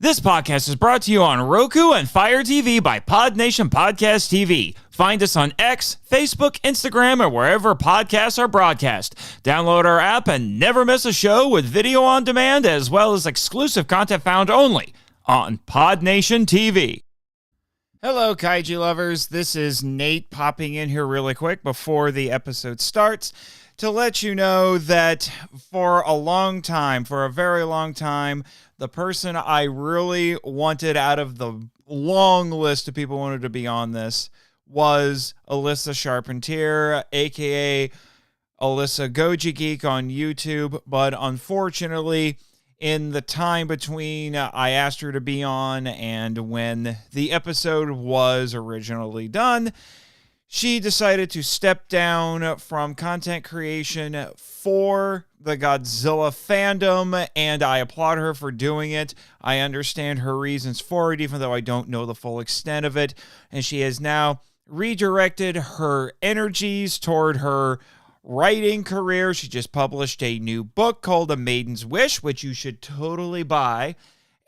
This podcast is brought to you on Roku and Fire TV by Pod Nation Podcast TV. Find us on X, Facebook, Instagram, or wherever podcasts are broadcast. Download our app and never miss a show with video on demand, as well as exclusive content found only on Pod Nation TV. Hello, Kaiju Lovers. This is Nate popping in here really quick before the episode starts to let you know that for a very long time, the person I really wanted out of the long list of people who wanted to be on this was Alyssa Charpentier, a.k.a. Alyssa Goji Geek on YouTube. But unfortunately, in the time between I asked her to be on and when the episode was originally done, she decided to step down from content creation for the Godzilla fandom, and I applaud her for doing it. I understand her reasons for it, even though I don't know the full extent of it. And she has now redirected her energies toward her writing career. She just published a new book called A Maiden's Wish, which you should totally buy.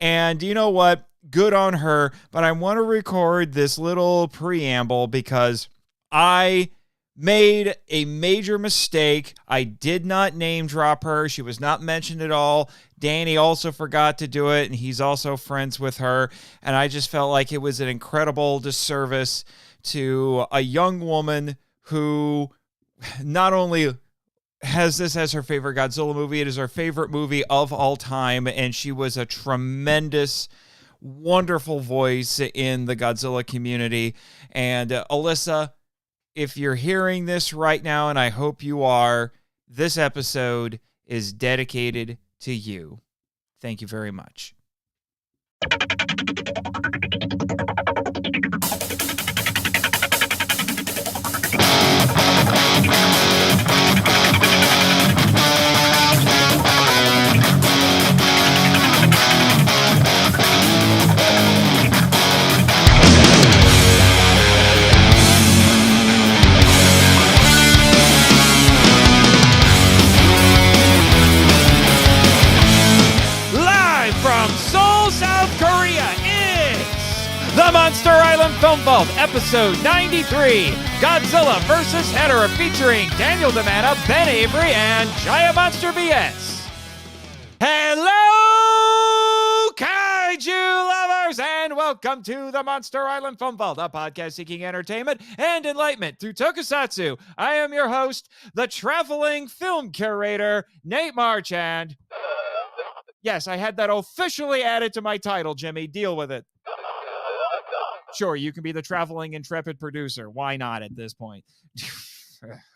And you know what? Good on her. But I want to record this little preamble because I made a major mistake. I did not name drop her. She was not mentioned at all. Danny also forgot to do it, and he's also friends with her. And I just felt like it was an incredible disservice to a young woman who not only has this as her favorite Godzilla movie, it is her favorite movie of all time, and she was a tremendous, wonderful voice in the Godzilla community. And Alyssa, if you're hearing this right now, and I hope you are, this episode is dedicated to you. Thank you very much. The Monster Island Film Vault, Episode 93, Godzilla vs. Hedorah, featuring Daniel DiManna, Ben Avery, and Giant Monster VS. Hello, Kaiju Lovers, and welcome to the Monster Island Film Vault, a podcast seeking entertainment and enlightenment through tokusatsu. I am your host, the traveling film curator, Nate March, and yes, I had that officially added to my title, Jimmy. Deal with it. Sure, you can be the traveling intrepid producer. Why not at this point?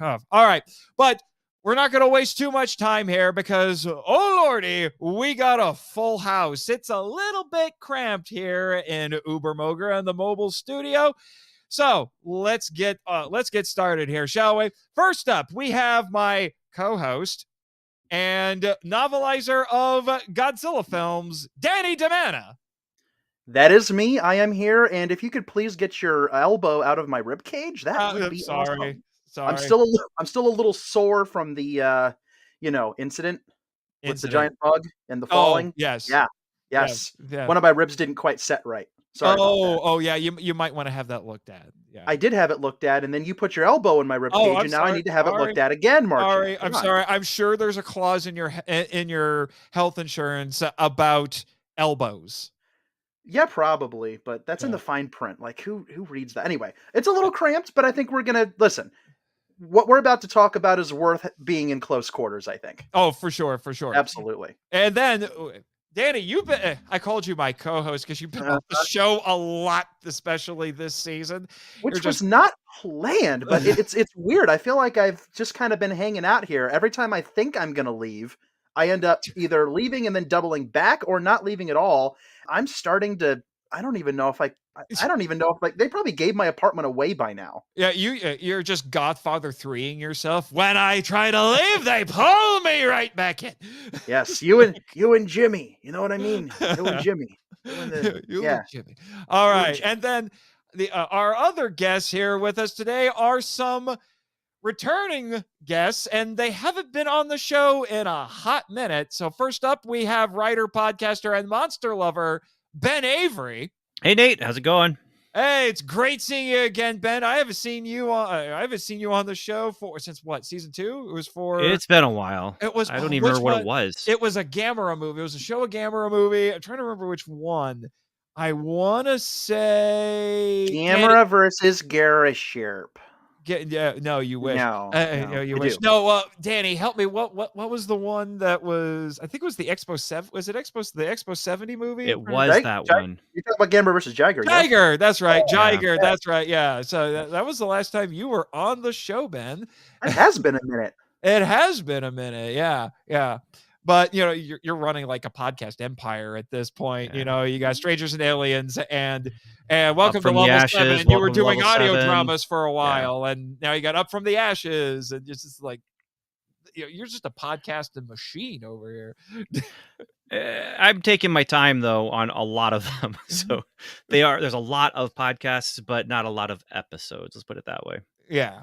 All right, but we're not going to waste too much time here because, oh lordy, we got a full house. It's a little bit cramped here in Ubermoger in the mobile studio. So let's get started here, shall we? First up, we have my co-host and novelizer of Godzilla films, Danny DiManna. That is me. I am here, and if you could please get your elbow out of my rib cage, that would be awesome. Sorry. I'm still a little sore from the incident with the giant bug and the falling. Oh, yes. Yeah. Yes. Yeah. One of my ribs didn't quite set right. Sorry about that. Oh yeah. You might want to have that looked at. Yeah. I did have it looked at, and then you put your elbow in my rib cage, and now I need to have it looked at again, Mark. I'm sorry. I'm sure there's a clause in your health insurance about elbows. Yeah, probably, but that's in the fine print. Like, who reads that? Anyway, it's a little cramped, but I think we're going to... Listen, what we're about to talk about is worth being in close quarters, I think. Oh, for sure. Absolutely. And then, Danny, I called you my co-host because you've been on the show a lot, especially this season. Which was not planned, but it's weird. I feel like I've just kind of been hanging out here. Every time I think I'm going to leave, I end up either leaving and then doubling back or not leaving at all. I'm starting to, I don't even know if they probably gave my apartment away by now. Yeah, you're just Godfather 3ing yourself. When I try to leave, they pull me right back in. Yes, you and Jimmy. You know what I mean? You and Jimmy. You and Jimmy. All right, and then our other guests here with us today are some returning guests, and they haven't been on the show in a hot minute. So first up, we have writer, podcaster, and monster lover, Ben Avery. Hey, Nate, how's it going? Hey, it's great seeing you again, Ben. I haven't seen you on the show since what, season 2? It was for. It's been a while. It was. I don't even remember what it was. It was a Gamera movie. It was a Showa Gamera movie. I'm trying to remember which one. I want to say Gamera versus Garishirp. No, you wish. No, you wish. No, Danny, help me. What was the one that was? I think it was the Expo 7. Was it the Expo 70 movie? It was that one. You're talking about Gamera versus Jiger. Jiger, that's right. Jiger, yeah. that's right. Yeah. So that was the last time you were on the show, Ben. It has been a minute. It has been a minute. Yeah. But you're running like a podcast empire at this point. Yeah. You got Strangers and Aliens and Welcome to From the Level Ashes, 7. You were Welcome to doing Level audio 7. dramas for a while, and now you got Up from the Ashes, and it's just like you're just a podcasting machine over here. I'm taking my time though on a lot of them, so there's a lot of podcasts, but not a lot of episodes. Let's put it that way. Yeah,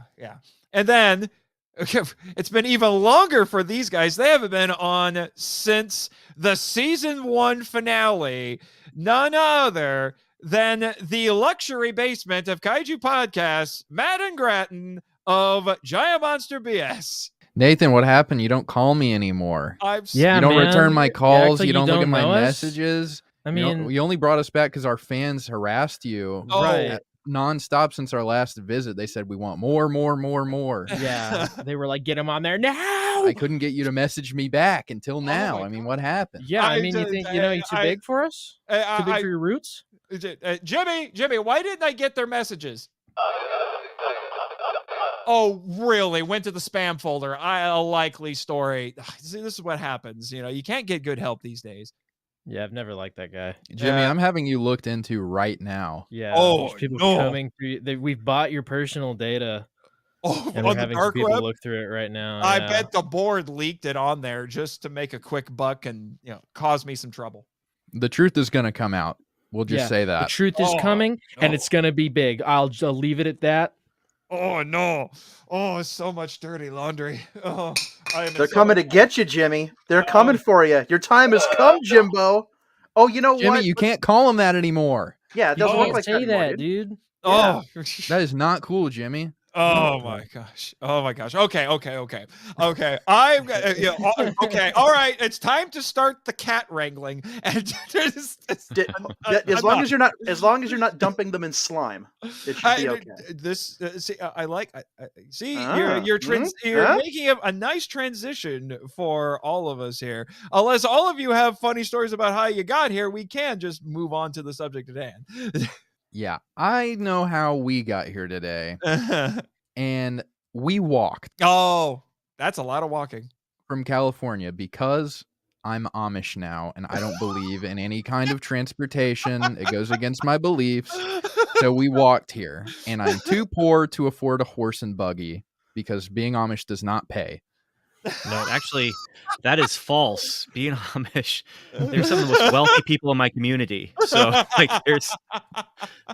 and then. It's been even longer for these guys. They haven't been on since the season 1 finale. None other than the luxury basement of Kaiju podcasts, Matt and Gratton of Giant Monster BS. Nathan, what happened? You don't call me anymore. You don't return my calls. You don't look at my messages. I mean, you only brought us back because our fans harassed you. Right. Non-stop since our last visit. They said we want more. Yeah, they were like, get him on there now. I couldn't get you to message me back until now. I mean, what happened? Yeah, I mean, you think you're too big for us? Too big for your roots? Jimmy, why didn't I get their messages? Oh, really? Went to the spam folder. A likely story. See, this is what happens. You can't get good help these days. Yeah, I've never liked that guy. Jimmy, I'm having you looked into right now. Yeah. Oh, people no. coming through. We've bought your personal data. And on we're having the dark people web? look through it right now. I bet the board leaked it on there just to make a quick buck and cause me some trouble. The truth is going to come out. We'll just say that. The truth is coming, and it's going to be big. I'll leave it at that. Oh, no. Oh, so much dirty laundry. Oh, They're coming to get you, Jimmy. They're coming for you. Your time has come, Jimbo. Oh, you know Jimmy, what? you can't call him that anymore. Yeah, it doesn't look Don't like say that, that, dude. Oh, That is not cool, Jimmy. Oh my gosh. Okay. I'm okay. All right. It's time to start the cat wrangling. And as long as you're not dumping them in slime, it should be okay. You're making a nice transition for all of us here. Unless all of you have funny stories about how you got here, we can just move on to the subject at hand. Yeah, I know how we got here today. And we walked. Oh, that's a lot of walking. From California because I'm Amish now and I don't believe in any kind of transportation. It goes against my beliefs. So we walked here, and I'm too poor to afford a horse and buggy because being Amish does not pay. No, actually, that is false. Being Amish, they're some of the most wealthy people in my community. So,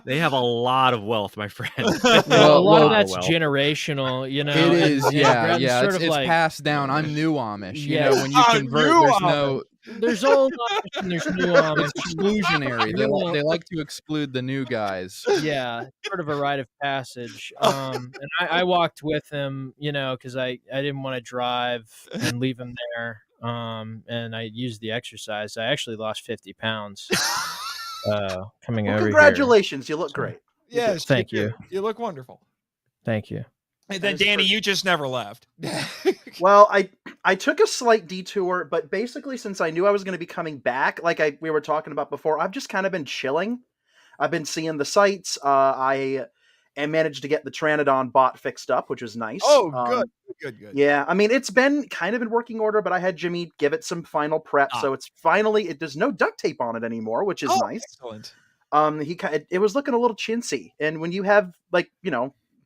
they have a lot of wealth, my friend. Well, a lot of that's generational, It is, yeah. It's passed down. I'm new Amish. When you convert, there's old Amish and there's new Amish. It's exclusionary. They like to exclude the new guys. Yeah, sort of a rite of passage. And I walked with him, because I didn't want to drive and leave him there. And I used the exercise. I actually lost 50 pounds coming over here. Congratulations, you look great. Yes, thank you. You look wonderful. Thank you. And then Danny, you just never left. Well, I took a slight detour, but basically since I knew I was going to be coming back, like we were talking about before, I've just kind of been chilling. I've been seeing the sights. I managed to get the Pteranodon bot fixed up, which was nice. Oh, good. Yeah, I mean, it's been kind of in working order, but I had Jimmy give it some final prep, so it's finally, there's no duct tape on it anymore, which is nice. Excellent. It was looking a little chintzy, and when you have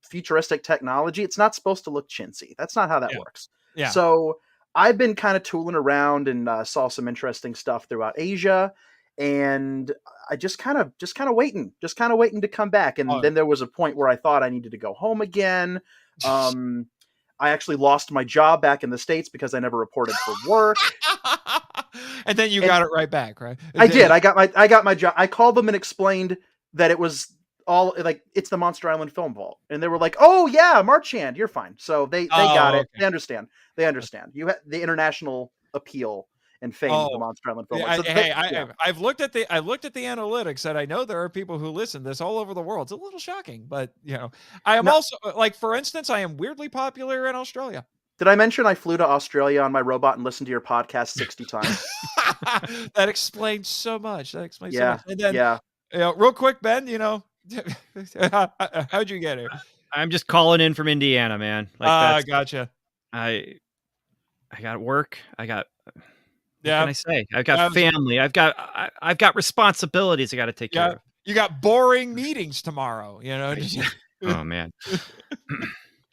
futuristic technology, it's not supposed to look chintzy. That's not how that works. Yeah. So I've been kind of tooling around and saw some interesting stuff throughout Asia, and I just kind of waiting to come back. And then there was a point where I thought I needed to go home again. I actually lost my job back in the States because I never reported for work. And then you got it right back, right? I did. I got my job. I called them and explained that it was all like it's the Monster Island Film Vault, and they were like, "Oh yeah, Marchand, you're fine." So they got it. Okay. They understand. They understand. You had the international appeal and fame of the Monster Island Film Vault. So I've looked at the analytics, and I know there are people who listen to this all over the world. It's a little shocking, but I am also like, for instance, I am weirdly popular in Australia. Did I mention I flew to Australia on my robot and listened to your podcast 60 times? That explains so much. So much. And then, real quick, Ben, how'd you get here? I'm just calling in from Indiana, man. Like gotcha. I got work. I got. What Yeah. can I say? I've got family. I've got responsibilities I got to take care of. You got boring meetings tomorrow. Oh man.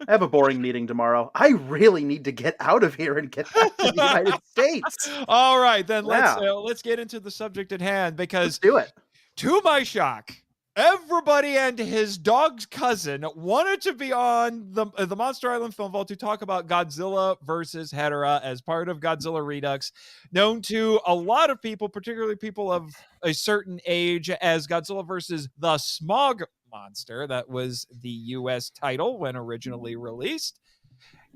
I have a boring meeting tomorrow. I really need to get out of here and get back to the United States. All right, then let's get into the subject at hand, because Let's do it. To my shock, everybody and his dog's cousin wanted to be on the Monster Island Film Vault to talk about Godzilla versus Hedorah as part of Godzilla Redux, known to a lot of people, particularly people of a certain age, as Godzilla versus the Smog Monster. That was the US title when originally released.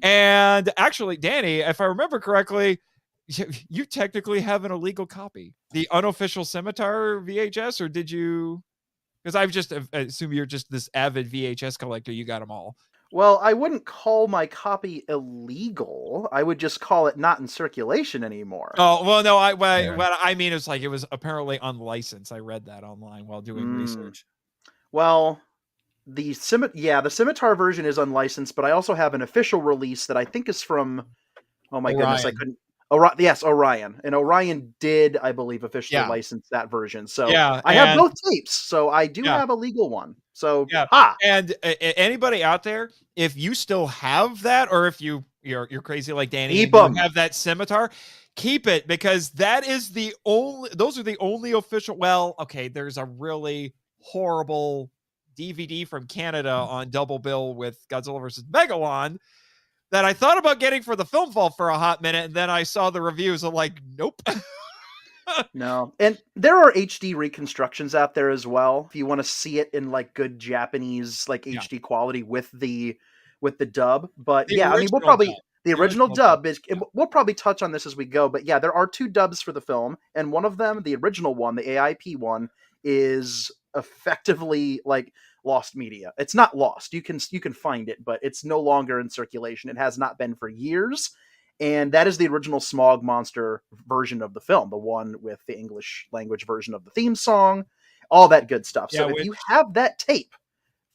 And actually, Danny, if I remember correctly, you technically have an illegal copy, the unofficial Scimitar VHS, or did you? Because I've just assume you're just this avid VHS collector. You got them all. Well, I wouldn't call my copy illegal. I would just call it not in circulation anymore. Oh, well, no, what I mean is, like, it was apparently unlicensed. I read that online while doing research. Well, the Scimitar version is unlicensed, but I also have an official release that I think is from, oh my goodness, I couldn't. Yes, Orion. And Orion did, I believe, officially license that version. So I have both tapes. So I do have a legal one. So And anybody out there, if you still have that, or if you're crazy like Danny, and you have that Scimitar, keep it, because that is those are the only official. Well, okay, there's a really horrible DVD from Canada on double bill with Godzilla vs. Megalon that I thought about getting for the Film Vault for a hot minute, and then I saw the reviews. I'm like, nope. No. And there are HD reconstructions out there as well, if you want to see it in like good Japanese HD quality with the dub. But I mean, the original dub is, we'll probably touch on this as we go, but there are two dubs for the film, and one of them, the original one, the AIP one, is effectively like lost media. It's not lost. You can find it, but it's no longer in circulation. It has not been for years. And that is the original Smog Monster version of the film, the one with the English language version of the theme song, all that good stuff. So if you have that tape,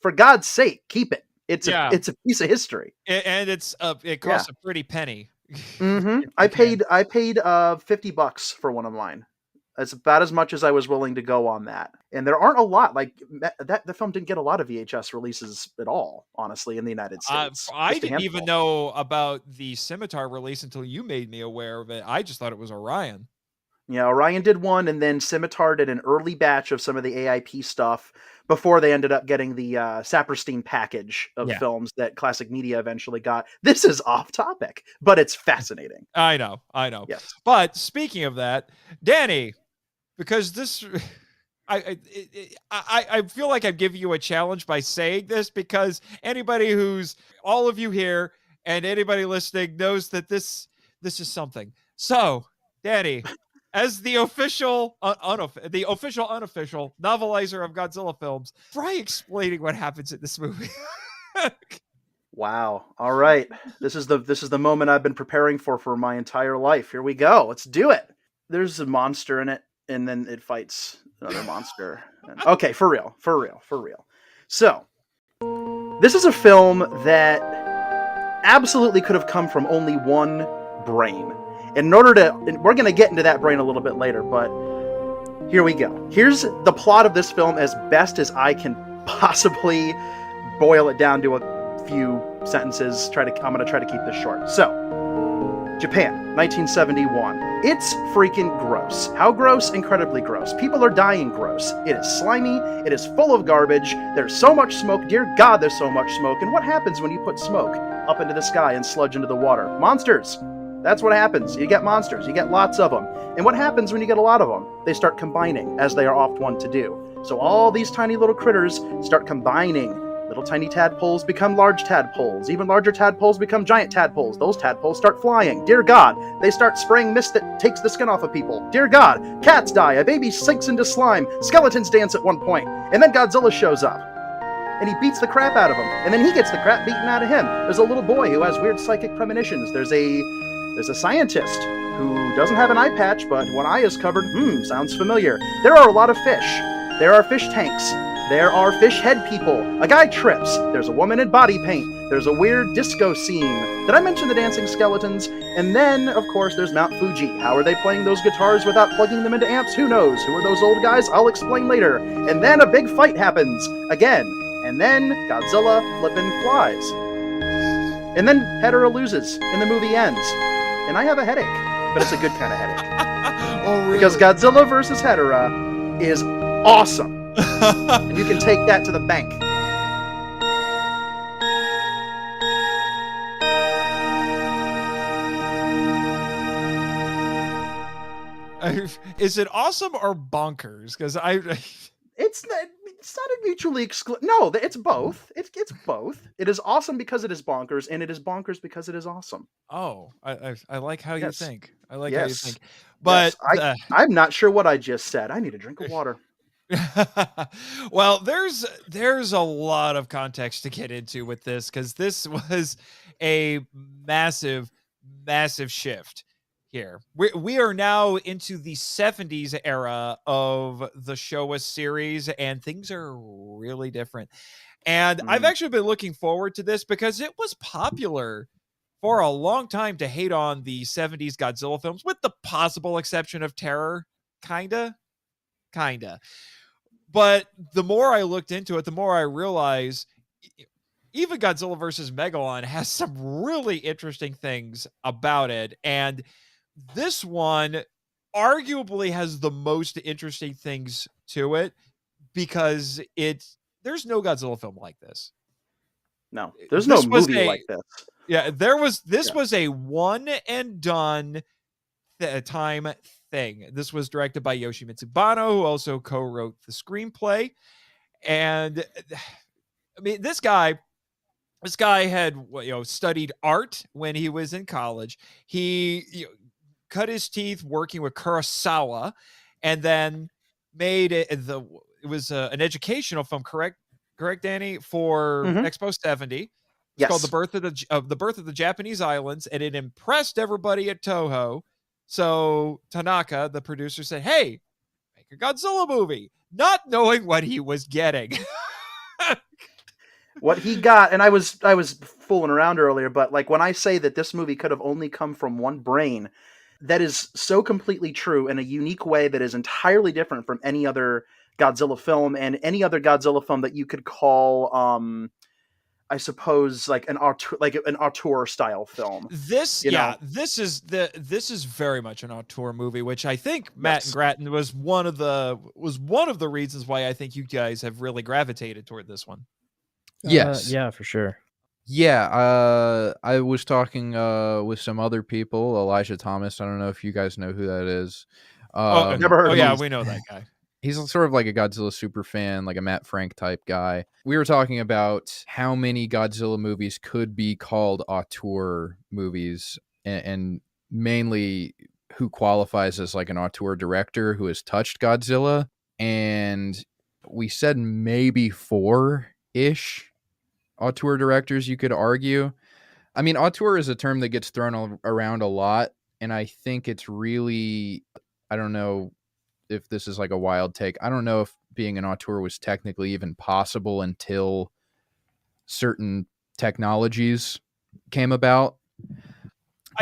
for God's sake, keep it. It's a piece of history. And it costs a pretty penny. Mm-hmm. I paid $50 for one of mine. That's about as much as I was willing to go on that. And there aren't a lot, like that. The film didn't get a lot of VHS releases at all, honestly, in the United States. I didn't even know about the Scimitar release until you made me aware of it. I just thought it was Orion. Yeah, Orion did one, and then Scimitar did an early batch of some of the AIP stuff before they ended up getting the Saperstein package of films that Classic Media eventually got. This is off topic, but it's fascinating. I know. Yes. But speaking of that, Danny, because this, I feel like I'm giving you a challenge by saying this, because all of you here and anybody listening knows that this is something. So, Danny, as the official unofficial novelizer of Godzilla films, try explaining what happens in this movie. Wow. All right. This is the moment I've been preparing for my entire life. Here we go. Let's do it. There's a monster in it, and then it fights another monster. Okay, for real. So, this is a film that absolutely could have come from only one brain. And we're going to get into that brain a little bit later, but here we go. Here's the plot of this film as best as I can possibly boil it down to a few sentences. I'm going to try to keep this short. So, Japan, 1971. It's freaking gross. How gross? Incredibly gross. People are dying gross. It is slimy. It is full of garbage. There's so much smoke. Dear God, there's so much smoke. And what happens when you put smoke up into the sky and sludge into the water. Monsters! That's what happens. You get monsters. You get lots of them. And what happens when you get a lot of them? They start combining, as they are oft wont to do. So all these tiny little critters start combining. Little tiny tadpoles become large tadpoles. Even larger tadpoles become giant tadpoles. Those tadpoles start flying. Dear God, they start spraying mist that takes the skin off of people. Dear God, cats die. A baby sinks into slime. Skeletons dance at one point. And then Godzilla shows up. And he beats the crap out of him. And then he gets the crap beaten out of him. There's a little boy who has weird psychic premonitions. There's a scientist who doesn't have an eye patch, but one eye is covered. Sounds familiar. There are a lot of fish. There are fish tanks. There are fish head people. A guy trips. There's a woman in body paint. There's a weird disco scene. Did I mention the dancing skeletons? And then, of course, there's Mount Fuji. How are they playing those guitars without plugging them into amps? Who knows? Who are those old guys? I'll explain later. And then a big fight happens. Again. And then Godzilla flippin' flies. And then Hedorah loses, and the movie ends. And I have a headache, but it's a good kind of headache. Oh, really? Because Godzilla vs. Hedorah is awesome. And you can take that to the bank. Is it awesome or bonkers? Because It's not a mutually exclusive. No, it's both. It's both. It is awesome because it is bonkers, and it is bonkers because it is awesome. Oh, I like how you think. I like how you think. But Yes, I'm not sure what I just said. I need a drink of water. well, there's a lot of context to get into with this, because this was a massive shift here. We are now into the 70s era of the Showa series, and things are really different. And I've actually been looking forward to this because it was popular for a long time to hate on the 70s Godzilla films, with the possible exception of Terror. Kinda. But the more I looked into it, the more I realized even Godzilla vs. Megalon has some really interesting things about it. And this one arguably has the most interesting things to it, because there's no Godzilla film like this. No, there's no movie like this. Yeah, this was a one and done time thing. This was directed by Yoshimitsu Banno, who also co-wrote the screenplay. And I mean, this guy had studied art when he was in college. He cut his teeth working with Kurosawa, and then made it was an educational film, correct, Danny, for Expo 70. It's called The Birth of the Japanese Islands, and it impressed everybody at Toho. So Tanaka, the producer, said, "Hey, make a Godzilla movie," not knowing what he was getting. What he got, and I was fooling around earlier, but like when I say that this movie could have only come from one brain, that is so completely true, in a unique way that is entirely different from any other Godzilla film, and any other Godzilla film that you could call, I suppose, like an auteur style film. This is very much an auteur movie, which I think Matt and Gratton was one of the reasons why I think you guys have really gravitated toward this one. Yes. Yeah, for sure. Yeah, I was talking with some other people. Elijah Thomas, I don't know if you guys know who that is. Never heard of him. Yeah, we know that guy. He's sort of like a Godzilla super fan, like a Matt Frank type guy. We were talking about how many Godzilla movies could be called auteur movies, and mainly who qualifies as like an auteur director who has touched Godzilla. And we said maybe 4-ish auteur directors, you could argue. I mean, auteur is a term that gets thrown around a lot, and I think it's really, I don't know if this is like a wild take. I don't know if being an auteur was technically even possible until certain technologies came about.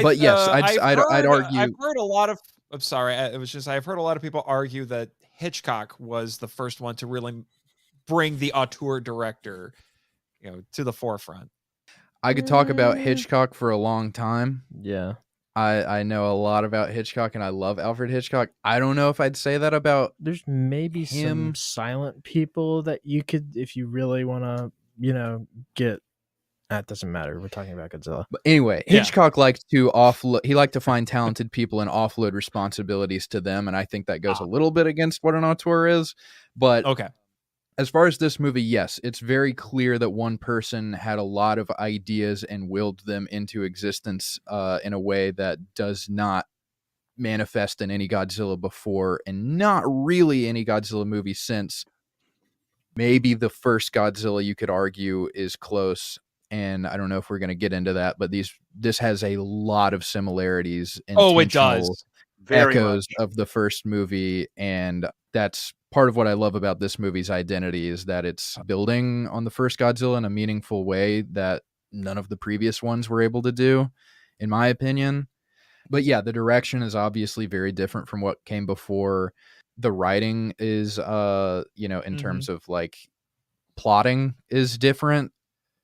But yes, I'd argue. I've heard a lot of. I'm sorry. I've heard a lot of people argue that Hitchcock was the first one to really bring the auteur director, to the forefront. I could talk about Hitchcock for a long time. Yeah. I know a lot about Hitchcock, and I love Alfred Hitchcock. I don't know if I'd say that about There's maybe some silent people that you could, if you really want to, get That doesn't matter. We're talking about Godzilla. But anyway, Yeah. Hitchcock liked to offload. He liked to find talented people and offload responsibilities to them, and I think that goes a little bit against what an auteur is. But Okay. as far as this movie, yes, it's very clear that one person had a lot of ideas and willed them into existence in a way that does not manifest in any Godzilla before, and not really any Godzilla movie since. Maybe the first Godzilla, you could argue, is close, and I don't know if we're going to get into that, but this has a lot of similarities, Oh, it intentional does. Very echoes much. of the first movie, and that's part of what I love about this movie's identity, is that it's building on the first Godzilla in a meaningful way that none of the previous ones were able to do, in my opinion. But yeah, the direction is obviously very different from what came before. The writing is, in terms of like plotting, is different.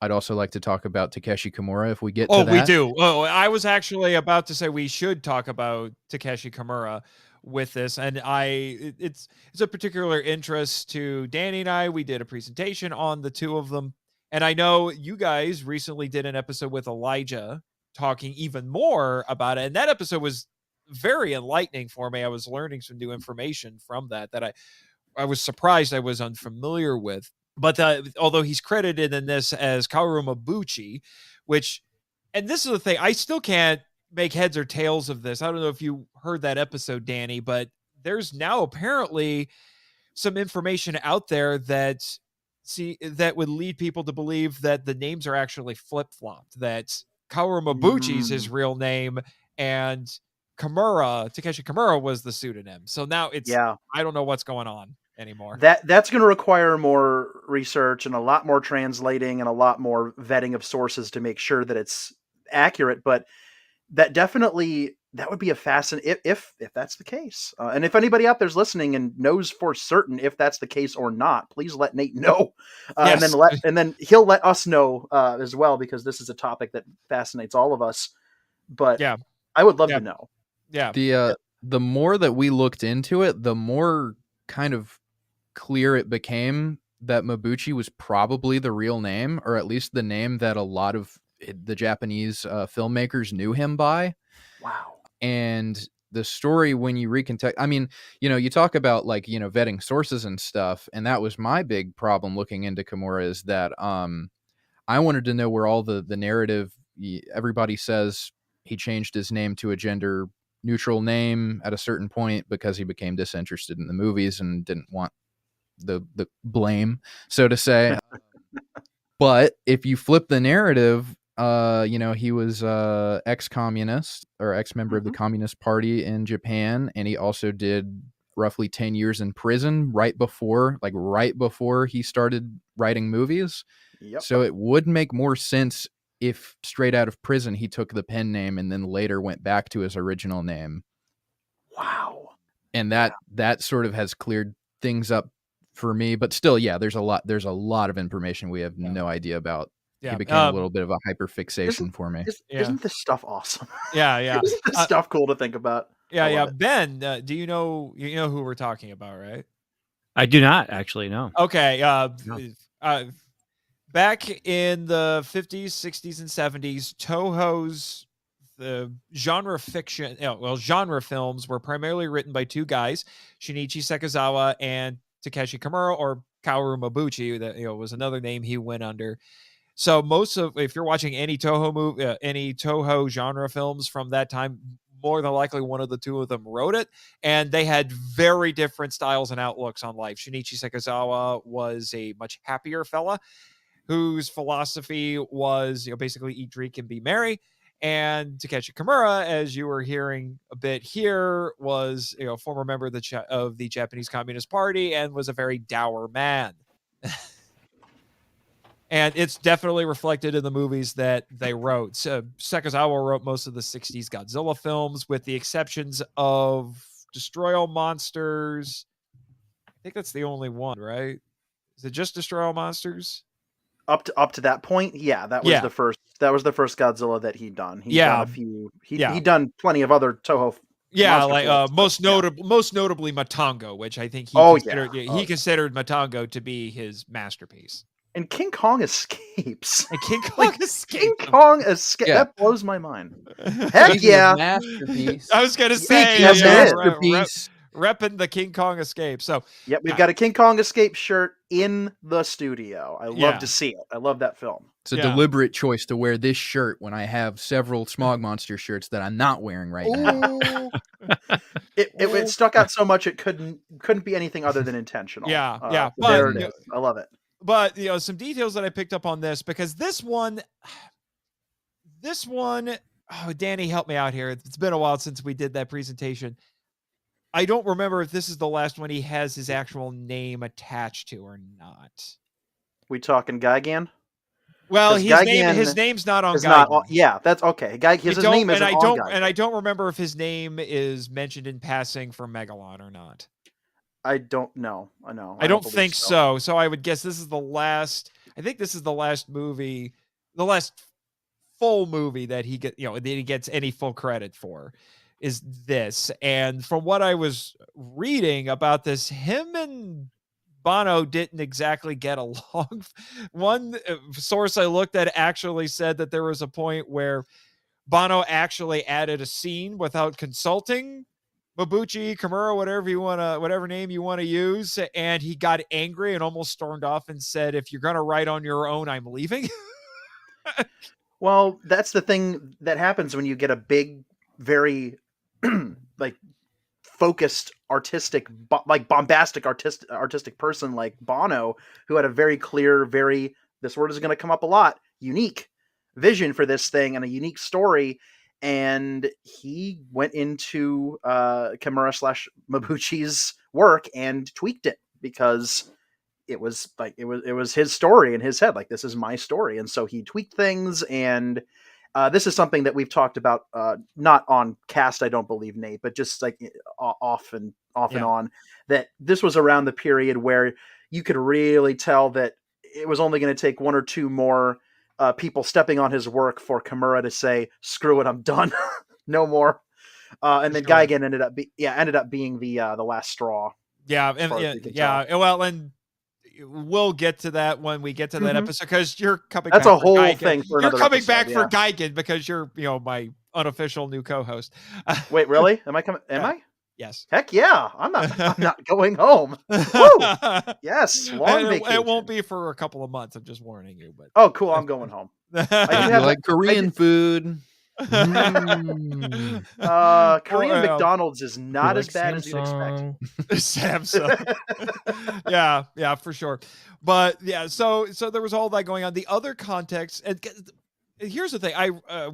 I'd also like to talk about Takeshi Kimura if we get to that. We do. Oh, I was actually about to say we should talk about Takeshi Kimura with this, and it's a particular interest to Danny and I. We did a presentation on the two of them, and I know you guys recently did an episode with Elijah talking even more about it, and that episode was very enlightening for me. I was learning some new information from that I was surprised I was unfamiliar with. But although he's credited in this as Kaoru Mabuchi, and this is the thing, I still can't make heads or tails of this. I don't know if you heard that episode, Danny, but there's now apparently some information out there that would lead people to believe that the names are actually flip-flopped, that Kaoru Mabuchi's his real name, and Takeshi Kimura was the pseudonym. So now I don't know what's going on anymore. That's going to require more research and a lot more translating and a lot more vetting of sources to make sure that it's accurate. But that would be a fascinating if that's the case. And if anybody out there's listening and knows for certain if that's the case or not, please let Nate know, Yes. and then he'll let us know as well, because this is a topic that fascinates all of us. But yeah, I would love to know. Yeah. The more that we looked into it, the more kind of clear it became that Mabuchi was probably the real name, or at least the name that a lot of the Japanese filmmakers knew him by. Wow. And the story, when you recontextualize, I mean, you talk about like, vetting sources and stuff, and that was my big problem looking into Kimura, is that I wanted to know where all the narrative, everybody says he changed his name to a gender neutral name at a certain point because he became disinterested in the movies and didn't want the blame, so to say. But if you flip the narrative, he was ex-communist or ex-member of the Communist Party in Japan, and he also did roughly 10 years in prison right before he started writing movies. Yep. So it would make more sense if straight out of prison he took the pen name and then later went back to his original name. Wow. And that sort of has cleared things up for me, but still, yeah, there's a lot of information we have no idea about. Yeah. He became a little bit of a hyperfixation for me. Isn't this stuff awesome? Yeah. Isn't this stuff cool to think about? Yeah. Ben, do you know who we're talking about, right? I do not actually know. Okay. Back in the 50s, 60s, and 70s, Toho's genre films were primarily written by two guys, Shinichi Sekizawa and Takeshi Kimura, or Kaoru Mabuchi, that was another name he went under. So if you're watching any Toho genre films from that time, more than likely one of the two of them wrote it, and they had very different styles and outlooks on life. Shinichi Sekizawa was a much happier fella whose philosophy was, basically eat, drink, and be merry. And Takeshi Kimura, as you were hearing a bit here, was a former member of the Japanese Communist Party and was a very dour man. And it's definitely reflected in the movies that they wrote. So Sekizawa wrote most of the 60s Godzilla films, with the exceptions of Destroy All Monsters. I think that's the only one, right? Is it just Destroy All Monsters? Up to that point, yeah, that was the first. That was the first Godzilla that he'd done. He'd done a few. He'd done plenty of other Toho. Yeah, like most notably Matango, which I think he considered Matango to be his masterpiece. And King Kong escapes. And King Kong King escaped. Kong escape. Yeah. That blows my mind. Heck Speaking yeah. of masterpiece. I was gonna say, Speaking of masterpiece. repping the King Kong escape. So Yep, we've got a King Kong escape shirt in the studio. I love Yeah. to see it. I love that film. It's a Yeah. deliberate choice to wear this shirt when I have several Smog Monster shirts that I'm not wearing right now. Ooh. It stuck out so much it couldn't be anything other than intentional. Yeah, So there but it is. I love it. But some details that I picked up on this, because this one, oh, Danny, help me out here. It's been a while since we did that presentation. I don't remember if this is the last one he has his actual name attached to or not. We talking Gigan? Well, 'Cause his name's not on It's not. Gigan. Yeah, that's okay. His name isn't on Gigan. And I don't remember if his name is mentioned in passing for Megalon or not. I don't know. I know. I don't think so. So I would guess this is the last. I think this is the last movie, the last full movie that he gets any full credit for, is this. And from what I was reading about this, him and Banno didn't exactly get along. One source I looked at actually said that there was a point where Banno actually added a scene without consulting Mabuchi, Kimura, whatever name you want to use, and he got angry and almost stormed off and said, "If you're gonna write on your own, I'm leaving." Well, that's the thing that happens when you get a big, very like focused artistic, like bombastic artistic person like Banno, who had a very clear, this word is going to come up a lot, unique vision for this thing and a unique story. And he went into Kimura / Mabuchi's work and tweaked it because it was his story in his head. Like, this is my story. And so he tweaked things. And this is something that we've talked about, not on cast, I don't believe, Nate, but just like off and on, that this was around the period where you could really tell that it was only going to take one or two more people stepping on his work for Kimura to say, "Screw it, I'm done, no more." And then Gigan ended up being the last straw. Yeah, Well, and we'll get to that when we get to that episode, because you're coming. That's back a whole Gigan. thing. For you're coming episode, back for Gigan because you're my unofficial new co-host. Wait, really? Am I coming? Am I? Yes. Heck yeah! I'm not going home. Woo! Yes, long vacation. It won't be for a couple of months. I'm just warning you. But oh, cool! I'm going home. I do like Korean food. Korean McDonald's is not as bad as you'd expect. Samsung. yeah, for sure. But yeah, so there was all that going on. The other context, and here's the thing: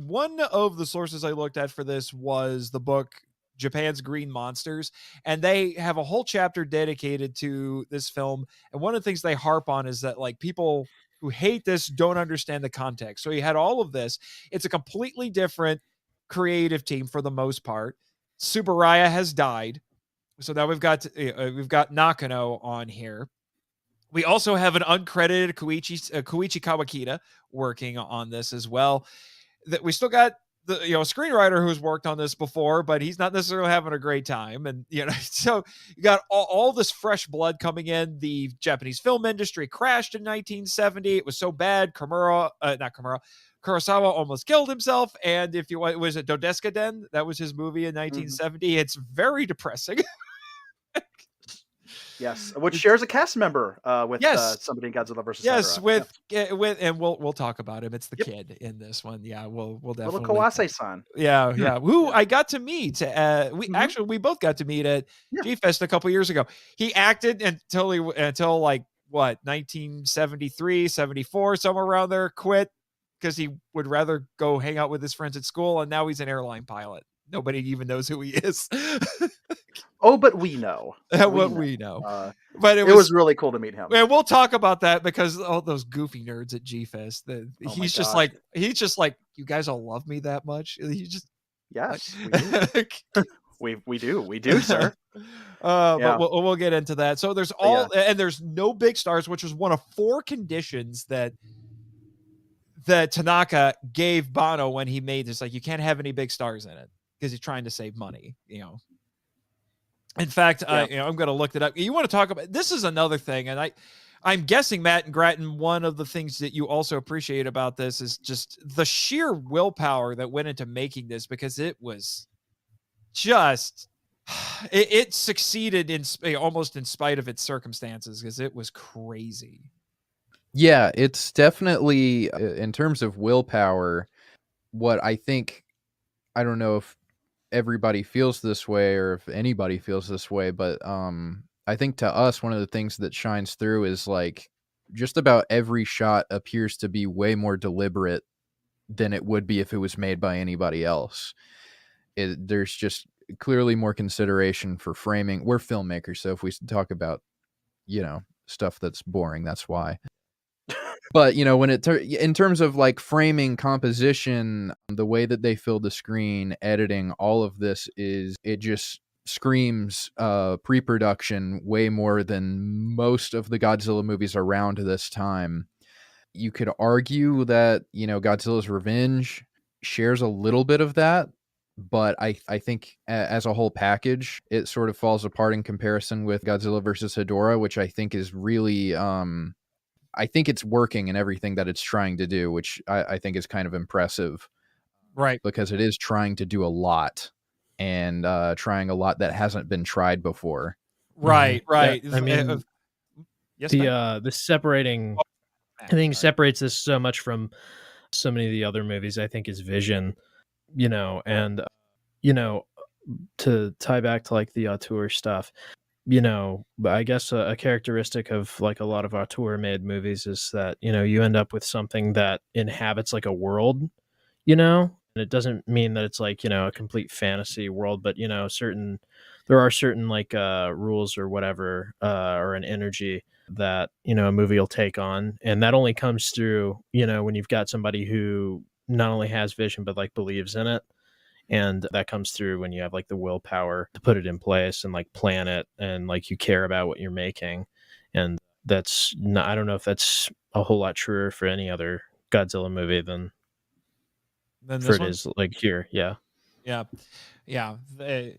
one of the sources I looked at for this was the book Japan's Green Monsters, and they have a whole chapter dedicated to this film. And one of the things they harp on is that, like, people who hate this don't understand the context. So you had all of this. It's a completely different creative team for the most part. Tsuburaya has died. So now we've got Nakano on here. We also have an uncredited Koichi Kawakita working on this as well. That we still got the screenwriter who's worked on this before, but he's not necessarily having a great time. And so you got all this fresh blood coming in. The Japanese film industry crashed in 1970. It was so bad, Kurosawa almost killed himself. And was it Dodeska Den? That was his movie in 1970. It's very depressing. Yes, which shares a cast member with somebody in Godzilla vs. Yes, Hedorah. with and we'll talk about him. It's the kid in this one. Yeah, we'll definitely. Little Kawase-san. Yeah. Who I got to meet. We both got to meet at G-Fest a couple years ago. He acted until like 1973, 74, somewhere around there. Quit because he would rather go hang out with his friends at school, and now he's an airline pilot. Nobody even knows who he is. Oh, but we know. We know. But it was really cool to meet him. And we'll talk about that because all those goofy nerds at G-Fest. He's just like, you guys all love me that much. Yes, we do, sir. But we'll get into that. So there's and there's no big stars, which was one of 4 conditions that Tanaka gave Banno when he made this. Like, you can't have any big stars in it because he's trying to save money. In fact, I'm going to look it up. You want to talk about this? Is another thing, and I'm guessing, Matt and Gratton, one of the things that you also appreciate about this is just the sheer willpower that went into making this, because it was just it succeeded in almost in spite of its circumstances, because it was crazy. Yeah, it's definitely in terms of willpower, what I think, I don't know if everybody feels this way or if anybody feels this way, but I think to us, one of the things that shines through is like just about every shot appears to be way more deliberate than it would be if it was made by anybody else. There's just clearly more consideration for framing. We're filmmakers, so if we talk about, stuff that's boring, that's why. But, when in terms of like framing, composition, the way that they fill the screen, editing, all of this it just screams pre-production way more than most of the Godzilla movies around this time. You could argue that, Godzilla's Revenge shares a little bit of that, but I think as a whole package, it sort of falls apart in comparison with Godzilla versus Hedorah, which I think is really... I think it's working in everything that it's trying to do, which I think is kind of impressive. Right. Because it is trying to do a lot, and trying a lot that hasn't been tried before. Right, right. I mean, yes, the separating, I think separates this so much from so many of the other movies, I think, is vision, and, to tie back to like the auteur stuff, but I guess a characteristic of like a lot of auteur made movies is that, you end up with something that inhabits like a world, and it doesn't mean that it's like, a complete fantasy world, but, there are certain like rules or whatever, or an energy that, a movie will take on. And that only comes through, when you've got somebody who not only has vision, but like believes in it. And that comes through when you have like the willpower to put it in place and like plan it, and like you care about what you're making. And that's not, I don't know if that's a whole lot truer for any other Godzilla movie than for it is like here. Yeah.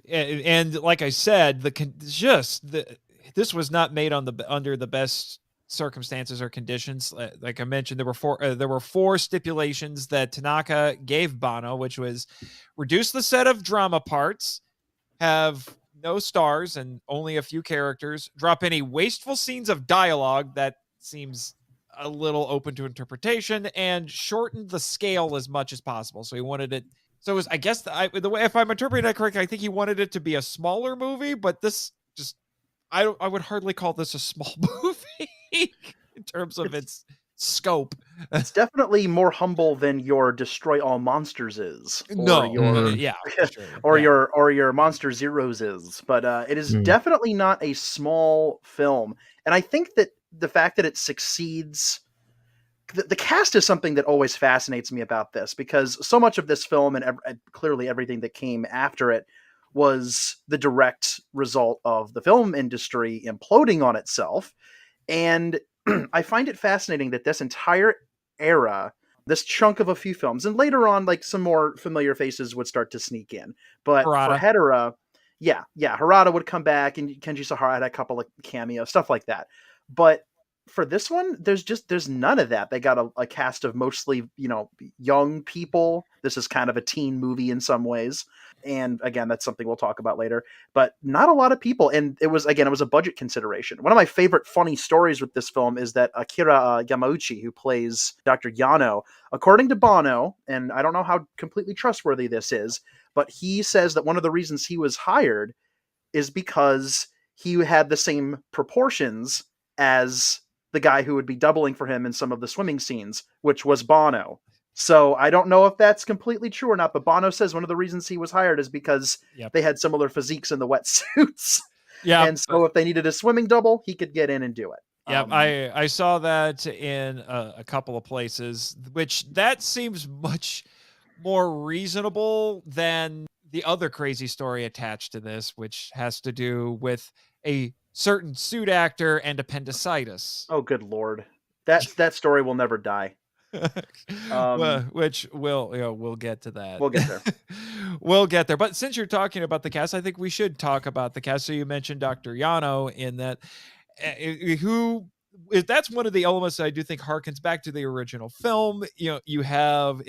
And like I said, this was not made under the best circumstances or conditions. Like I mentioned, there were four stipulations that Tanaka gave Banno, which was reduce the set of drama parts, have no stars and only a few characters, drop any wasteful scenes of dialogue that seems a little open to interpretation, and shorten the scale as much as possible. So he wanted it. So it was, I guess, the way, if I'm interpreting that correctly, I think he wanted it to be a smaller movie, but this just, I would hardly call this a small movie in terms of its scope. It's definitely more humble than your Destroy All Monsters is, or your Monster Zeros is. But it is definitely not a small film, and I think that the fact that it succeeds. The cast is something that always fascinates me about this, because so much of this film and clearly everything that came after it was the direct result of the film industry imploding on itself. And I find it fascinating that this entire era, this chunk of a few films, and later on, like some more familiar faces would start to sneak in. But Harada. For Hedorah, Harada would come back, and Kenji Sahara had a couple of cameos, stuff like that. But for this one, there's none of that. They got a cast of mostly, young people. This is kind of a teen movie in some ways. And again, that's something we'll talk about later, but not a lot of people. And it was a budget consideration. One of my favorite funny stories with this film is that Akira Yamauchi, who plays Dr. Yano, according to Banno, and I don't know how completely trustworthy this is, but he says that one of the reasons he was hired is because he had the same proportions as the guy who would be doubling for him in some of the swimming scenes, which was Banno. So I don't know if that's completely true or not, but Banno says one of the reasons he was hired is because they had similar physiques in the wetsuits. Yeah. And so if they needed a swimming double, he could get in and do it. Yeah, I saw that in a couple of places, which that seems much more reasonable than the other crazy story attached to this, which has to do with a certain suit actor and appendicitis. Oh, good Lord. That story will never die. Which we'll get to that. We'll get there. We'll get there. But since you're talking about the cast, I think we should talk about the cast. So you mentioned Dr. Yano in that, who that's one of the elements that I do think harkens back to the original film. You have,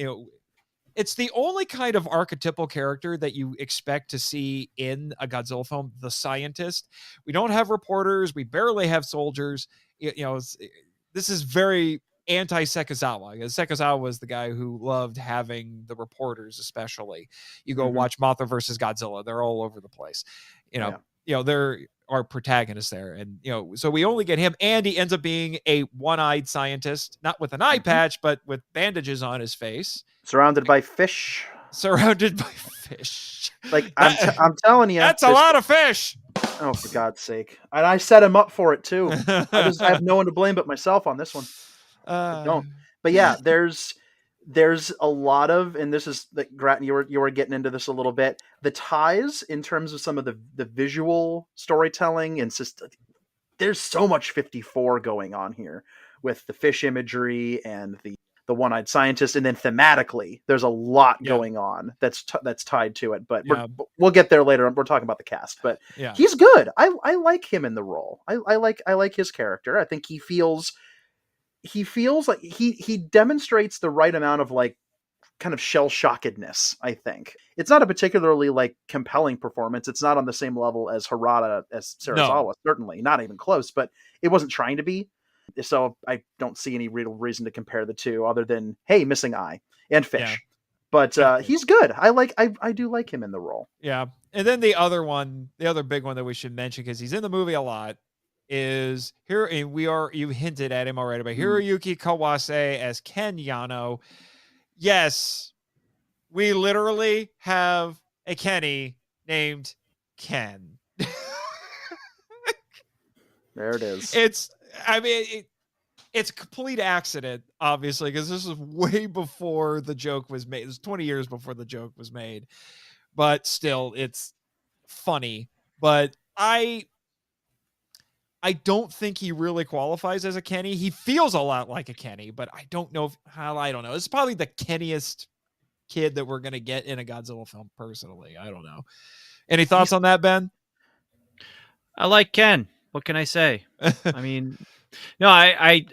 it's the only kind of archetypal character that you expect to see in a Godzilla film, the scientist. We don't have reporters. We barely have soldiers. This is very anti-Sekizawa. Sekizawa was the guy who loved having the reporters, especially. You go watch Mothra versus Godzilla. They're all over the place. They're our protagonists there. And, so we only get him, and he ends up being a one-eyed scientist, not with an eye patch, but with bandages on his face. Surrounded by fish. Like, I'm telling you. That's a lot of fish. Oh, for God's sake. And I set him up for it, too. I have no one to blame but myself on this one. I don't. But yeah, there's a lot of, and this is, Gratton, you were getting into this a little bit, the ties in terms of some of the visual storytelling, and there's so much 54 going on here with the fish imagery and the one-eyed scientist, and then thematically there's a lot going on that's tied to it, but we'll get there later. We're talking about the cast, but he's good. I like him in the role. I like his character. I think he feels like he demonstrates the right amount of like kind of shell-shockedness. I think it's not a particularly like compelling performance. It's not on the same level as Harada, as Sarazawa, certainly not even close, but it wasn't trying to be. So I don't see any real reason to compare the two other than, hey, missing eye and fish. But he's good. I do like him in the role. Yeah. And then the other big one that we should mention, because he's in the movie a lot, is here, and you hinted at him already, but Hiroyuki Kawase as Ken Yano. Yes, we literally have a Kenny named Ken. There it is. It's a complete accident, obviously, because this is way before the joke was made. It was 20 years before the joke was made, but still, it's funny. But I don't think he really qualifies as a Kenny. He feels a lot like a Kenny, but I don't know. I don't know. It's probably the Kenniest kid that we're going to get in a Godzilla film, personally. I don't know. Any thoughts on that, Ben? I like Ken. What can I say? I mean, no, I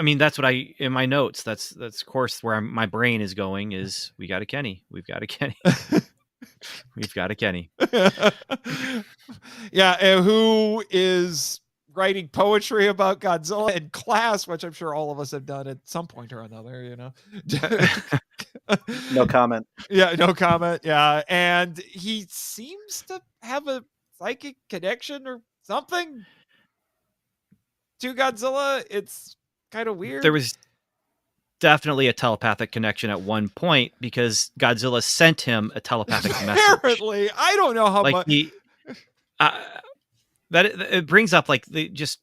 mean, that's what in my notes, that's of course where my brain is going is we've got a Kenny. We've got a Kenny. Yeah. And who is writing poetry about Godzilla in class, which I'm sure all of us have done at some point or another, No comment. Yeah. No comment. Yeah. And he seems to have a psychic connection or something to Godzilla. It's kind of weird. There was definitely a telepathic connection at one point because Godzilla sent him a telepathic message. Apparently, I don't know how much. It brings up like just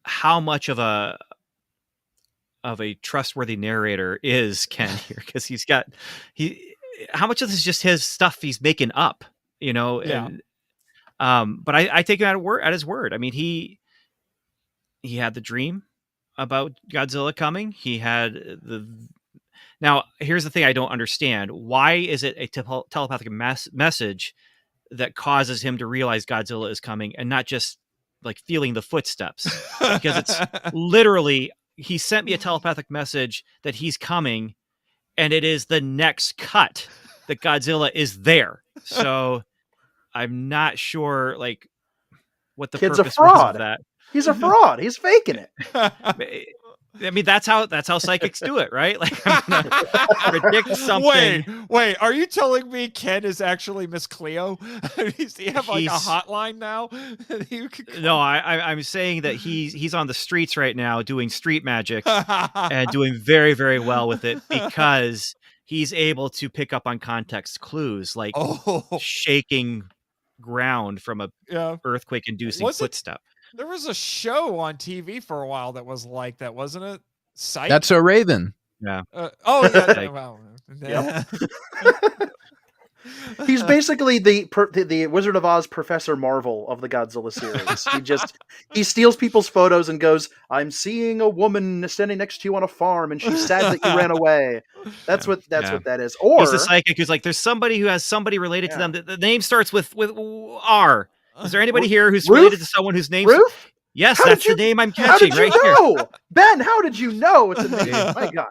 how much of a trustworthy narrator is Ken here, because how much of this is just his stuff he's making up, Yeah. And, but I take him at his word. I mean, he had the dream about Godzilla coming. He had now here's the thing I don't understand. Why is it a telepathic message that causes him to realize Godzilla is coming and not just like feeling the footsteps? Because it's literally, he sent me a telepathic message that he's coming, and it is the next cut that Godzilla is there. So I'm not sure like what the Kid's purpose a fraud. was of that. He's a fraud. He's faking it. I mean, that's how psychics do it, right? Like, I'm gonna predict something. Wait, are you telling me Ken is actually Miss Cleo? Does he have like a hotline now? No, I'm saying that he's on the streets right now doing street magic and doing very, very well with it, because he's able to pick up on context clues like shaking ground from a earthquake-inducing footstep. There was a show on TV for a while that was like that, wasn't it? Psych? That's a Raven. Yeah. Wow. Yep. He's basically the Wizard of Oz Professor Marvel of the Godzilla series. He steals people's photos and goes, "I'm seeing a woman standing next to you on a farm, and she's sad that you ran away." That's what that is. Or he's a psychic who's like, there's somebody who has somebody related to them. The name starts with R. Is there anybody here who's related to someone whose name's Ruth? Yes, How that's did the name I'm How catching did you right here. know? Ben, how did you know it's a name? My God.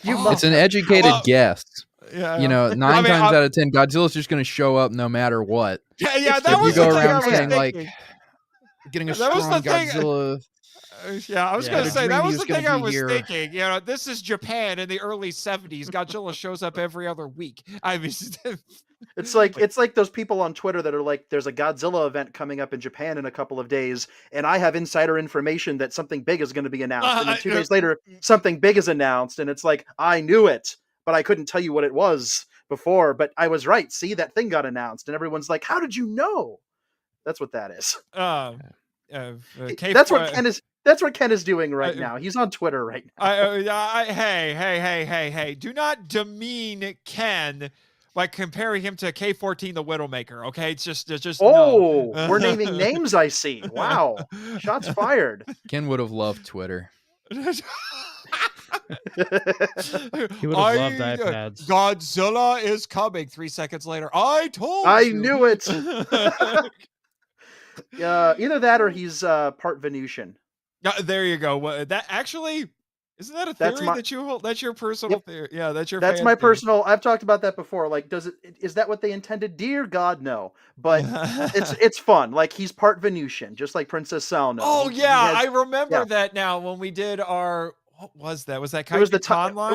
You Oh, must It's an educated guess. Yeah, You know, nine I mean, times out of 10, Godzilla's just going to show up no matter what. yeah, It's that If was you go the thing I around was saying like thinking. getting a That was strong the thing. Godzilla, Yeah, I was Yeah. going had to a say dream that he was was the gonna thing I be was here. thinking. You know, this is Japan in the early 70s. Godzilla shows up every other week. I mean, It's like those people on Twitter that are like, there's a Godzilla event coming up in Japan in a couple of days, and I have insider information that something big is going to be announced. And then 2 days later, something big is announced, and it's like, I knew it, but I couldn't tell you what it was before. But I was right. See, that thing got announced, and everyone's like, how did you know? That's what that is. That's what Ken is. That's what Ken is doing right now. He's on Twitter right now. Hey! Do not demean Ken by comparing him to K-14, the Widowmaker. Okay, it's just Oh, no. we're naming names. I see. Wow, shots fired. Ken would have loved Twitter. He would have loved iPads. Godzilla is coming. 3 seconds later, I told I you. knew it. Either that or he's part Venusian. There you go. That actually isn't that a theory that you hold? That's your personal theory. Yeah, that's your. That's my theory. personal. I've talked about that before. Like, is that what they intended? Dear God, no. But it's fun. Like, he's part Venusian, just like Princess Salno. Oh yeah, I remember that now when we did our. What was that? Was that Kaiju Conline?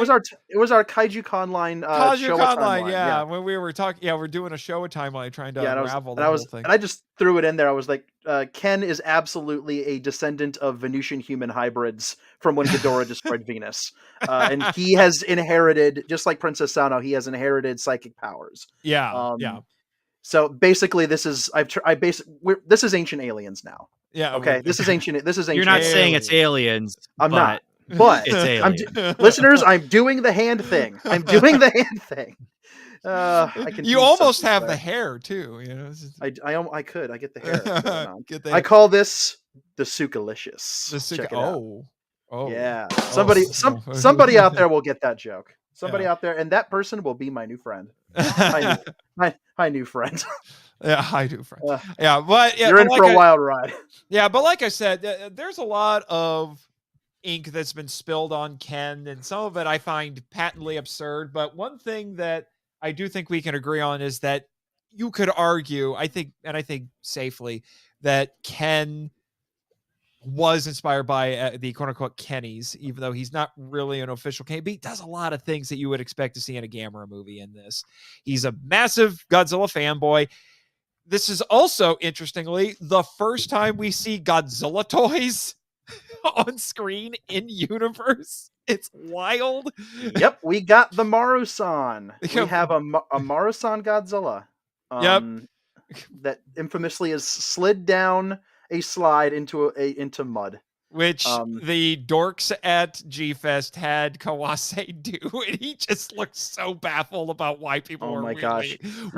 It was our Kaiju Conline show timeline. Yeah, when we were talking, we're doing a show timeline trying to unravel the whole thing. And I just threw it in there. I was like, Ken is absolutely a descendant of Venusian human hybrids from when Hedorah destroyed Venus, and he has inherited, just like Princess Salno, he has inherited psychic powers. Yeah. So basically, this is this is Ancient Aliens now. Yeah. Okay. This is ancient. You're not saying it's aliens. I'm not. But it's alien. Listeners, I'm doing the hand thing. I can. You almost have the hair too. You know. I could. I get the hair. Get the I call this the Sukalicious. Check it out. Oh. Yeah. Somebody out there will get that joke. Somebody out there, and that person will be my new friend. Hi, new friend. Yeah, hi, new friend. But you're in for a wild ride. Yeah, but like I said, there's a lot of ink that's been spilled on Ken, and some of it I find patently absurd. But one thing that I do think we can agree on is that you could argue, I think safely, that Ken was inspired by the quote-unquote Kennys, even though he's not really an official Ken. But he does a lot of things that you would expect to see in a Gamera movie in this. He's a massive Godzilla fanboy. This is also, interestingly, the first time we see Godzilla toys on screen in universe. It's wild. Yep, we got the Maru-san. We have a Maru-san Godzilla. That infamously is slid down a slide into mud. Which the dorks at G-Fest had Kawase do, and he just looked so baffled about why people were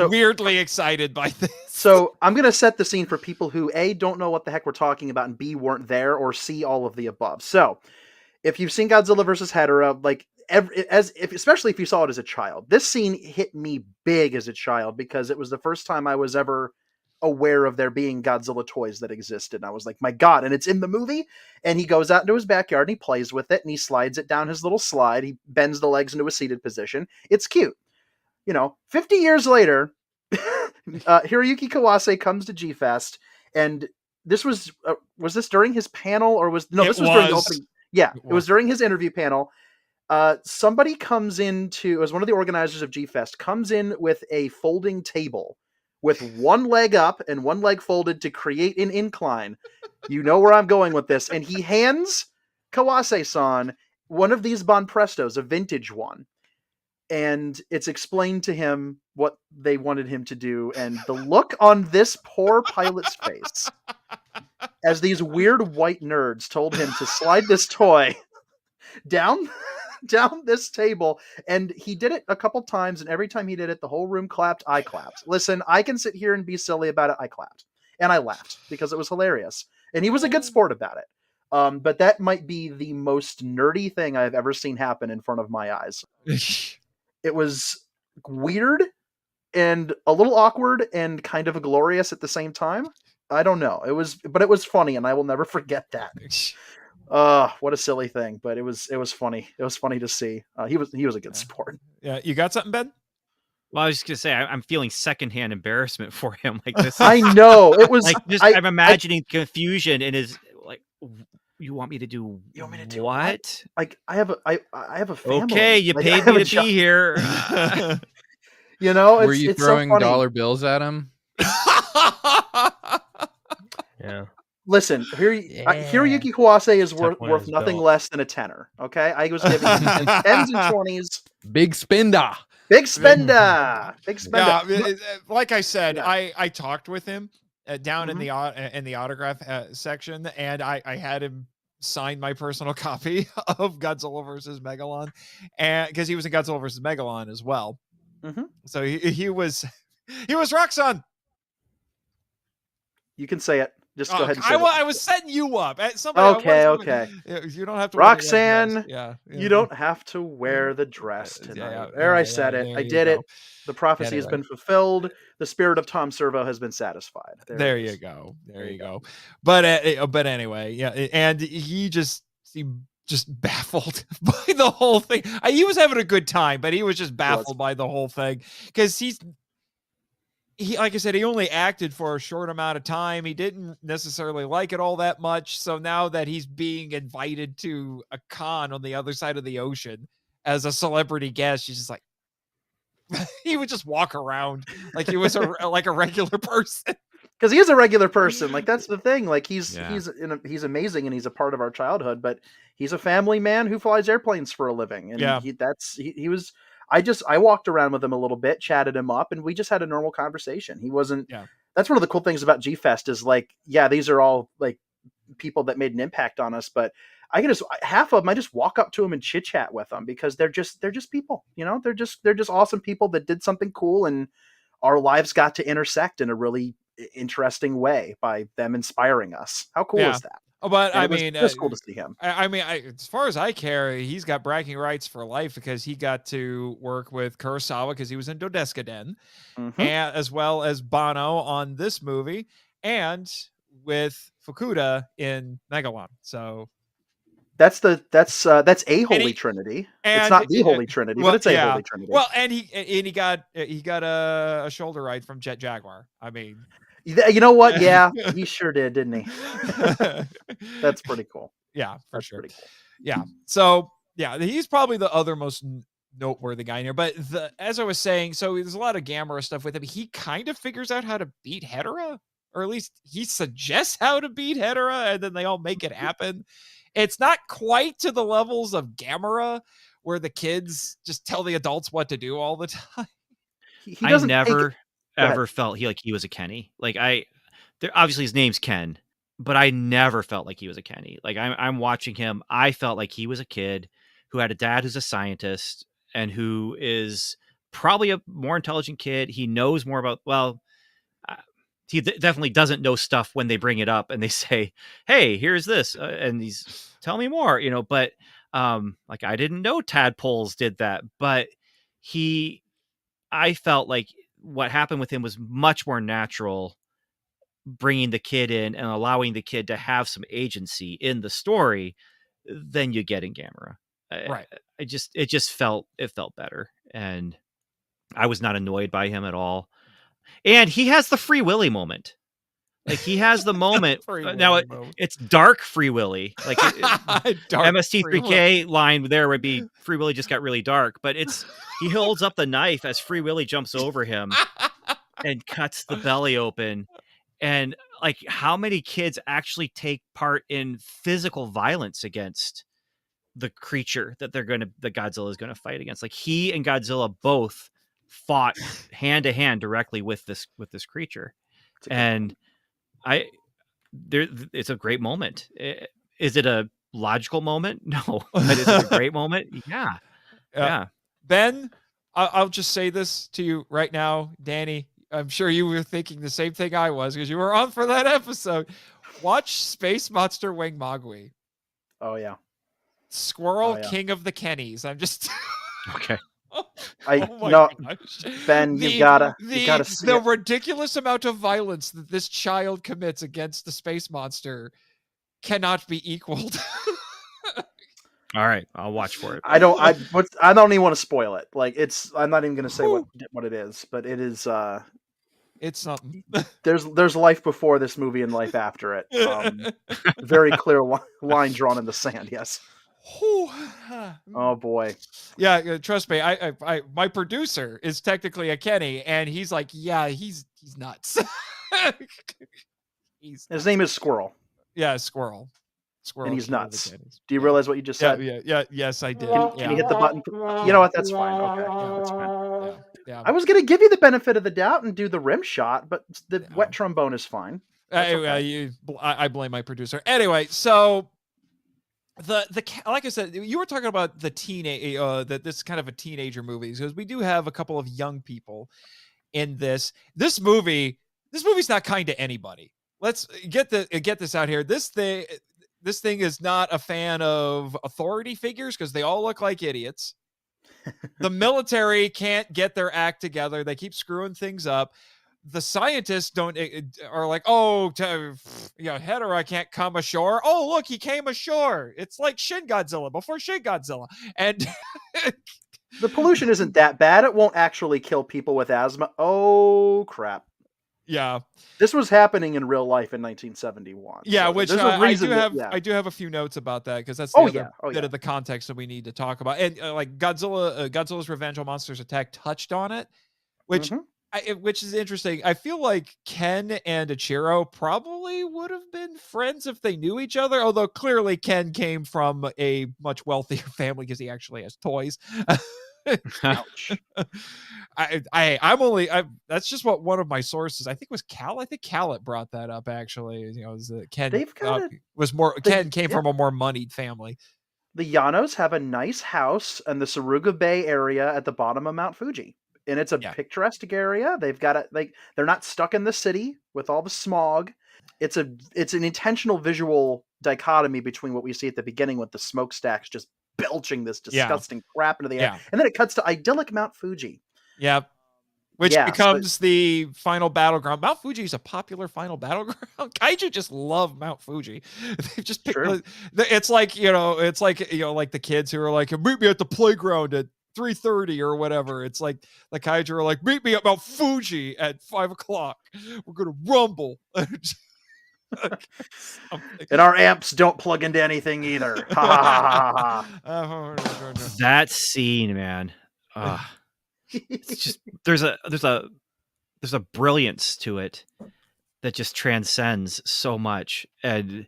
weirdly excited by this. So I'm going to set the scene for people who A, don't know what the heck we're talking about, and B, weren't there, or C, all of the above. So if you've seen Godzilla vs. Hedorah, like especially if you saw it as a child, this scene hit me big as a child because it was the first time I was ever aware of there being Godzilla toys that existed. And I was like, my God. And it's in the movie. And he goes out into his backyard and he plays with it and he slides it down his little slide. He bends the legs into a seated position. It's cute. 50 years later, Hiroyuki Kawase comes to G-Fest, and this was this during his panel or was during the opening. Yeah, it was during his interview panel. Somebody comes it was one of the organizers of G-Fest, comes in with a folding table with one leg up and one leg folded to create an incline. You know where I'm going with this. And he hands Kawase-san one of these Bonprestos, a vintage one. And it's explained to him what they wanted him to do. And the look on this poor pilot's face as these weird white nerds told him to slide this toy down this table, and he did it a couple times, and every time he did it, the whole room clapped. I clapped. Listen, I can sit here and be silly about it. I clapped, and I laughed because it was hilarious, and he was a good sport about it. But that might be the most nerdy thing I've ever seen happen in front of my eyes. It was weird and a little awkward and kind of glorious at the same time. I don't know. But it was funny, and I will never forget that. What a silly thing, but it was funny. It was funny to see. He was a good sport. Yeah, you got something, Ben? Well, I was just gonna say I'm feeling secondhand embarrassment for him. Like this, I know it was. like I'm imagining confusion in his like. You want me to do? You want me to do what? Like I have a family. Okay, you like, paid me to be here. You know, were you it's throwing so funny. dollar bills at him? Yeah. Listen, Hiroyuki Kawase is worth nothing less than a tenner. Okay, I was giving him 10s and 20s. Big spender. Big spender. Big spender. Yeah, like I said, Yeah. I talked with him down in the autograph section, and I had him sign my personal copy of Godzilla versus Megalon, and because he was in Godzilla versus Megalon as well. Mm-hmm. So he was Roxanne. You can say it. Just go ahead and say it. I was setting you up. Okay. You don't have to. Roxanne, yeah. You don't have to wear the dress tonight. I said it. I did it. The prophecy has been fulfilled. The spirit of Tom Servo has been satisfied. There you go. There you go. But anyway, yeah, and he just seemed just baffled by the whole thing. He was having a good time, but he was just baffled by the whole thing because he, like I said, he only acted for a short amount of time. He didn't necessarily like it all that much. So now that he's being invited to a con on the other side of the ocean as a celebrity guest, she's just like, he would just walk around like he was like a regular person. Because he is a regular person. Like that's the thing. Like he's amazing and he's a part of our childhood, but he's a family man who flies airplanes for a living. And he was. I walked around with him a little bit, chatted him up, and we just had a normal conversation. He wasn't. Yeah. That's one of the cool things about G-Fest is like, yeah, these are all like people that made an impact on us, but half of them, I just walk up to them and chit chat with them because they're just people, you know, they're just awesome people that did something cool, and our lives got to intersect in a really interesting way by them inspiring us. How cool is that? But it's cool to see him. As far as I care, he's got bragging rights for life because he got to work with Kurosawa because he was in Dodesca-den, and as well as Banno on this movie, and with Fukuda in Megalon. So that's a Holy Trinity. It's not the Holy Trinity, but it's a Holy Trinity. Well, and he got a shoulder ride from Jet Jaguar. I mean. You know what? Yeah, he sure did, didn't he? That's pretty cool. Yeah, for sure. Cool. Yeah. So yeah, he's probably the other most noteworthy guy in here. But as I was saying, so there's a lot of Gamera stuff with him. He kind of figures out how to beat Hedorah, or at least he suggests how to beat Hedorah, and then they all make it happen. It's not quite to the levels of Gamera, where the kids just tell the adults what to do all the time. I never ever felt he was a Kenny. Like obviously his name's Ken, but I never felt like he was a Kenny. Like I'm watching him. I felt like he was a kid who had a dad who's a scientist and who is probably a more intelligent kid. He knows more about, he definitely doesn't know stuff when they bring it up and they say, hey, here's this. And he's tell me more, you know, but like I didn't know tadpoles did that, but I felt like what happened with him was much more natural, bringing the kid in and allowing the kid to have some agency in the story than you get in Gamera. Right. It just felt better. And I was not annoyed by him at all. And he has the Free Willy moment. Like he has the moment now. It's dark Free Willy. Like MST3K line there would be Free Willy just got really dark, but he holds up the knife as Free Willy jumps over him and cuts the belly open. And like, how many kids actually take part in physical violence against the creature that the Godzilla is going to fight against? Like he and Godzilla both fought hand to hand directly with this creature. And it's a great moment. Is it a logical moment? No. But is it a great moment? Yeah. Ben, I'll just say this to you right now, Danny. I'm sure you were thinking the same thing I was because you were on for that episode. Watch Space Monster Wing Magui. Oh yeah. Squirrel King of the Kennys. I'm just okay. Oh my no, gosh. Ben, you gotta see the it. ridiculous amount of violence that this child commits against the space monster cannot be equaled. All right, I'll watch for it. I don't even want to spoil it. Like I'm not even gonna say what it is, but it is. It's something. There's life before this movie and life after it. Very clear line drawn in the sand. Yes. Oh boy. Yeah, trust me. I my producer is technically a Kenny, and he's like, yeah, he's nuts. His name is Squirrel. Yeah, Squirrel. And he's nuts. Do you realize what you just said? Yeah. Yes, I did. Can you hit the button? You know what? That's fine. Okay. Yeah, that's fine. Yeah. I was gonna give you the benefit of the doubt and do the rim shot, but the wet trombone is fine. I blame my producer. Anyway, so the like I said, you were talking about the that this kind of a teenager movie, because we do have a couple of young people in this. This movie's not kind to anybody. Let's get this out here. This thing is not a fan of authority figures because they all look like idiots. The military can't get their act together. They keep screwing things up. The scientists are like, Hedorah can't come ashore. Oh, look, he came ashore. It's like Shin Godzilla before Shin Godzilla. And the pollution isn't that bad. It won't actually kill people with asthma. Oh, crap. Yeah. This was happening in real life in 1971. Yeah, so which I do have a few notes about that, because that's the other bit of the context that we need to talk about. And like Godzilla's Revenge on Monsters Attack touched on it, which which is interesting. I feel like Ken and Ichiro probably would have been friends if they knew each other, although clearly Ken came from a much wealthier family because he actually has toys. Ouch. That's just what one of my sources, I think was Cal. I think Callet brought that up actually. Ken Ken came from a more moneyed family. The Yanos have a nice house in the Suruga Bay area at the bottom of Mount Fuji. And it's a picturesque area. They've got they're not stuck in the city with all the smog. It's an intentional visual dichotomy between what we see at the beginning with the smokestacks just belching this disgusting crap into the air. And then it cuts to idyllic Mount Fuji. Yeah. Which becomes the final battleground. Mount Fuji is a popular final battleground. Kaiju just love Mount Fuji. They've just picked it's like the kids who are like, meet me at the playground at 3:30 or whatever. It's like the Kaiju are like, meet me at Mount Fuji at 5:00. We're gonna rumble. And our amps don't plug into anything either. That scene, man. It's just there's a brilliance to it that just transcends so much. And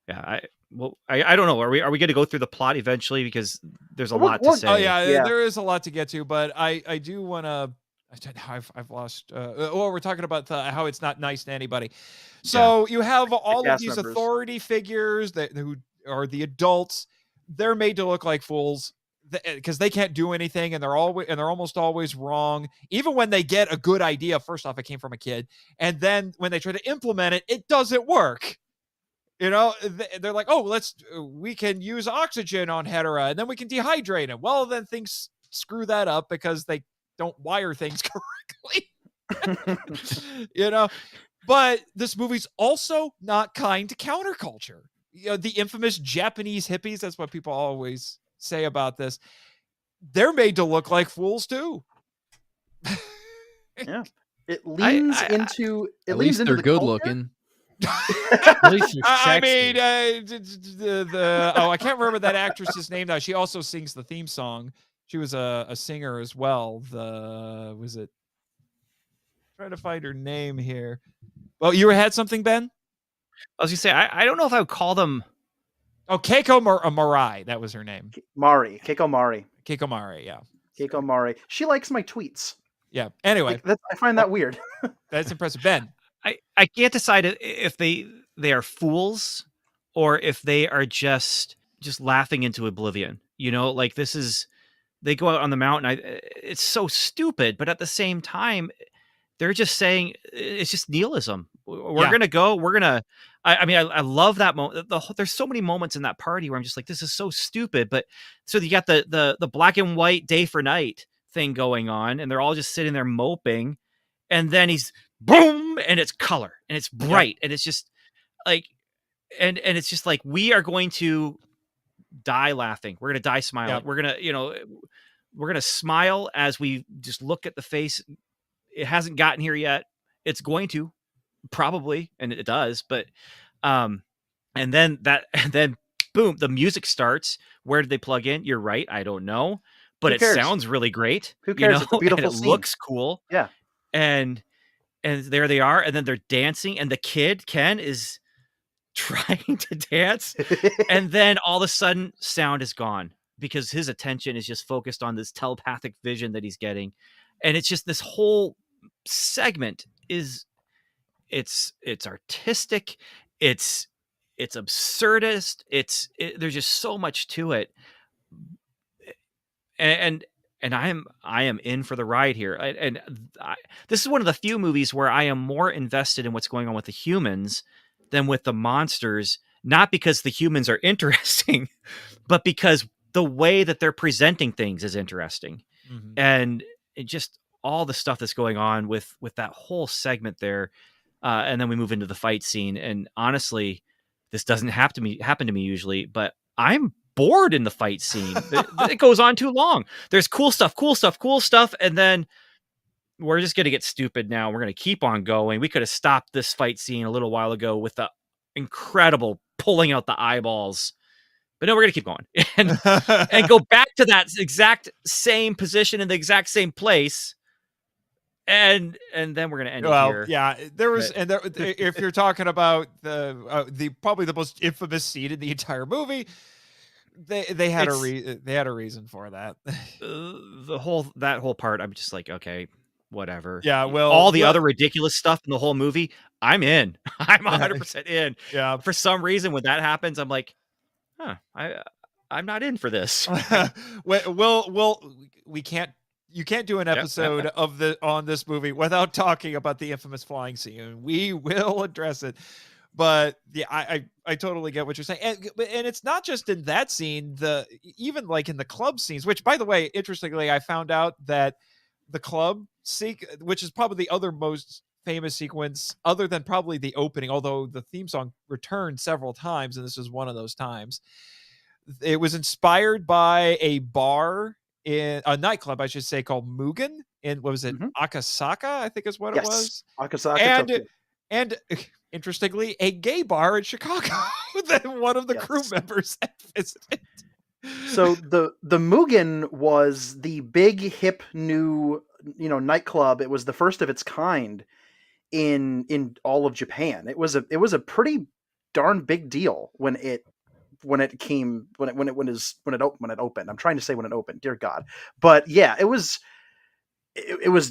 I don't know. Are we going to go through the plot eventually, because there's a lot to say? Oh yeah, there is a lot to get to, but I do want to. I've lost. We're talking about how it's not nice to anybody. So you have all of these authority figures who are the adults. They're made to look like fools because they can't do anything, and they're almost always wrong. Even when they get a good idea, first off, it came from a kid, and then when they try to implement it, it doesn't work. They're like, oh, we can use oxygen on Hedorah, and then we can dehydrate him. Well, then things screw that up because they don't wire things correctly. But this movie's also not kind to counterculture. The infamous Japanese hippies, that's what people always say about this. They're made to look like fools too. Yeah. It leans into at least they're the good culture. Looking. At least you're sexy. I mean, I can't remember that actress's name now. She also sings the theme song. She was a singer as well. Trying to find her name here. Well, you had something, Ben? I was gonna say, I don't know if I would call them. Oh, Keiko Marai. That was her name. Keiko Mari. Keiko Mari, yeah. Keiko Mari. She likes my tweets. Yeah. Anyway. I find that weird. That's impressive. Ben. I can't decide if they are fools or if they are just laughing into oblivion. Like they go out on the mountain. It's so stupid, but at the same time, they're just saying it's just nihilism. We're going to go. We're going to. I love that moment. There's so many moments in that party where I'm just like, this is so stupid. But so you got the black and white day for night thing going on, and they're all just sitting there moping, and then he's boom, and it's color, and it's bright, and it's just like, and it's just like, we are going to die laughing. We're going to die smiling. Yep. We're going to, we're going to smile as we just look at the face. It hasn't gotten here yet. It's going to probably, and it does, but, and then boom, the music starts. Where did they plug in? You're right. I don't know, but it sounds really great. Who cares? It's a beautiful and it scene. looks cool. Yeah. And there they are. And then they're dancing, and the kid, Ken, is trying to dance. And then all of a sudden sound is gone because his attention is just focused on this telepathic vision that he's getting. And it's just, this whole segment is, it's artistic. It's absurdist. There's just so much to it. And I am in for the ride here. This is one of the few movies where I am more invested in what's going on with the humans than with the monsters, not because the humans are interesting, but because the way that they're presenting things is interesting. Mm-hmm. And it just, all the stuff that's going on with that whole segment there. And then we move into the fight scene. And honestly, this doesn't happen to me usually, but I'm bored in the fight scene. It goes on too long. There's cool stuff. And then we're just going to get stupid now. We're going to keep on going. We could have stopped this fight scene a little while ago with the incredible pulling out the eyeballs, but no, we're going to keep going and go back to that exact same position in the exact same place. And then we're going to end it here. Yeah, there was, and there, if you're talking about the probably the most infamous scene in the entire movie, they had a reason for that. That whole part, I'm just like, okay, whatever. Yeah, well, all the other ridiculous stuff in the whole movie, I'm in. I'm 100% in. Yeah. For some reason, when that happens, I'm like, I'm not in for this. We can't. You can't do an episode on this movie without talking about the infamous flying scene. We will address it. But yeah, I totally get what you're saying. And it's not just in that scene, even like in the club scenes, which, by the way, interestingly, I found out that the club which is probably the other most famous sequence other than probably the opening, although the theme song returned several times, and this is one of those times. It was inspired by a bar in a nightclub, I should say, called Mugen in, what was it? Akasaka, I think is what it was. Akasaka. And interestingly, a gay bar in Chicago that one of the crew members had visited. So the Mugen was the big hip new nightclub. It was the first of its kind in all of Japan. It was a pretty darn big deal when it opened. I'm trying to say when it opened, dear God. But yeah, it was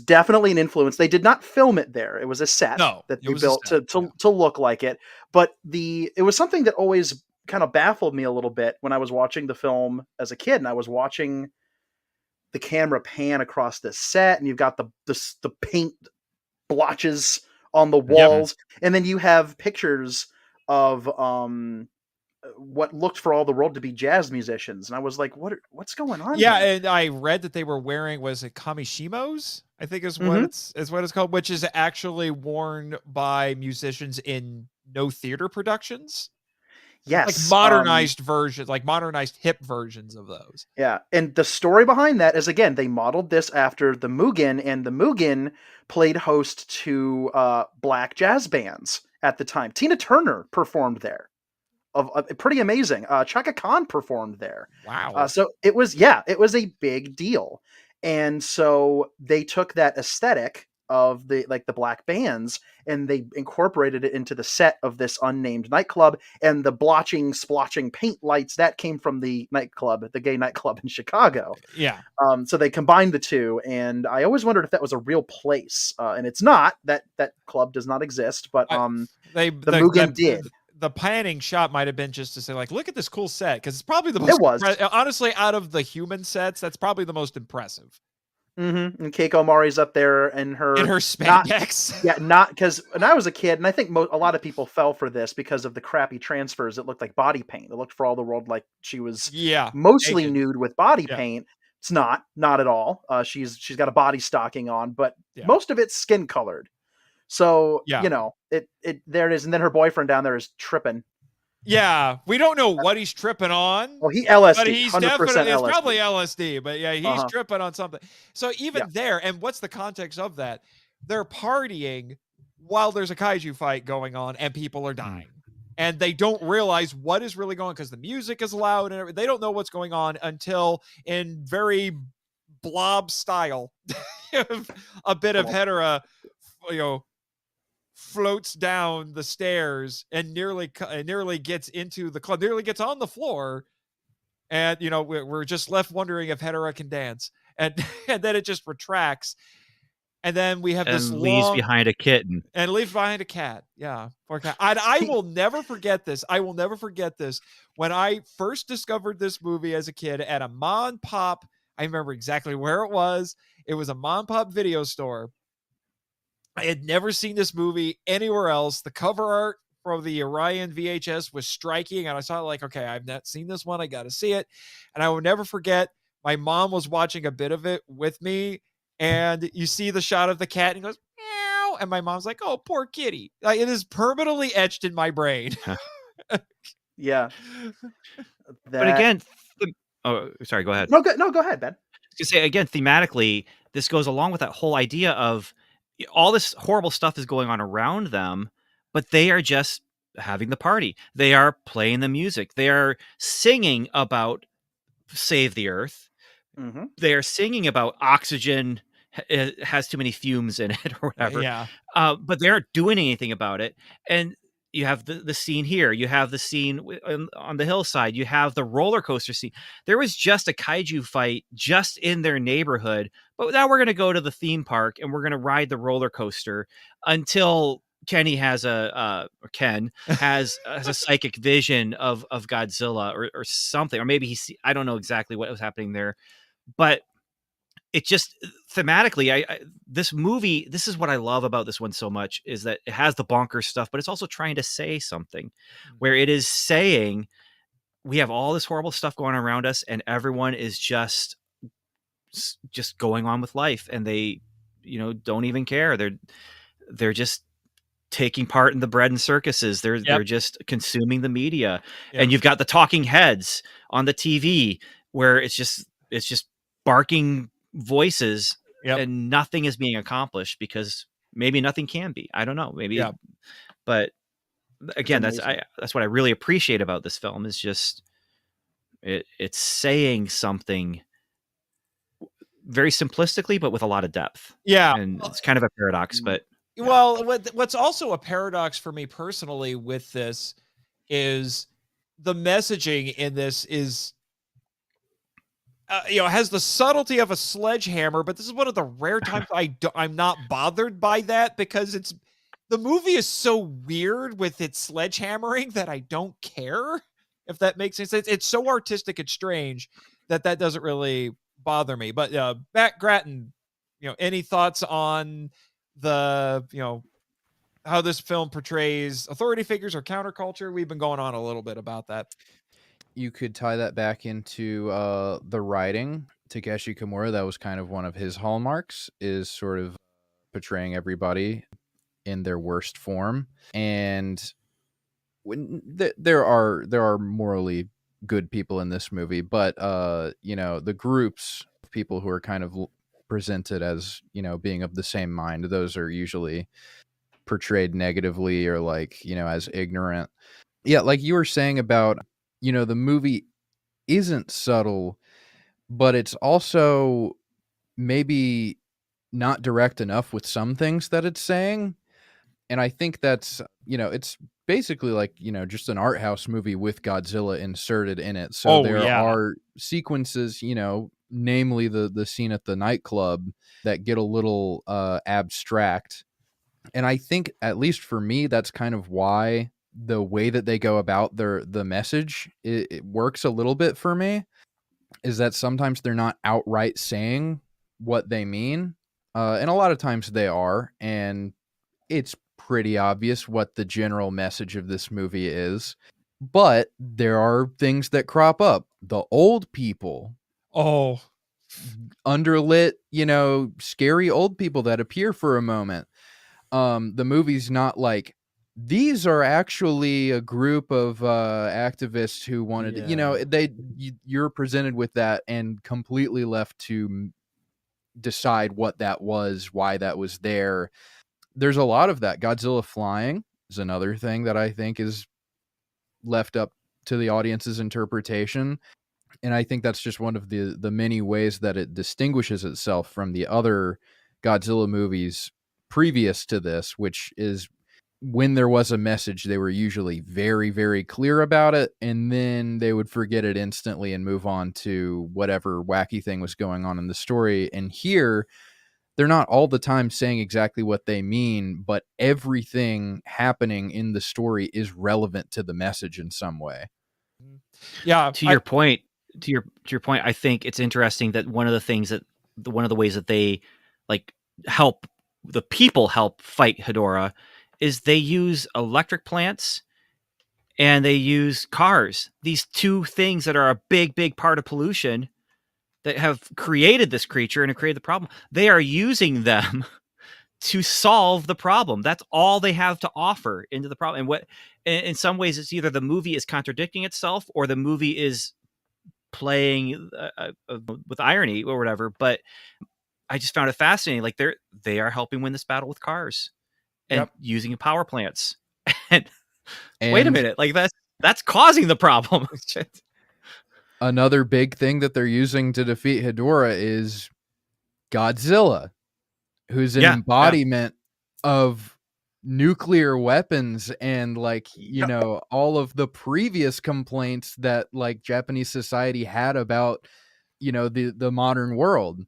definitely an influence. They did not film it there. It was a set that they built to look like it. But it was something that always kind of baffled me a little bit when I was watching the film as a kid, and I was watching the camera pan across this set, and you've got the paint blotches on the walls, and then you have pictures of what looked for all the world to be jazz musicians, and I was like, what's going on here? And I read that they were wearing, was it kamishimos, I think is what it's called, which is actually worn by musicians in no theater productions. Yes, like modernized versions, like modernized hip versions of those. Yeah, and the story behind that is, again, they modeled this after the Mugen, and the Mugen played host to black jazz bands at the time. Tina Turner performed there. Pretty amazing. Chaka Khan performed there. Wow. So it was a big deal. And so they took that aesthetic of the black bands, and they incorporated it into the set of this unnamed nightclub, and the splotching paint lights that came from the gay nightclub in Chicago. Yeah. So they combined the two, and I always wondered if that was a real place. And it's not. That club does not exist, but the Mugen did. The panning shot might have been just to say, like, look at this cool set, because it's probably the most. It was honestly, out of the human sets, that's probably the most impressive. Mm-hmm. And Keiko Mari's up there in her spandex. Not because when I was a kid, and I think a lot of people fell for this because of the crappy transfers. It looked like body paint. It looked for all the world like she was mostly nude with body paint. It's not at all. She's got a body stocking on, but Yeah. most of it's skin colored. So Yeah. it there it is, and then her boyfriend down there is tripping. Yeah, we don't know what he's tripping on. Oh, he LSD, But he's 100% definitely, it's LSD. probably LSD, but yeah, he's Uh-huh. tripping on something. So even Yeah. there, and what's the context of that? They're partying while there's a kaiju fight going on and people are dying. And they don't realize what is really going on because the music is loud and they don't know what's going on until, in very blob style, a bit of Hedorah, floats down the stairs and nearly gets into the club, nearly gets on the floor. And, we're just left wondering if Hedorah can dance. And, and then it just retracts. And then we have this leaves behind a kitten. And leaves behind a cat. Yeah. Poor cat. I will never forget this. When I first discovered this movie as a kid at a mom and pop, I remember exactly where it was. It was a mom and pop video store. I had never seen this movie anywhere else. The cover art from the Orion VHS was striking, and I saw it okay, I've not seen this one. I got to see it. And I will never forget, my mom was watching a bit of it with me, and you see the shot of the cat, and he goes, meow, and my mom's like, oh, poor kitty. It is permanently etched in my brain. Yeah. But again, sorry, go ahead. No, go ahead, Ben. To say again, thematically, this goes along with that whole idea of all this horrible stuff is going on around them, but they are just having the party. They are playing the music. They are singing about save the earth. Mm-hmm. They are singing about oxygen has too many fumes in it or whatever. Yeah. But they aren't doing anything about it. And you have the scene here. You have the scene on the hillside. You have the roller coaster scene. There was just a kaiju fight just in their neighborhood. But now we're going to go to the theme park and we're going to ride the roller coaster until Ken has a psychic vision of Godzilla or something. Or maybe I don't know exactly what was happening there. But it just thematically, this movie, this is what I love about this one so much, is that it has the bonkers stuff, but it's also trying to say something where it is saying we have all this horrible stuff going around us and everyone is just going on with life, and they, don't even care. They're just taking part in the bread and circuses. They're just consuming the media. Yep. And you've got the talking heads on the TV where it's just barking voices. Yep. And nothing is being accomplished because maybe nothing can be. I don't know. Maybe, but again, that's what I really appreciate about this film is just it's saying something very simplistically, but with a lot of depth. Yeah. And it's kind of a paradox, but. Well, what's also a paradox for me personally with this is the messaging in this is, has the subtlety of a sledgehammer, but this is one of the rare times I'm not bothered by that because the movie is so weird with its sledgehammering that I don't care, if that makes sense. It's so artistic and strange that doesn't really bother me. But Matt Gratton, any thoughts on the how this film portrays authority figures or counterculture? We've been going on a little bit about that. You could tie that back into the writing. Takeshi Kimura, that was kind of one of his hallmarks, is sort of portraying everybody in their worst form. And when there are morally good people in this movie, but the groups of people who are kind of presented as being of the same mind, those are usually portrayed negatively or as ignorant. Yeah, like you were saying about the movie isn't subtle, but it's also maybe not direct enough with some things that it's saying. And I think that's, it's basically just an art house movie with Godzilla inserted in it. So there are sequences, namely the scene at the nightclub that get a little abstract. And I think, at least for me, that's kind of why the way that they go about the message, it works a little bit for me, is that sometimes they're not outright saying what they mean. And a lot of times they are. And it's pretty obvious what the general message of this movie is. But there are things that crop up. The old people. Oh, underlit, scary old people that appear for a moment. The movie's not like, these are actually a group of activists who wanted to, you're presented with that and completely left to decide what that was, why that was there. There's a lot of that. Godzilla flying is another thing that I think is left up to the audience's interpretation. And I think that's just one of the many ways that it distinguishes itself from the other Godzilla movies previous to this, which is when there was a message, they were usually very, very clear about it, and then they would forget it instantly and move on to whatever wacky thing was going on in the story. And here, they're not all the time saying exactly what they mean, but everything happening in the story is relevant to the message in some way. Yeah. To your point, I think it's interesting that one of the ways that they help the people help fight Hedorah is they use electric plants and they use cars. These two things that are a big, big part of pollution that have created this creature and have created the problem. They are using them to solve the problem. That's all they have to offer into the problem. And in some ways, it's either the movie is contradicting itself or the movie is playing with irony or whatever. But I just found it fascinating. Like they are helping win this battle with cars and using power plants. and wait a minute, like that's causing the problem. Another big thing that they're using to defeat Hedorah is Godzilla, who's an embodiment of nuclear weapons and all of the previous complaints that Japanese society had about the modern world.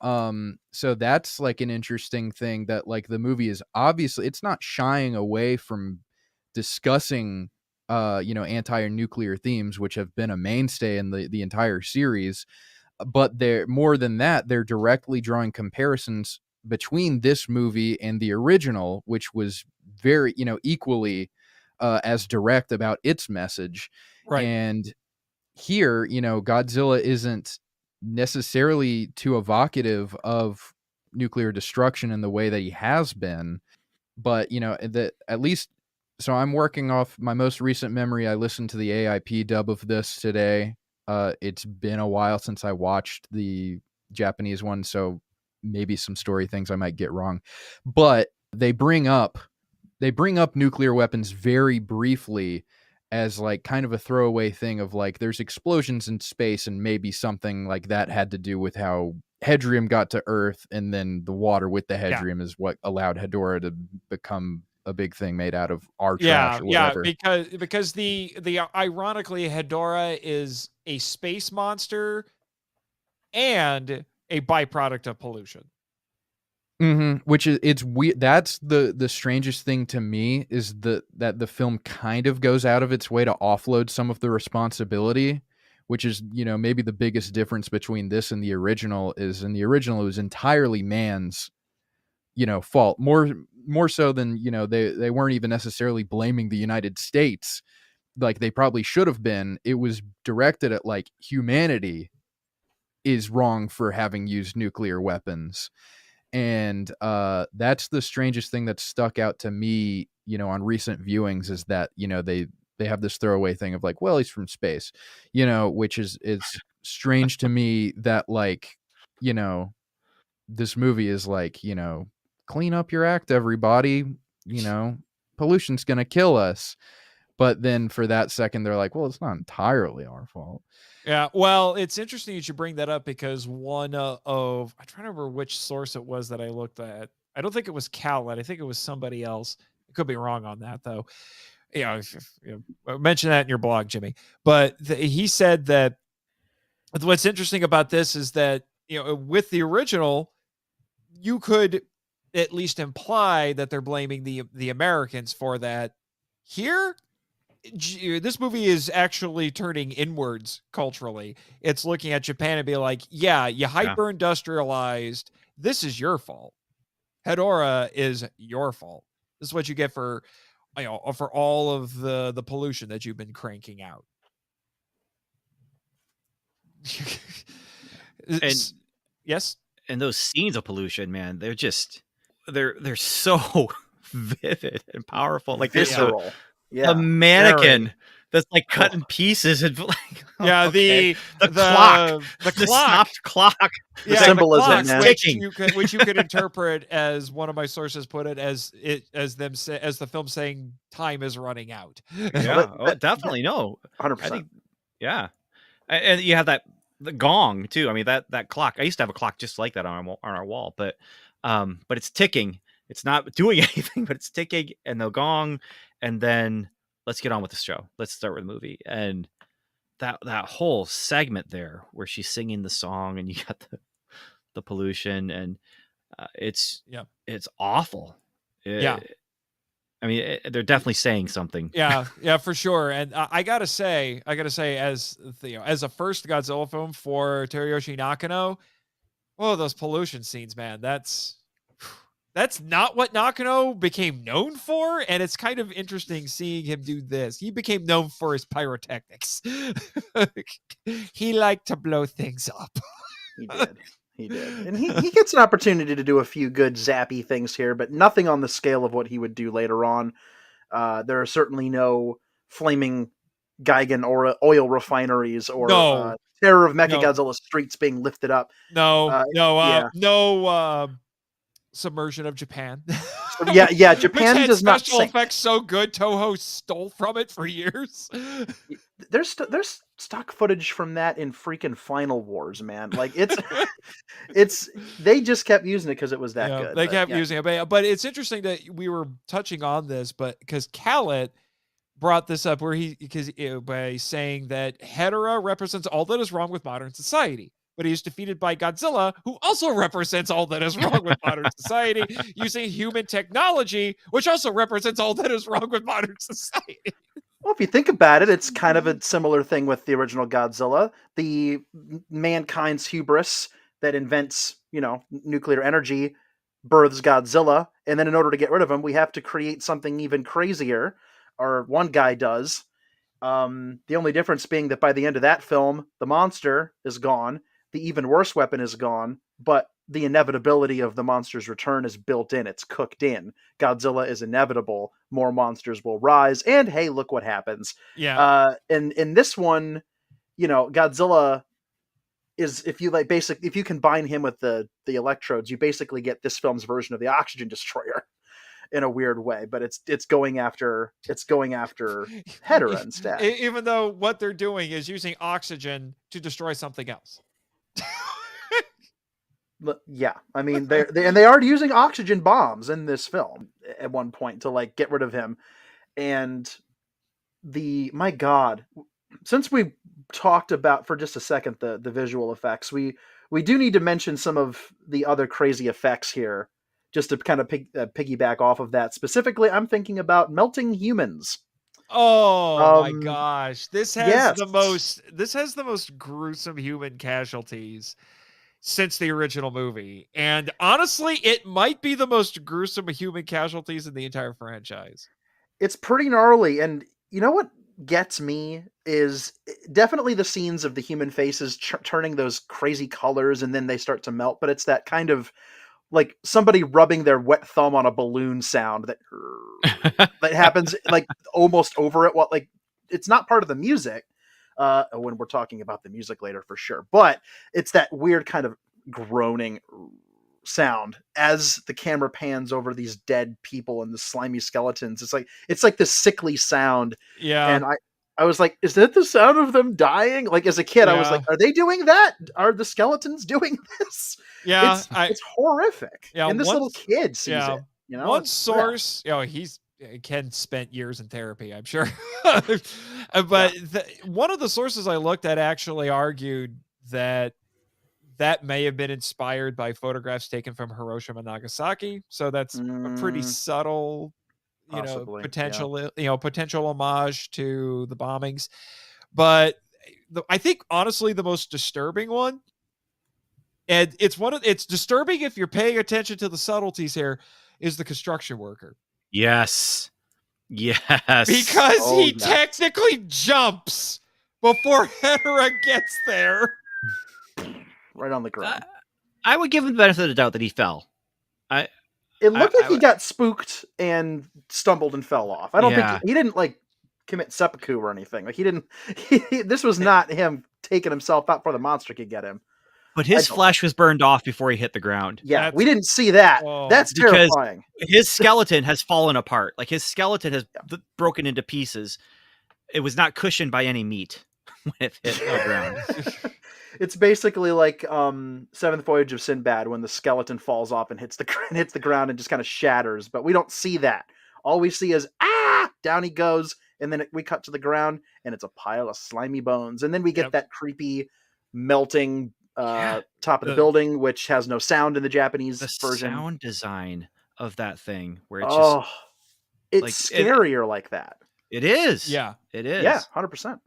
So that's an interesting thing that the movie is obviously, it's not shying away from discussing anti-nuclear themes, which have been a mainstay in the entire series. But they're more than that, they're directly drawing comparisons between this movie and the original, which was very, equally as direct about its message. Right. And here, Godzilla isn't necessarily too evocative of nuclear destruction in the way that he has been, but at least, so I'm working off my most recent memory. I listened to the AIP dub of this today. It's been a while since I watched the Japanese one, so maybe some story things I might get wrong, but they bring up nuclear weapons very briefly as kind of a throwaway thing of there's explosions in space and maybe something like that had to do with how Hedrium got to Earth, and then the water with the Hedrium is what allowed Hedorah to become a big thing made out of our trash or whatever. Because the ironically, Hedorah is a space monster and a byproduct of pollution. Which is, it's weird. That's the strangest thing to me is that the film kind of goes out of its way to offload some of the responsibility, which is maybe the biggest difference between this and the original. Is in the original it was entirely man's fault, more so than they weren't even necessarily blaming the United States like they probably should have been. It was directed at humanity is wrong for having used nuclear weapons. And that's the strangest thing that stuck out to me, on recent viewings, is that, they have this throwaway thing of well, he's from space, which is, it's strange to me that this movie is clean up your act, everybody, pollution's going to kill us. But then for that second, they're well, it's not entirely our fault. Yeah, well, it's interesting you should bring that up because one I'm trying to remember which source it was that I looked at. I don't think it was Cowlet. I think it was somebody else. I could be wrong on that though. Mention that in your blog, Jimmy. But he said that what's interesting about this is that with the original, you could at least imply that they're blaming the Americans for that. Here, this movie is actually turning inwards culturally. It's looking at Japan and be you hyper industrialized. This is your fault. Hedorah is your fault. This is what you get for all of the pollution that you've been cranking out. And Yes. And those scenes of pollution, man, they're so vivid and powerful. Like there's Visceral. a mannequin that's like cut in pieces and like, Yeah, okay. the clock, the the clock. stopped clock. The symbolism, clock, man. which you could interpret as one of my sources put it as the film saying time is running out. Yeah, definitely no. 100%. I think, yeah, and you have the gong too. I mean that clock. I used to have a clock just like that on our wall, but it's ticking. It's not doing anything, but it's ticking, and the gong, and then let's get on with the show. Let's start with the movie. And that whole segment there where she's singing the song and you got the pollution and it's awful. I mean, they're definitely saying something. Yeah, for sure. And I gotta say, as as a first Godzilla film for Teruyoshi Nakano, those pollution scenes, man, that's not what Nakano became known for, and it's kind of interesting seeing him do this. He became known for his pyrotechnics. He liked to blow things up. He did. And he gets an opportunity to do a few good zappy things here, but nothing on the scale of what he would do later on. There are certainly no flaming Gigan or oil refineries or terror of Mechagodzilla streets being lifted up. No submersion of Japan. Yeah, Japan Which does not special sink. effects so good. Toho stole from it for years. There's stock footage from that in freaking Final Wars, man. Like it's they just kept using it because it was that good. They kept using it, but it's interesting that we were touching on this, but because Khaled brought this up by saying that Hedorah represents all that is wrong with modern society. But he is defeated by Godzilla, who also represents all that is wrong with modern society, using human technology, which also represents all that is wrong with modern society. Well, if you think about it, it's kind of a similar thing with the original Godzilla. The mankind's hubris that invents, nuclear energy births Godzilla. And then in order to get rid of him, we have to create something even crazier, or one guy does. The only difference being that by the end of that film, the monster is gone. The even worse weapon is gone, but the inevitability of the monster's return is built in. It's cooked in. Godzilla is inevitable. More monsters will rise. And hey, look what happens. Yeah. And in this one, Godzilla is, if you combine him with the electrodes, you basically get this film's version of the oxygen destroyer in a weird way, but it's going after Hedorah instead. Even though what they're doing is using oxygen to destroy something else. Yeah, I mean they are using oxygen bombs in this film at one point to get rid of him. And my God, since we talked about for just a second the visual effects, we do need to mention some of the other crazy effects here, just to kind of piggyback off of that. Specifically, I'm thinking about melting humans. Oh my gosh, this has the most gruesome human casualties since the original movie, and honestly, it might be the most gruesome human casualties in the entire franchise. It's pretty gnarly, and you know what gets me is definitely the scenes of the human faces turning those crazy colors, and then they start to melt. But it's that kind of like somebody rubbing their wet thumb on a balloon sound that happens almost over it. It's not part of the music. When we're talking about the music later for sure, but it's that weird kind of groaning sound as the camera pans over these dead people and the slimy skeletons. It's like this sickly sound. Yeah. And I was like, is that the sound of them dying? Like as a kid, I was like, are they doing that? Are the skeletons doing this? Yeah. It's horrific. Yeah. And this little kid sees it. One source, Ken spent years in therapy, I'm sure. But one of the sources I looked at actually argued that may have been inspired by photographs taken from Hiroshima and Nagasaki. So that's a pretty subtle, potential homage to the bombings. But I think honestly the most disturbing one, and it's disturbing if you're paying attention to the subtleties here, is the construction worker. Yes. Because he technically jumps before Hedorah gets there. Right on the ground. I would give him the benefit of the doubt that he fell. It looked like he got spooked and stumbled and fell off. I don't think he didn't like commit seppuku or anything. Like he didn't. This was not him taking himself out before the monster could get him. But his flesh was burned off before he hit the ground. Yeah, we didn't see that. That's terrifying. His skeleton has fallen apart. Like his skeleton has broken into pieces. It was not cushioned by any meat when it hit the ground. It's basically like Seventh Voyage of Sinbad when the skeleton falls off and hits the ground and just kind of shatters. But we don't see that. All we see is down he goes, and then we cut to the ground and it's a pile of slimy bones, and then we get that creepy melting top of the building, which has no sound in the Japanese version. The sound design of that thing, where it's it's scarier like that. It is. Yeah, it is. Yeah, 100%.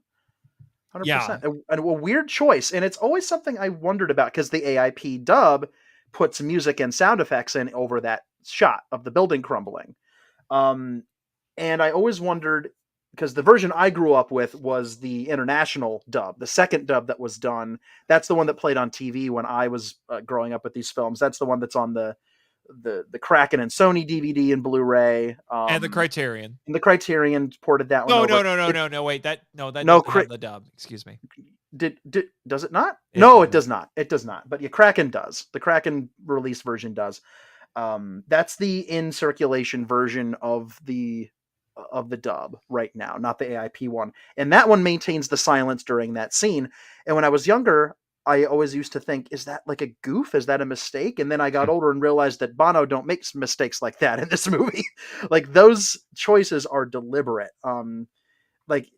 100%. And a weird choice, and it's always something I wondered about because the AIP dub puts music and sound effects in over that shot of the building crumbling. And I always wondered, because the version I grew up with was the international dub, the second dub that was done. That's the one that played on TV when I was growing up with these films. That's the one that's on the Kraken and Sony DVD and Blu-ray, and the Criterion. And the Criterion ported that one. No. Wait, that doesn't have the dub. Excuse me. Does it not? No, it does not. It does not. But Kraken does. The Kraken release version does. That's the in circulation version of the dub right now, not the AIP one. And that one maintains the silence during that scene. And when I was younger, I always used to think, is that like a goof? Is that a mistake? And then I got older and realized that Banno don't make mistakes like that in this movie. Like those choices are deliberate. Like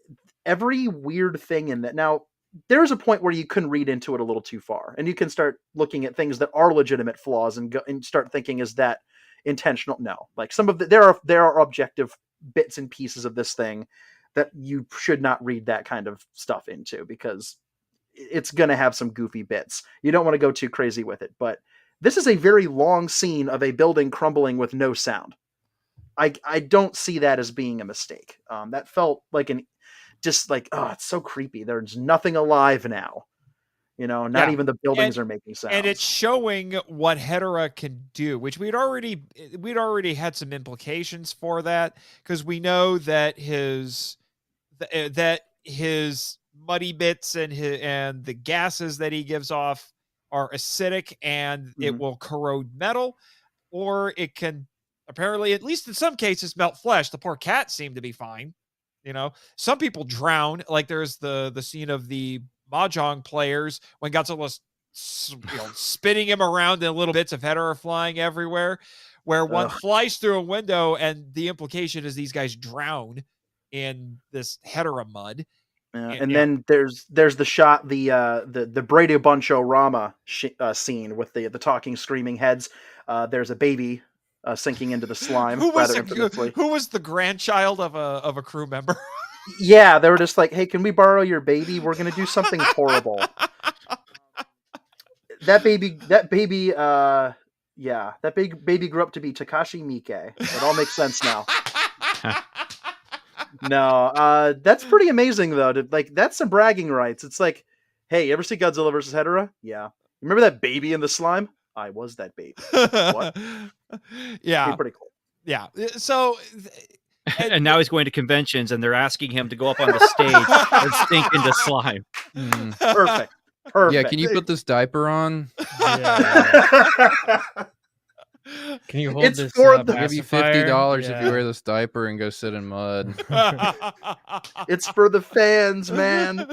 every weird thing in that. Now, there's a point where you can read into it a little too far, and you can start looking at things that are legitimate flaws and start thinking, is that intentional? No. Like some of there are objective bits and pieces of this thing that you should not read that kind of stuff into, because it's going to have some goofy bits. You don't want to go too crazy with it, but this is a very long scene of a building crumbling with no sound. I don't see that as being a mistake. That felt like it's so creepy. There's nothing alive now. Not even the buildings are making sounds. And it's showing what Hedorah can do, which we'd already had some implications for that, because we know that his muddy bits and the gases that he gives off are acidic, and it will corrode metal, or it can apparently, at least in some cases, melt flesh. The poor cat seemed to be fine. Some people drown. Like there's the scene of the mahjong players when Godzilla's spinning him around in little bits of Hedorah flying everywhere, where one flies through a window, and the implication is these guys drown in this Hedorah mud. And then there's the shot, the Brady Bunch-O-Rama scene with the talking, screaming heads. There's a baby sinking into the slime. Who was the grandchild of a crew member? Yeah, they were just like, "Hey, can we borrow your baby? We're gonna do something horrible." That baby grew up to be Takashi Miike. It all makes sense now. No, that's pretty amazing though. That's some bragging rights. It's like, hey, you ever see Godzilla vs. Hedorah? Yeah. Remember that baby in the slime? I was that baby. What? Yeah. Pretty cool. Yeah. So. And now he's going to conventions, and they're asking him to go up on the stage and stink into slime. Perfect. Yeah, can you put this diaper on? Yeah. Can you hold this? I'll give you $50 if you wear this diaper and go sit in mud. It's for the fans, man.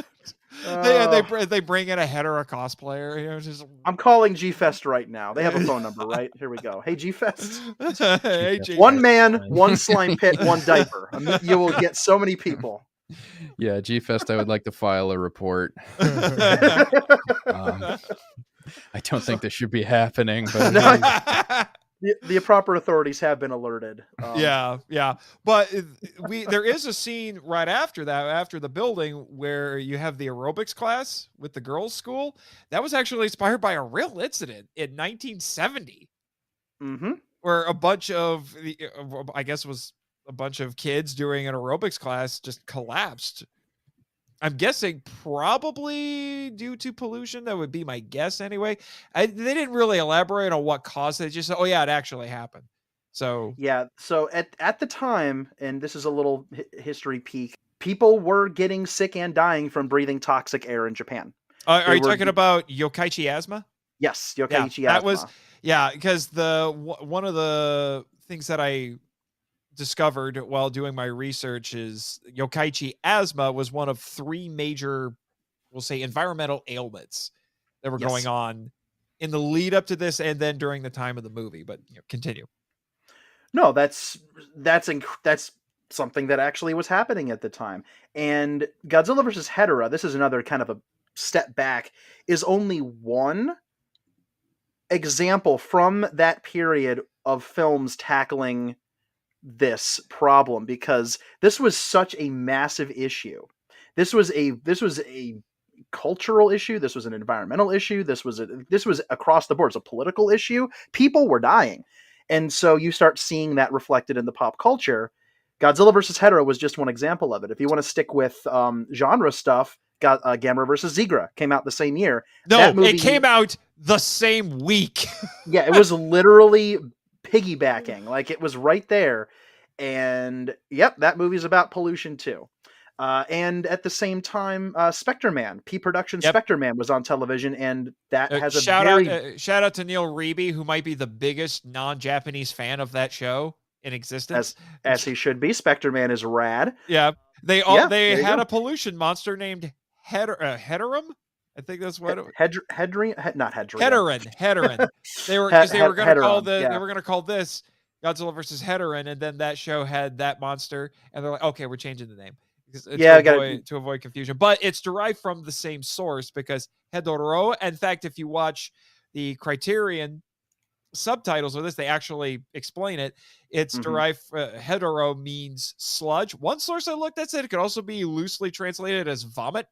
They bring in a Hedorah cosplayer. I'm calling G-Fest right now. They have a phone number, right? Here we go. Hey, G-Fest. Hey, G-Fest. One man, one slime pit, one diaper. You will get so many people. Yeah, G-Fest, I would like to file a report. I don't think this should be happening, but the proper authorities have been alerted. Yeah. But there is a scene right after that, after the building, where you have the aerobics class with the girls' school. That was actually inspired by a real incident in 1970, where a bunch of, I guess it was a bunch of kids doing an aerobics class just collapsed I'm guessing probably due to pollution. That would be my guess anyway. They didn't really elaborate on what caused it. They just said, oh yeah, it actually happened. So Yeah. So at the time, and this is a little history peek, people were getting sick and dying from breathing toxic air in Japan. are you talking about Yokkaichi asthma? Yes, Yeah, Yokkaichi that asthma. was because one of the things that I discovered while doing my research is Yokkaichi asthma was one of 3 major, we'll say, environmental ailments that were going on in the lead up to this and then during the time of the movie. But continue. No, that's something that actually was happening at the time. And Godzilla vs. Hedorah, this is another kind of a step back, is only one example from that period of films tackling this problem, because this was such a massive issue. This was a cultural issue. This was an environmental issue. This was across the board. It's a political issue. People were dying. And so you start seeing that reflected in the pop culture. Godzilla vs. Hedorah was just one example of it. If you want to stick with genre stuff, Gamera vs. Zigra came out the same year. No, that movie, it came out the same week. Yeah, it was literally piggybacking. Like, it was right there. And yep, that movie's about pollution too. And at the same time, Spectre Man, P Production Spectre Man was on television, and that has a shout out to Neil Reeby, who might be the biggest non-Japanese fan of that show in existence. As he should be. Spectre Man is rad. Yeah, they had a pollution monster named Hedorum. I think that's what not Hedorah. Hedoran. They were going to call they were going to call this Godzilla versus Hedoran, and then that show had that monster, and they're like, okay, we're changing the name. To avoid confusion, but it's derived from the same source, because Hedorah, in fact, if you watch the Criterion subtitles of this, they actually explain it. It's derived, Hedorah means sludge. One source I looked at said it could also be loosely translated as vomit.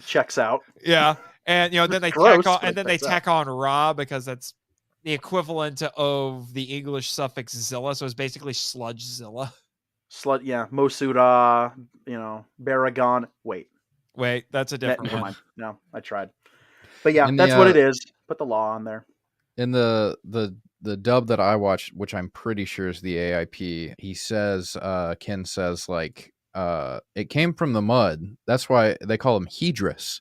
Checks out. Yeah. And then they tack on Ra, because that's the equivalent of the English suffix Zilla, so it's basically Sludgezilla. Mosura, Baragon. Wait, that's a different one. Mind. No, I tried. But yeah, that's what it is. Put the law on there. In the dub that I watched, which I'm pretty sure is the AIP, he says, Ken says, like, it came from the mud. That's why they call him Hedorah.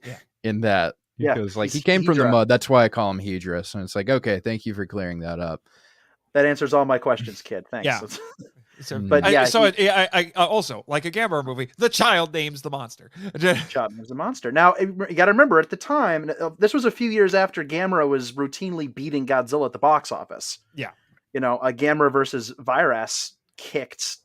Yeah. In that. Because he came from the mud. That's why I call him Hedorah. And it's like, okay, thank you for clearing that up. That answers all my questions, kid. Thanks. Yeah. But yeah, I also, like a Gamera movie, the child names the monster. Child names the monster. Now, you got to remember, at the time, this was a few years after Gamera was routinely beating Godzilla at the box office. Yeah. A Gamera versus Virus kicked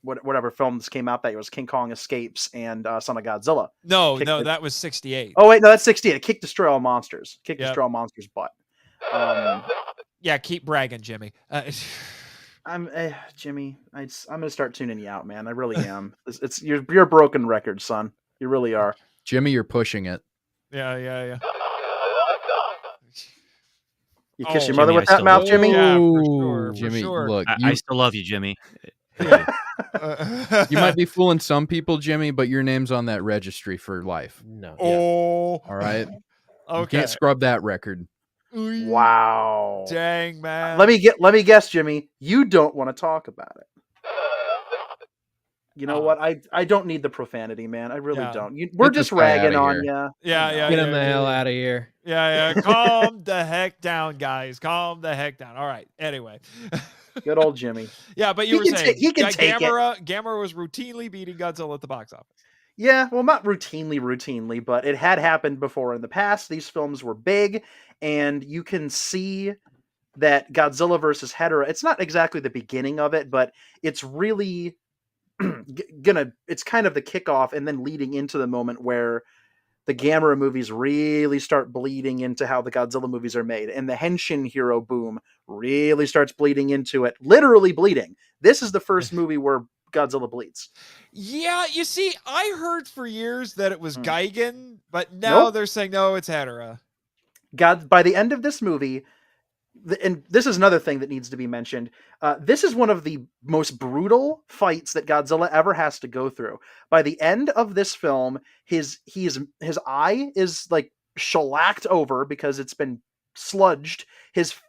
whatever films came out that year. Was King Kong Escapes and Son of Godzilla. No, that was 68. Oh, wait, no, that's 68. It kicked Destroy All Monsters. Destroy All Monsters' butt. Yeah, keep bragging, Jimmy. Jimmy. I'm gonna start tuning you out, man. I really am. You're a broken record, son. You really are. Jimmy, you're pushing it. Yeah. You kiss your mother with that mouth, Jimmy? Yeah, for sure. Jimmy, for sure. look, I still love you, Jimmy. You might be fooling some people, Jimmy, but your name's on that registry for life. No. Oh. All right. Okay. You can't scrub that record. Wow. Dang, man. Let me guess, Jimmy. You don't want to talk about it. You know what? I don't need the profanity, man. I really don't. We're just ragging on you. Yeah. Get him the hell out of here. Yeah. Calm the heck down, guys. Calm the heck down. All right. Anyway. Good old Jimmy. Yeah, but you were saying he can take it. Gamera was routinely beating Godzilla at the box office. Yeah, well, not routinely, but it had happened before in the past. These films were big, and you can see that Godzilla versus Hedorah, it's not exactly the beginning of it, but it's really it's kind of the kickoff and then leading into the moment where the Gamera movies really start bleeding into how the Godzilla movies are made. And the Henshin hero boom really starts bleeding into it, literally bleeding. This is the first movie where Godzilla bleeds. Yeah, you see, I heard for years that it was Gigan, but now they're saying, no, it's Hedorah. By the end of this movie, and this is another thing that needs to be mentioned. This is one of the most brutal fights that Godzilla ever has to go through. By the end of this film, his eye is like shellacked over because it's been sludged.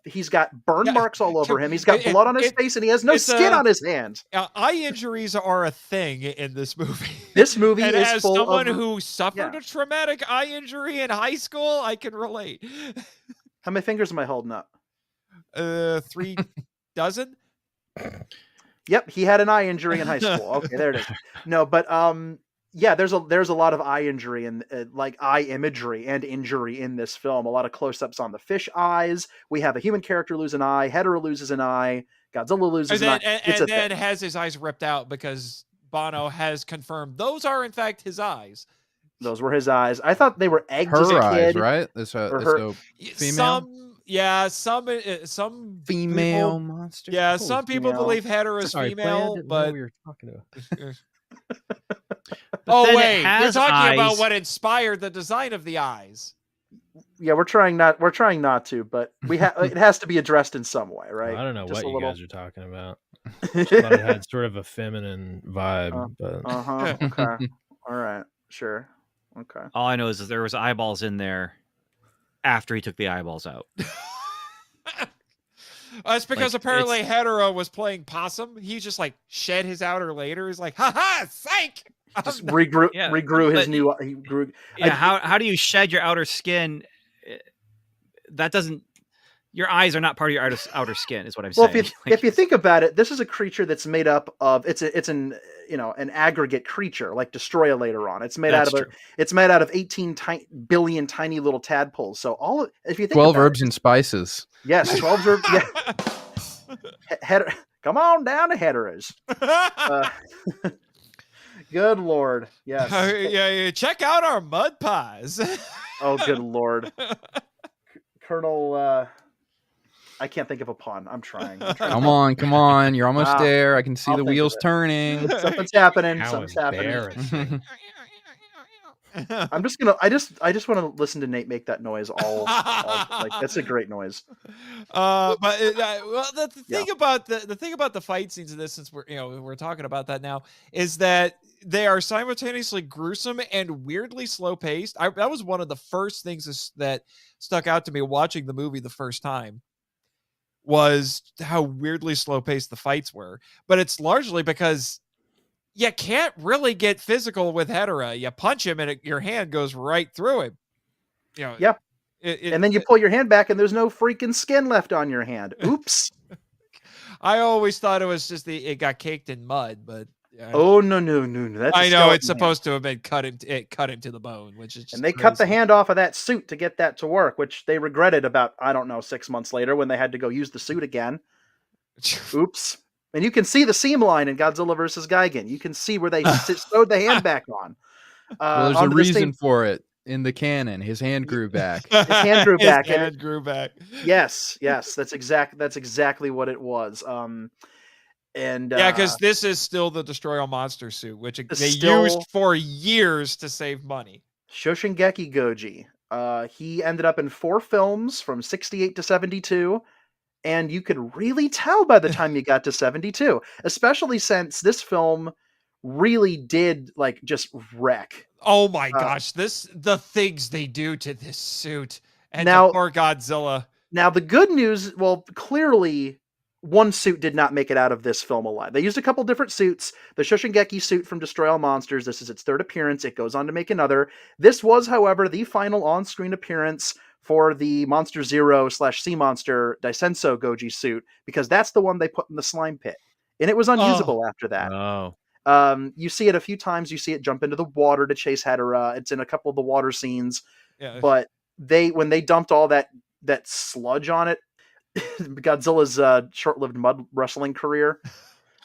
He's got burn marks all over him. He's got blood on his face, and he has no skin on his hands. Eye injuries are a thing in this movie. This movie and is as full someone of who suffered a traumatic eye injury in high school, I can relate. How many fingers am I holding up? 3 dozen. Yep, he had an eye injury in high school. Okay, there it is. No, but yeah, there's a lot of eye injury and like eye imagery and injury in this film. A lot of close-ups on the fish eyes. We have a human character lose an eye. Hedorah loses an eye. Godzilla loses an eye. And then has his eyes ripped out because Banno has confirmed those are in fact his eyes. Those were his eyes. I thought they were eggs Her as a kid. eyes, right? It's a female. Some female people, monster. Yeah, some people believe Hedorah is female, but we were talking about. oh wait, it we're talking eyes. about what inspired the design of the eyes. Yeah, we're trying not to, but it has to be addressed in some way, right? I don't know Just what a you little... guys are talking about. I thought it had sort of a feminine vibe, but okay. All right, sure. Okay. All I know is that there was eyeballs in there after he took the eyeballs out. It's because apparently Hedorah was playing possum. He just like shed his outer later. He's like, ha ha, psych. Just regrew his new. He grew. Yeah, how do you shed your outer skin? That doesn't. Your eyes are not part of your outer skin, is what I'm saying. Well, if you think about it, this is a creature that's made up of it's an aggregate creature like Destroya later on. It's made out of 18 billion tiny little tadpoles. So if you think 12 about herbs and spices. Yes, 12 herbs. Yeah. Come on down to Hedorah's. Good Lord. Yes. Yeah, check out our mud pies. Oh, good Lord. Colonel, I can't think of a pun. I'm trying. Come on. You're almost there. I can see the wheels turning. Something's happening. How Something's happening. embarrassing. I'm just gonna. I just want to listen to Nate make that noise. All like that's a great noise. But the thing about the thing about the fight scenes in this, since we're talking about that now, is that they are simultaneously gruesome and weirdly slow paced. That was one of the first things that stuck out to me watching the movie the first time, was how weirdly slow paced the fights were. But it's largely because you can't really get physical with Hedorah. You punch him and your hand goes right through him. Yeah. And then you pull your hand back and there's no freaking skin left on your hand. Oops. I always thought it was just it got caked in mud, but oh no. That's I know it's supposed to have been cut him to the bone, which is just and they crazy. cut the hand off of that suit to get that to work, which they regretted about 6 months later when they had to go use the suit again. Oops. And you can see the seam line in Godzilla vs. Gigan. You can see where they sewed the hand back on. Well, there's a reason for it in the canon. His hand grew back. His hand grew back. His hand grew back. Yes. That's exactly what it was. Because this is still the Destroy All Monster suit, which they used for years to save money. Shoshingeki Goji. He ended up in 4 films from 68 to 72. And you could really tell by the time you got to 72, especially since this film really did just wreck. Oh my gosh, the things they do to this suit and now, poor Godzilla. Now the good news, clearly one suit did not make it out of this film alive. They used a couple different suits. The Shoshingeki suit from Destroy All Monsters, this is its 3rd appearance. It goes on to make another. This was, however, the final on-screen appearance for the Monster Zero /Sea Monster Daisenso Goji suit, because that's the one they put in the slime pit. And it was unusable after that. Oh. You see it a few times. You see it jump into the water to chase Hedorah. It's in a couple of the water scenes. Yeah. But when they dumped all that sludge on it, Godzilla's short-lived mud wrestling career,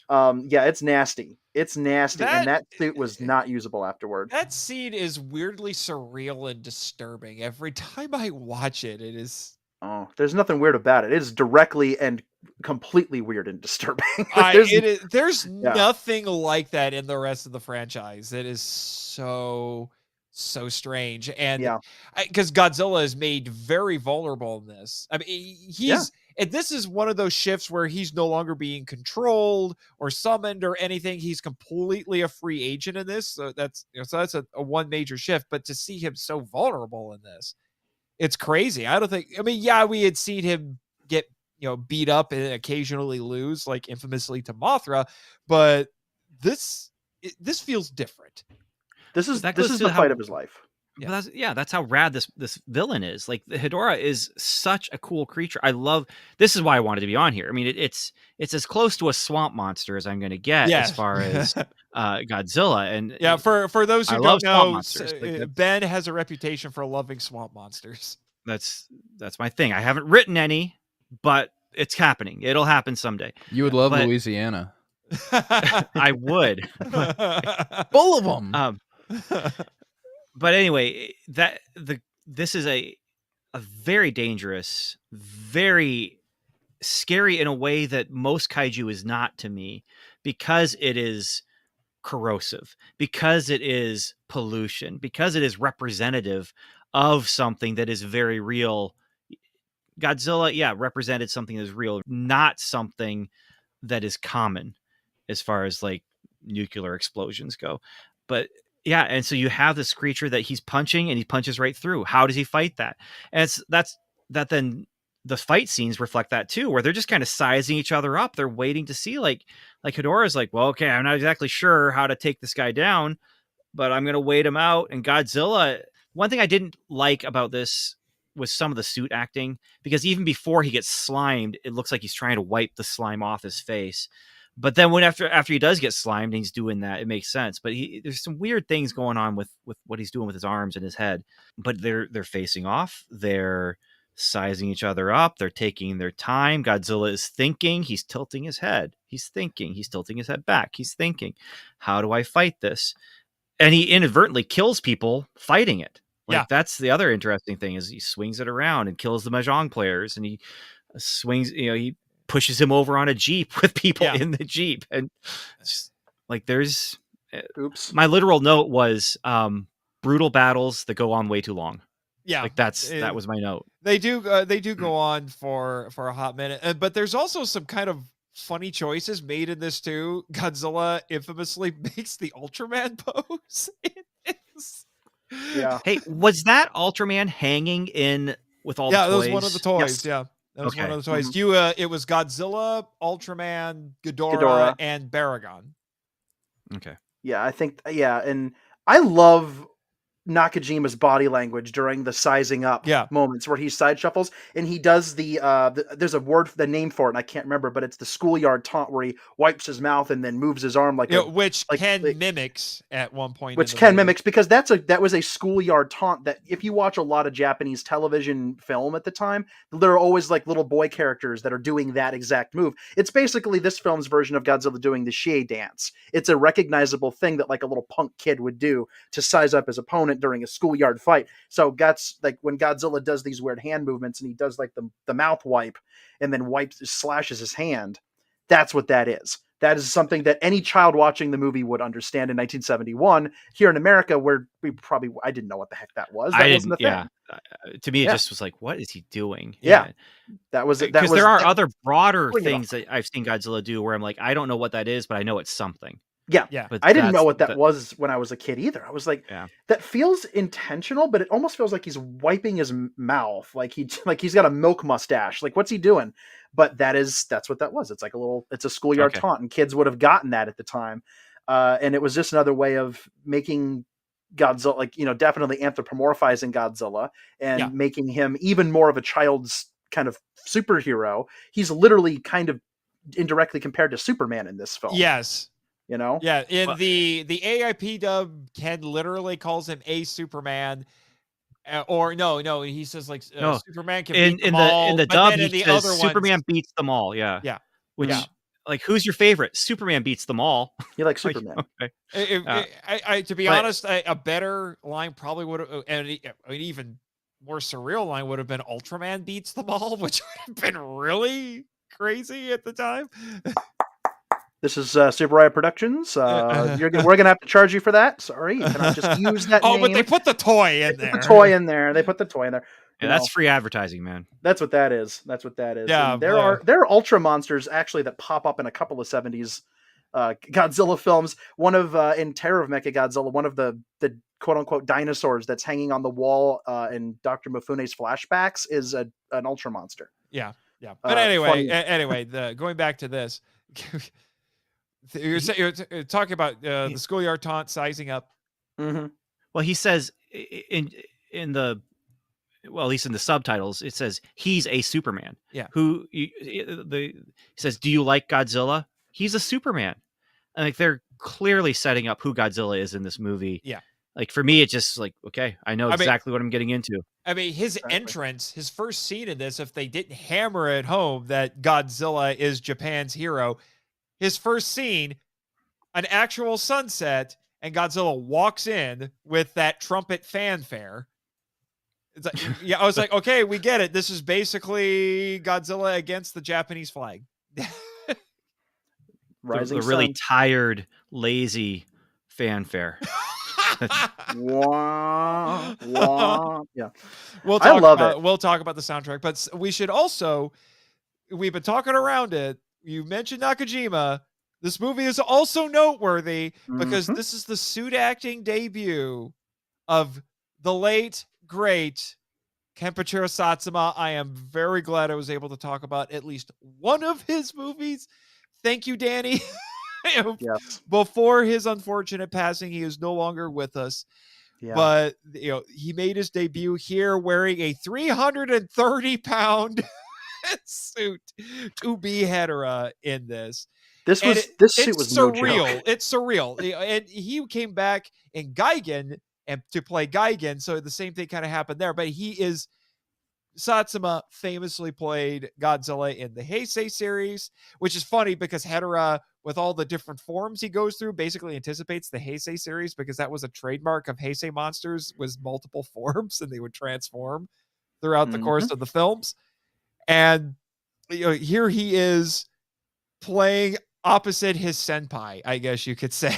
it's nasty. It's nasty, and that suit was not usable afterward. That scene is weirdly surreal and disturbing. Every time I watch it, it is... Oh, there's nothing weird about it. It is directly and completely weird and disturbing. There's nothing like that in the rest of the franchise. It is so strange. And because Godzilla is made very vulnerable in this. I mean, And this is one of those shifts where he's no longer being controlled or summoned or anything. He's completely a free agent in this. So that's a one major shift. But to see him so vulnerable in this, it's crazy. We had seen him get, beat up and occasionally lose, like infamously to Mothra, but this feels different. This is the fight of his life. Yeah. That's how rad this villain is. Like, the Hedorah is such a cool creature. This is why I wanted to be on here. I mean, it's as close to a swamp monster as I'm going to get as far as Godzilla. And for those who don't know, Ben has a reputation for loving swamp monsters. That's my thing. I haven't written any, but it's happening. It'll happen someday. You would love Louisiana. I would. Full of them. But anyway, this is a very dangerous, very scary in a way that most kaiju is not to me, because it is corrosive, because it is pollution, because it is representative of something that is very real. Godzilla, represented something that is real, not something that is common as far as like nuclear explosions go. But and so you have this creature that he's punching, and he punches right through. How does he fight that? And then the fight scenes reflect that too, where they're just kind of sizing each other up. They're waiting to see, like Hedorah's like, well, okay, I'm not exactly sure how to take this guy down, but I'm going to wait him out. And Godzilla, one thing I didn't like about this was some of the suit acting, because even before he gets slimed, it looks like he's trying to wipe the slime off his face. But then after he does get slimed and he's doing that, it makes sense. But there's some weird things going on with what he's doing with his arms and his head. But they're facing off. They're sizing each other up. They're taking their time. Godzilla is thinking. He's tilting his head. He's thinking. He's tilting his head back. He's thinking, how do I fight this? And he inadvertently kills people fighting it. That's the other interesting thing, is he swings it around and kills the mahjong players. And he swings, he pushes him over on a Jeep with people in the Jeep. And just, like, there's my literal note was brutal battles that go on way too long. Like that was my note. They do go on for a hot minute, but there's also some kind of funny choices made in this too. Godzilla infamously makes the Ultraman pose. Hey, was that Ultraman hanging in with all the toys? Yeah, that was one of the toys. Yes. Yeah. That was one of the toys. Mm-hmm. It was Godzilla, Ultraman, Hedorah, and Baragon. Okay. Yeah, I think, and I love Nakajima's body language during the sizing up moments where he side shuffles, and he does there's the name for it, and I can't remember, but it's the schoolyard taunt where he wipes his mouth and then moves his arm which Ken mimics at one point. Which Ken mimics, because that was a schoolyard taunt that, if you watch a lot of Japanese television film at the time, there are always like little boy characters that are doing that exact move. It's basically this film's version of Godzilla doing the Shie dance. It's a recognizable thing that like a little punk kid would do to size up his opponent during a schoolyard fight. So like when Godzilla does these weird hand movements and he does like the mouth wipe and then slashes his hand, that's what that is. That is something that any child watching the movie would understand in 1971. Here in America, where I didn't know what the heck that was. That wasn't a thing. To me, it just was like, what is he doing? That was because there are other broader things that I've seen Godzilla do where I'm like, I don't know what that is, but I know it's something. Yeah. But I didn't know what that was when I was a kid either. I was like, that feels intentional, but it almost feels like he's wiping his mouth, like he's got a milk mustache. Like, what's he doing? But that's what that was. It's like it's a schoolyard taunt, and kids would have gotten that at the time. And it was just another way of making Godzilla, like, definitely anthropomorphizing Godzilla and making him even more of a child's kind of superhero. He's literally kind of indirectly compared to Superman in this film. Yes. In the AIP dub, Ken literally calls him a Superman, or no, he says like Superman can beat them all. In the dub, he says Superman beats them all. Which, like, who's your favorite? Superman beats them all. You like Superman? To be honest, a better line probably would have, and an even more surreal line would have been Ultraman beats them all, which would have been really crazy at the time. This is Super Riot Productions. We're going to have to charge you for that. Sorry, you cannot just use that name. But they put the toy in there. They put the toy in there. Yeah, that's free advertising, man. That's what that is. That's what that is. Yeah, And there are ultra monsters actually that pop up in a couple of 70s Godzilla films. One of in Terror of Mechagodzilla, one of the quote unquote dinosaurs that's hanging on the wall in Dr. Mifune's flashbacks is an ultra monster. Yeah. But anyway, funny. going back to this, you're talking about the schoolyard taunt sizing up. Mm-hmm. Well, he says in the, well, at least in the subtitles, it says he's a Superman. Yeah. He says, "Do you like Godzilla?" He's a Superman. And like they're clearly setting up who Godzilla is in this movie. Yeah. Like for me, it's just like, okay, I know exactly what I'm getting into. I mean, his entrance, his first scene in this, if they didn't hammer it home that Godzilla is Japan's hero, his first scene, an actual sunset, and Godzilla walks in with that trumpet fanfare. It's like, yeah, I was like, okay, we get it. This is basically Godzilla against the Japanese flag. The really tired, lazy fanfare. Wah, wah. Yeah, We'll talk about the soundtrack, but we should also, we've been talking around it. You mentioned Nakajima. This movie is also noteworthy because this is the suit acting debut of the late, great Kenpachiro Satsuma. I am very glad I was able to talk about at least one of his movies. Thank you, Danny. Yes. Before his unfortunate passing, he is no longer with us. Yeah. But he made his debut here wearing a 330-pound suit to be Hedorah in this. This suit was surreal. No joke. It's surreal. And he came back in Gigan and to play Gigan, so the same thing kind of happened there. But Satsuma famously played Godzilla in the Heisei series, which is funny because Hedorah, with all the different forms he goes through, basically anticipates the Heisei series because that was a trademark of Heisei monsters, was multiple forms and they would transform throughout the course of the films. And here he is playing opposite his senpai, I guess you could say.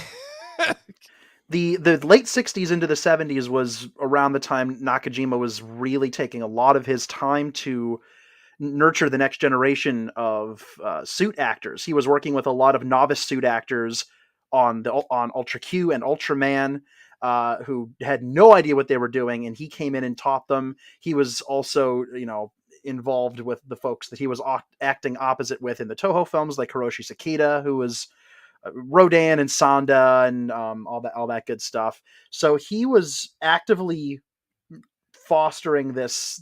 The late 60s into the 70s was around the time Nakajima was really taking a lot of his time to nurture the next generation of suit actors. He was working with a lot of novice suit actors on Ultra Q and Ultraman who had no idea what they were doing, and he came in and taught them. He was also, involved with the folks that he was acting opposite with in the Toho films, like Hiroshi Sakita, who was Rodan and Sanda and all that good stuff. So he was actively fostering this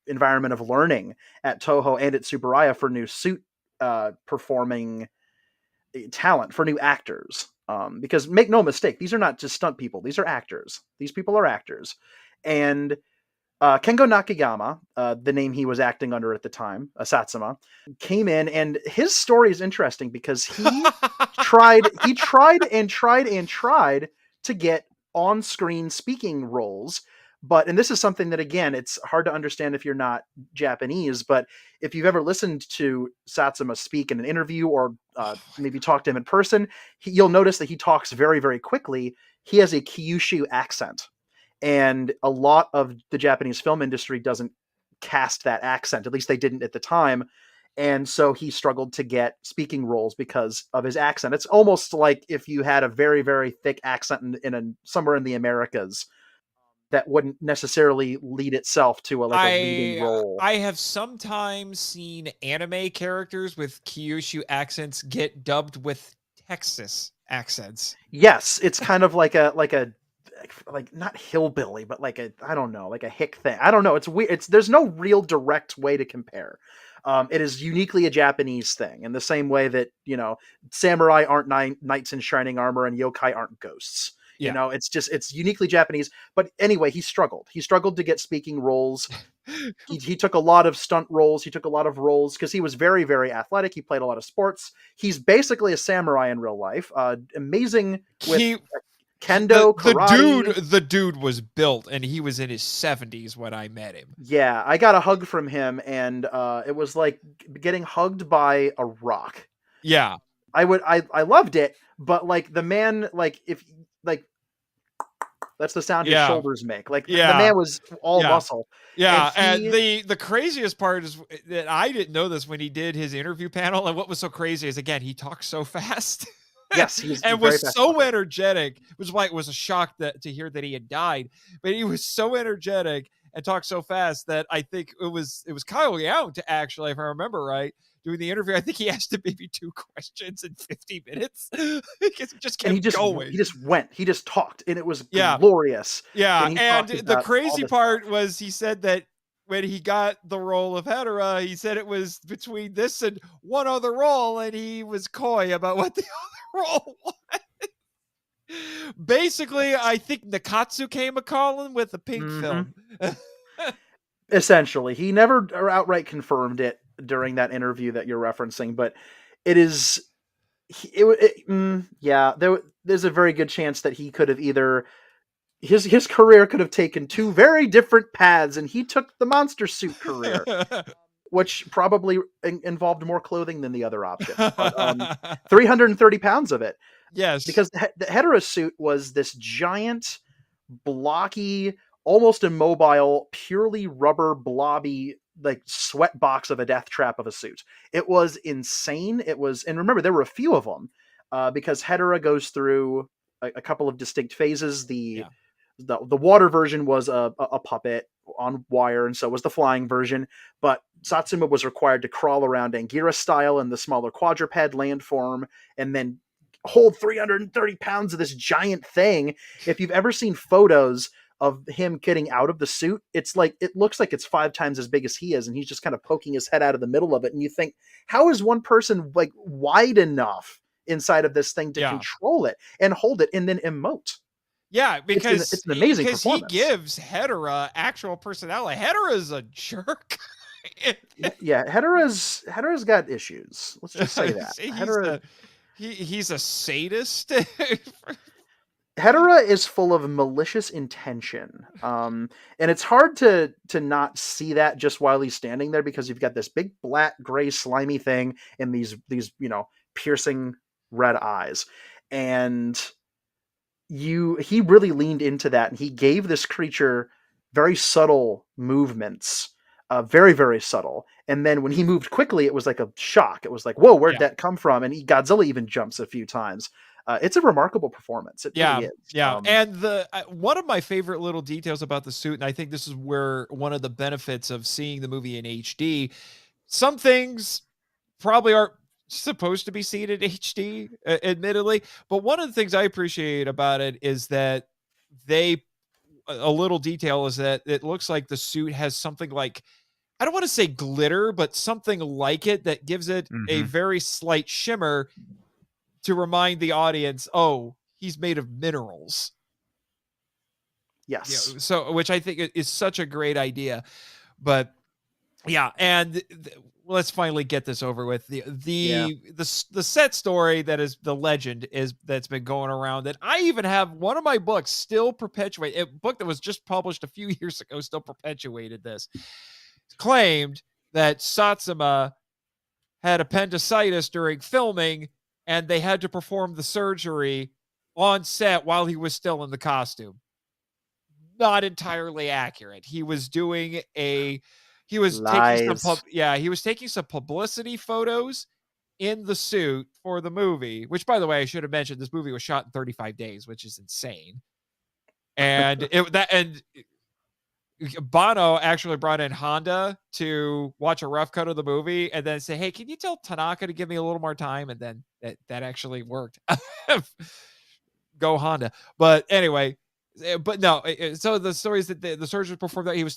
environment of learning at Toho and at Tsuburaya for new suit performing talent, for new actors. Because make no mistake, these are not just stunt people; these are actors. These people are actors, and Kengo Nakayama, the name he was acting under at the time, Satsuma, came in, and his story is interesting because he tried to get on-screen speaking roles. And this is something that, again, it's hard to understand if you're not Japanese, but if you've ever listened to Satsuma speak in an interview or maybe talk to him in person, you'll notice that he talks very, very quickly. He has a Kyushu accent. And a lot of the Japanese film industry doesn't cast that accent. At least they didn't at the time. And so he struggled to get speaking roles because of his accent. It's almost like if you had a very, very thick accent somewhere in the Americas that wouldn't necessarily lead itself to a leading role. I have sometimes seen anime characters with Kyushu accents get dubbed with Texas accents. Yes, it's kind of like not hillbilly, but like a hick thing. I don't know. It's weird. There's no real direct way to compare. It is uniquely a Japanese thing, in the same way that samurai aren't knights in shining armor and yokai aren't ghosts. Yeah. It's uniquely Japanese. But anyway, he struggled. He struggled to get speaking roles. He took a lot of stunt roles. He took a lot of roles because he was very, very athletic. He played a lot of sports. He's basically a samurai in real life. Amazing with kendo, karate. The dude was built, and he was in his 70s when I met him. Yeah, I got a hug from him, and it was like getting hugged by a rock. Yeah, I loved it, but like the man, like if like That's the sound his Yeah. shoulders make. Like the Yeah. man was all Yeah. muscle. Yeah, And and the craziest part is that I didn't know this when he did his interview panel, and what was so crazy is, again, he talks so fast. Yes, he's and very was fast so talker. energetic, which is why it was a shock to hear that he had died. But he was so energetic and talked so fast that I think it was Kyle Young to actually, if I remember right, doing the interview. I think he asked him maybe 2 questions in 50 minutes. He just kept going. He just talked, and it was Yeah. glorious. Yeah, he and talked the about crazy all this part stuff. was he said that when he got the role of Hedorah, he said it was between this and one other role, and he was coy about what the other role was. Basically, I think Nakatsu came a calling with the pink film. Essentially, he never outright confirmed it during that interview that you're referencing, but it is. There's a very good chance that he could have either his career could have taken 2 very different paths, and he took the monster suit career, which probably involved more clothing than the other option. But 330 pounds of it. Yes, because the Hedorah suit was this giant, blocky, almost immobile, purely rubber, blobby, like sweat box of a death trap of a suit. It was insane. It was, and remember, there were a few of them, because Hedorah goes through a couple of distinct phases. The water version was a puppet on wire, and so was the flying version. But Satsuma was required to crawl around Anguirus style in the smaller quadruped landform, and then hold 330 pounds of this giant thing. If you've ever seen photos of him getting out of the suit, it looks like it's 5 times as big as he is, and he's just kind of poking his head out of the middle of it. And you think, how is one person like wide enough inside of this thing to control it and hold it and then emote? Yeah, because it's an amazing performance. He gives Hedorah actual personality. Hedorah is a jerk. Hedorah's got issues. Let's just say that. He's a sadist. Hedorah is full of malicious intention, and it's hard to not see that just while he's standing there, because you've got this big black gray slimy thing and these piercing red eyes, and he really leaned into that, and he gave this creature very subtle movements, very, very subtle. And then when he moved quickly, it was like a shock. It was like, whoa, where'd that come from? And Godzilla even jumps a few times. It's a remarkable performance. It really is. Yeah. And one of my favorite little details about the suit, and I think this is where one of the benefits of seeing the movie in HD, some things probably aren't supposed to be seen in HD, admittedly. But one of the things I appreciate about it is that a little detail is that it looks like the suit has something like, I don't want to say glitter, but something like it that gives it a very slight shimmer to remind the audience, oh, he's made of minerals. Yes. So, which I think is such a great idea. But yeah, and let's finally get this over with. The set story that is the legend that's been going around, that I even have one of my books still perpetuate, a book that was just published a few years ago still perpetuated this. Claimed that Satsuma had appendicitis during filming, and they had to perform the surgery on set while he was still in the costume. Not entirely accurate. He was taking some publicity photos in the suit for the movie, which, by the way, I should have mentioned, this movie was shot in 35 days, which is insane. And Banno actually brought in Honda to watch a rough cut of the movie and then say, hey, can you tell Tanaka to give me a little more time? And then that actually worked. Go Honda. But anyway, so the story is that the surgeon performed that he was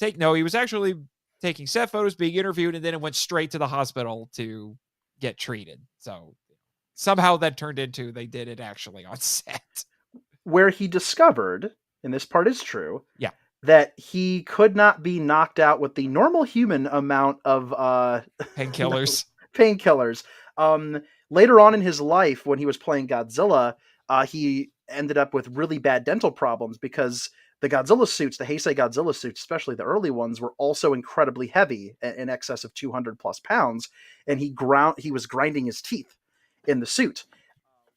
actually taking set photos, being interviewed, and then it went straight to the hospital to get treated. So somehow that turned into, they did it actually on set. Where he discovered, and this part is true, that he could not be knocked out with the normal human amount of painkillers. Later on in his life, when he was playing Godzilla, he ended up with really bad dental problems because the Godzilla suits, the Heisei Godzilla suits, especially the early ones, were also incredibly heavy, in excess of 200 plus pounds. And he was grinding his teeth in the suit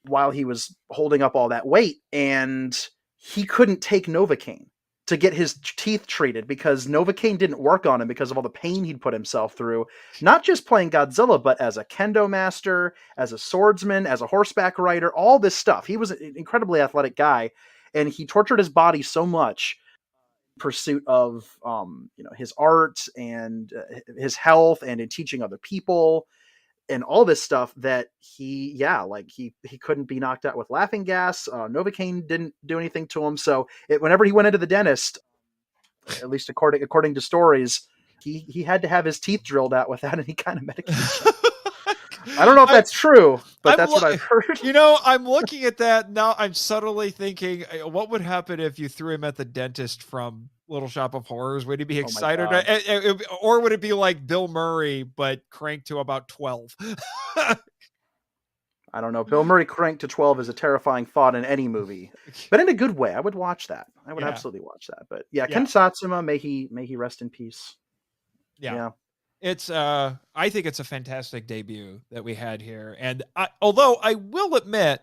while he was holding up all that weight. And he couldn't take Novocaine to get his teeth treated because Novocaine didn't work on him because of all the pain he'd put himself through, not just playing Godzilla, but as a kendo master, as a swordsman, as a horseback rider, all this stuff. He was an incredibly athletic guy, and he tortured his body so much in pursuit of his art and his health and in teaching other people and all this stuff that he couldn't be knocked out with laughing gas. Novocaine didn't do anything to him. So whenever he went into the dentist, at least according to stories, he had to have his teeth drilled out without any kind of medication. I don't know if that's true, but that's what I've heard. I'm looking at that now. I'm subtly thinking, what would happen if you threw him at the dentist from Little Shop of Horrors? Would he be excited? Or would it be like Bill Murray, but cranked to about 12? I don't know. Bill Murray cranked to 12 is a terrifying thought in any movie, but in a good way. I would watch that. I would absolutely watch that. But Ken Satsuma, may he rest in peace. Yeah. It's I think it's a fantastic debut that we had here. And although I will admit,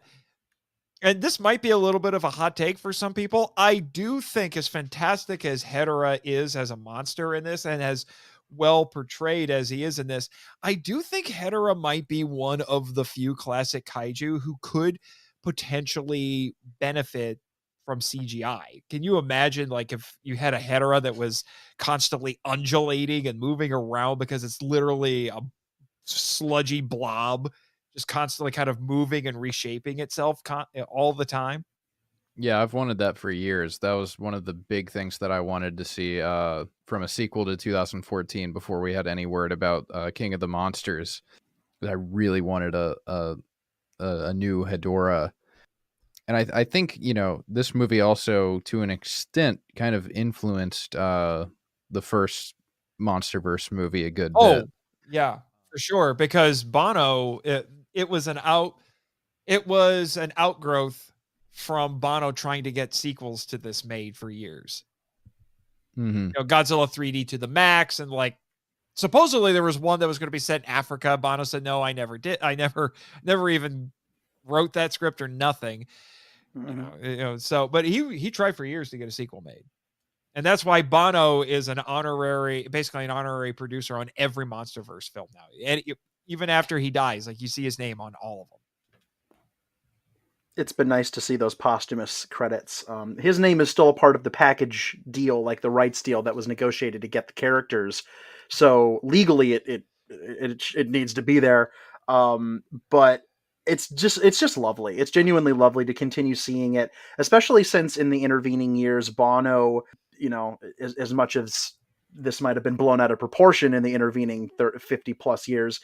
and this might be a little bit of a hot take for some people, I do think as fantastic as Hedorah is as a monster in this and as well portrayed as he is in this, I do think Hedorah might be one of the few classic kaiju who could potentially benefit from CGI. Can you imagine like if you had a Hedorah that was constantly undulating and moving around because it's literally a sludgy blob just constantly kind of moving and reshaping itself all the time? Yeah, I've wanted that for years. That was one of the big things that I wanted to see from a sequel to 2014 before we had any word about King of the Monsters. I really wanted a new Hedorah. And I think, this movie also, to an extent, kind of influenced the first MonsterVerse movie a good bit. Yeah, for sure. Because Banno, it was an outgrowth from Banno trying to get sequels to this made for years. Mm-hmm. Godzilla 3D to the max, and like supposedly there was one that was going to be set in Africa. Banno said, "No, I never did. I never even wrote that script or nothing." Mm-hmm. So, but he tried for years to get a sequel made. And that's why Banno is basically an honorary producer on every MonsterVerse film now. And even after he dies, like you see his name on all of them. It's been nice to see those posthumous credits. His name is still a part of the package deal, like the rights deal that was negotiated to get the characters. So legally it needs to be there. But it's just lovely. It's genuinely lovely to continue seeing it, especially since in the intervening years, Banno, as much as this might have been blown out of proportion in the intervening 50 plus years,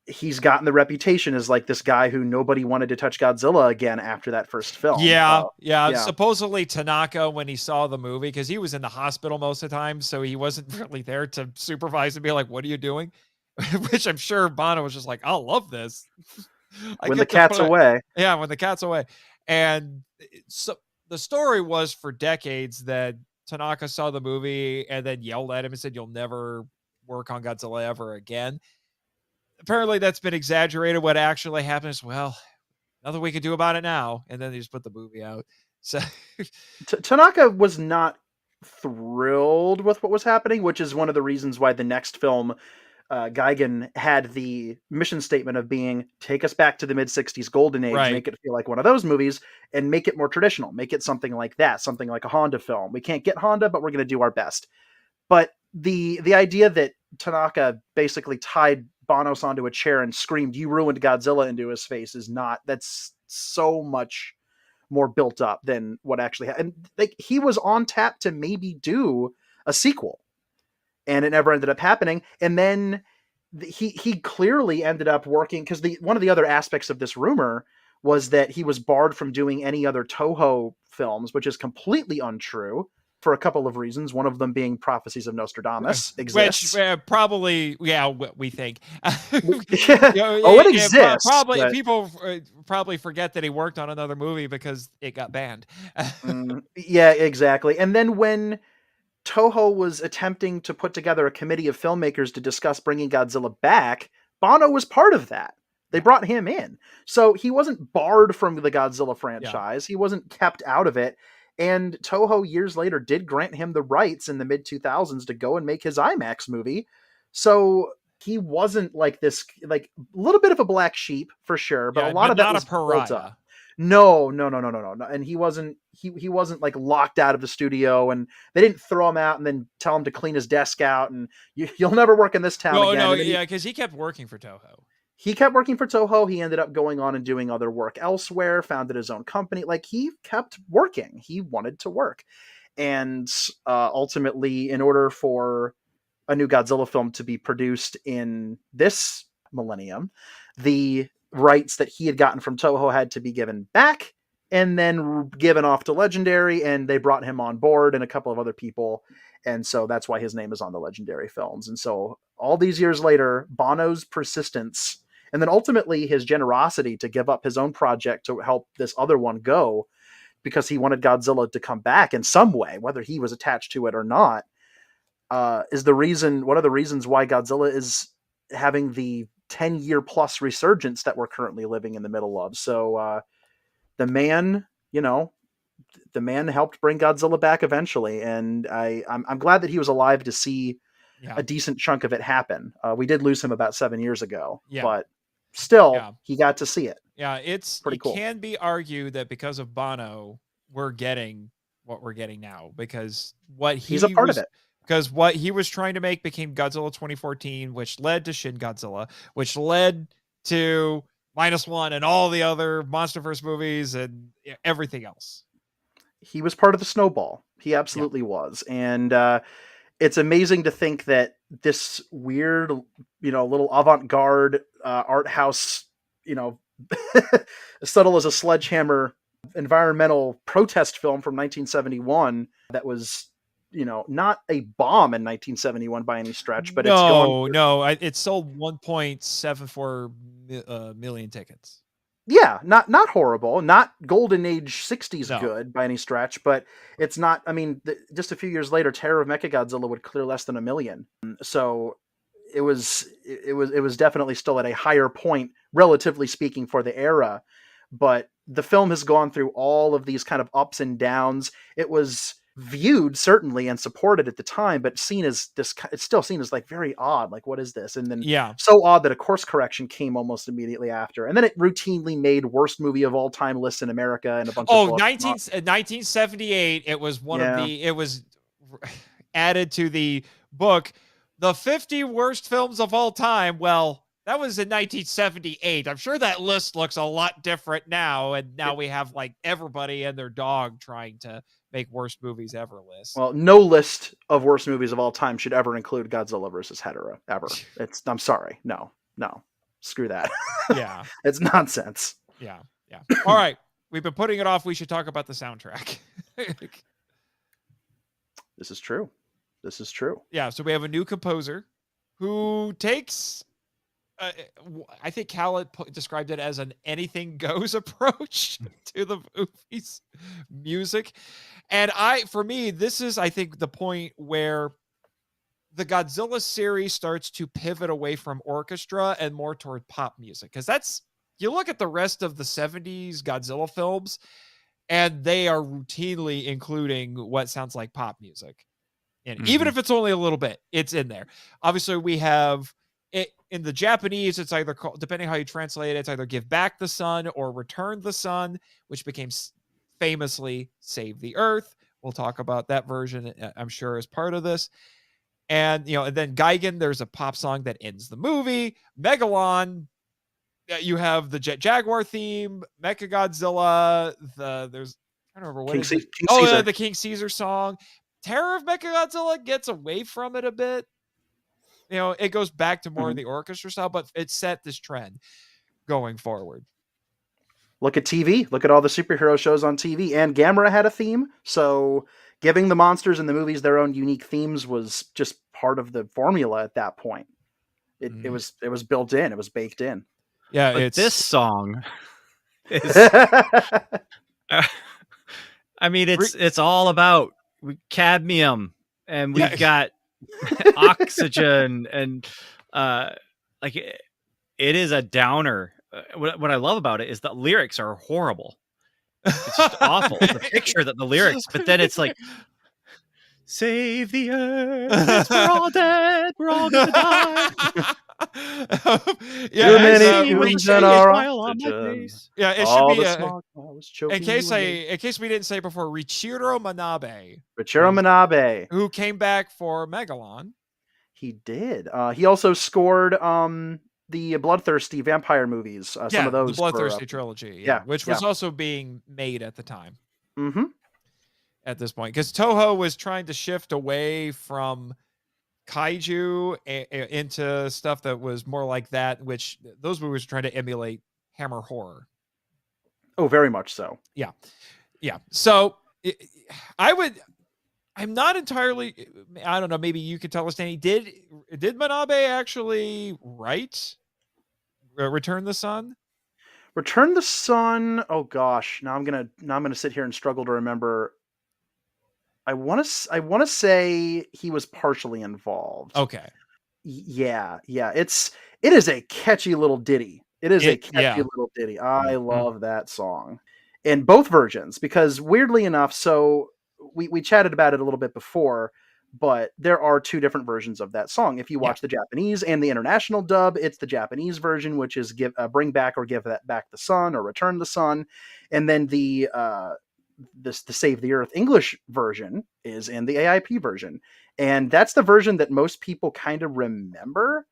he's gotten the reputation as like this guy who nobody wanted to touch Godzilla again after that first film. Yeah. Supposedly Tanaka, when he saw the movie, because he was in the hospital most of the time, so he wasn't really there to supervise and be like, "What are you doing?" Which I'm sure Banno was just like, "I love this." When the cat's away. Yeah, when the cat's away. And so the story was for decades that Tanaka saw the movie and then yelled at him and said, "You'll never work on Godzilla ever again." Apparently that's been exaggerated. What actually happened is, well, nothing we can do about it now. And then they just put the movie out. So Tanaka was not thrilled with what was happening, which is one of the reasons why the next film, Gigan, had the mission statement of being, take us back to the mid-60s golden age, make it feel like one of those movies, and make it more traditional. Make it something like that, something like a Honda film. We can't get Honda, but we're going to do our best. But the idea that Tanaka basically tied Banno onto a chair and screamed, "You ruined Godzilla," into his face that's so much more built up than what actually happened. And like, he was on tap to maybe do a sequel, and it never ended up happening. And then he clearly ended up working, because one of the other aspects of this rumor was that he was barred from doing any other Toho films, which is completely untrue for a couple of reasons. One of them being Prophecies of Nostradamus exists. Which probably, we think. It exists. People probably forget that he worked on another movie because it got banned. Yeah, exactly. And then when Toho was attempting to put together a committee of filmmakers to discuss bringing Godzilla back, Banno was part of that. They brought him in. So he wasn't barred from the Godzilla franchise. He wasn't kept out of it. And Toho years later did grant him the rights in the mid 2000s to go and make his IMAX movie. So he wasn't like this, like a little bit of a black sheep for sure, but Yeah, a lot of that not was a built pariah. up. No. And he wasn't like locked out of the studio, and they didn't throw him out and then tell him to clean his desk out and you'll never work in this town again. No, And then yeah, because he kept working for Toho. he kept working for Toho. He ended up going on and doing other work elsewhere, founded his own company. Like, he kept working. He wanted to work. And ultimately, in order for a new Godzilla film to be produced in this millennium, the rights that he had gotten from Toho had to be given back and then given off to Legendary, and they brought him on board and a couple of other people. And so that's why his name is on the Legendary films. And so all these years later, Banno's persistence and then ultimately his generosity to give up his own project to help this other one go, because he wanted Godzilla to come back in some way, whether he was attached to it or not, is one of the reasons why Godzilla is having the 10-year plus resurgence that we're currently living in the middle of. So the man helped bring Godzilla back eventually, and I'm glad that he was alive to see a decent chunk of it happen. We did lose him about 7 years ago, but still, he got to see it. Yeah, it pretty cool. Can be argued that because of Banno, we're getting what we're getting now, because he's a part of it. Because what he was trying to make became Godzilla 2014, which led to Shin Godzilla, which led to -1 and all the other MonsterVerse movies and everything else. He was part of the snowball. He absolutely was. And it's amazing to think that this weird, little avant-garde art house, subtle-as-a-sledgehammer environmental protest film from 1971 that was, not a bomb in 1971 by any stretch, but it sold 1.74 million tickets. Yeah, not horrible, not golden age 60s good by any stretch, but it's not. I mean, just a few years later, Terror of Mechagodzilla would clear less than 1 million. So it was definitely still at a higher point, relatively speaking, for the era. But the film has gone through all of these kind of ups and downs. It was viewed certainly and supported at the time, but it's still seen as like very odd. Like, what is this? And then so odd that a course correction came almost immediately after. And then it routinely made worst movie of all time lists in America and a bunch of 1978. It was it was added to the book, the 50 worst films of all time. Well, that was in 1978. I'm sure that list looks a lot different now. And now we have like everybody and their dog trying to make worst movies ever list. Well, no list of worst movies of all time should ever include Godzilla versus Hedorah ever. I'm sorry. No, screw that. Yeah. It's nonsense. Yeah. All right. We've been putting it off. We should talk about the soundtrack. This is true. Yeah. So we have a new composer who takes, I think Khaled described it as an anything goes approach to the movie's music. And for me, this is, I think, the point where the Godzilla series starts to pivot away from orchestra and more toward pop music. Because you look at the rest of the 70s Godzilla films, and they are routinely including what sounds like pop music. And even if it's only a little bit, it's in there. Obviously, we have it in the Japanese, it's either called, depending how you translate it, it's either Give Back the Sun or Return the Sun, which became famously Save the Earth. We'll talk about that version, I'm sure, as part of this. And, and then Gigan, there's a pop song that ends the movie. Megalon, you have the Jet Jaguar theme, Mechagodzilla, I don't remember what is it. The King Caesar song. Terror of Mechagodzilla gets away from it a bit. It goes back to more of the orchestra style, but it set this trend going forward. Look at TV. Look at all the superhero shows on TV. And Gamera had a theme, so giving the monsters in the movies their own unique themes was just part of the formula at that point. It was built in. It was baked in. Yeah, but this song is. I mean, it's all about cadmium, and we've got oxygen, and like it is a downer. What I love about it is the lyrics are horrible. It's just awful. The picture that the lyrics, but then it's like, save the earth, we're all dead, we're all gonna die. Too many fumes in our smile on my oxygen. face. Yeah, it All should be the smog was choking in case you and me. in case we didn't say before, Richiro Manabe, Richiro Manabe. who came back for Megalon. He did. He also scored the Bloodthirsty vampire movies. Some of those. The Bloodthirsty trilogy. yeah, which was also being made at the time. Mm-hmm. At this point, because Toho was trying to shift away from kaiju into stuff that was more like that, which those movies were trying to emulate Hammer horror. Oh, very much so. Yeah. So I'm not entirely, I don't know, maybe you could tell us, Danny, did Manabe actually write Return the Sun? Return the Sun. Oh gosh, now I'm gonna sit here and struggle to remember. I want to say he was partially involved. Okay. Yeah. It is a catchy little ditty. Little ditty. I love that song in both versions because weirdly enough, so we chatted about it a little bit before, but there are two different versions of that song. If you watch the Japanese and the international dub, it's the Japanese version, which is bring back or give that back the sun or return the sun, and then the Save the Earth English version is in the AIP version, and that's the version that most people kind of remember.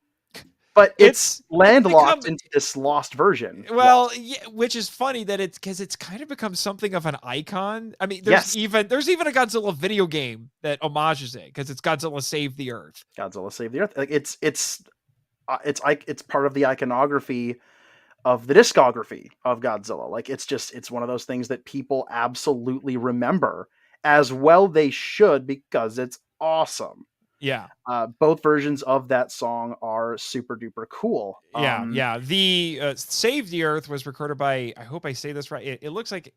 But it's landlocked into this lost version. Well, yeah, which is funny that it's kind of become something of an icon. I mean, there's even a Godzilla video game that homages it because it's Godzilla Save the Earth. Godzilla Save the Earth. Like it's part of the iconography of the discography of Godzilla. Like it's one of those things that people absolutely remember, as well they should, because it's awesome. Yeah. Both versions of that song are super duper cool. Yeah. The Save the Earth was recorded by, I hope I say this right, it looks like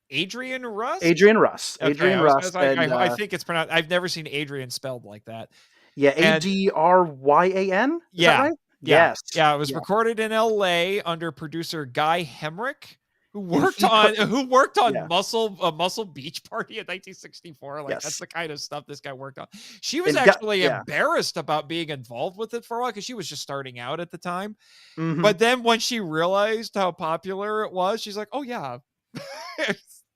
Adrian Russ? Adrian Russ. Okay, I think it's pronounced, I've never seen Adrian spelled like that. Yeah, Adryan? Is that right? Yes. Yeah, it was recorded in LA under producer Guy Hemrick, who worked on Muscle Beach Party in 1964. Like that's the kind of stuff this guy worked on. She was actually embarrassed about being involved with it for a while because she was just starting out at the time. Mm-hmm. But then when she realized how popular it was, she's like, "Oh yeah,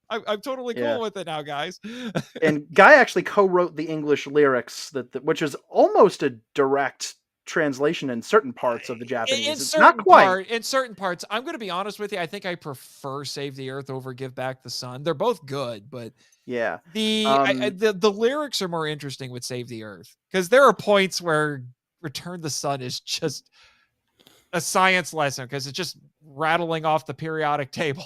I'm totally cool with it now, guys." And Guy actually co-wrote the English lyrics which is almost a direct translation in certain parts of the Japanese. Not quite. In certain parts, I'm going to be honest with you. I think I prefer Save the Earth over Give Back the Sun. They're both good, but the lyrics are more interesting with Save the Earth because there are points where Return the Sun is just a science lesson because it's just rattling off the periodic table.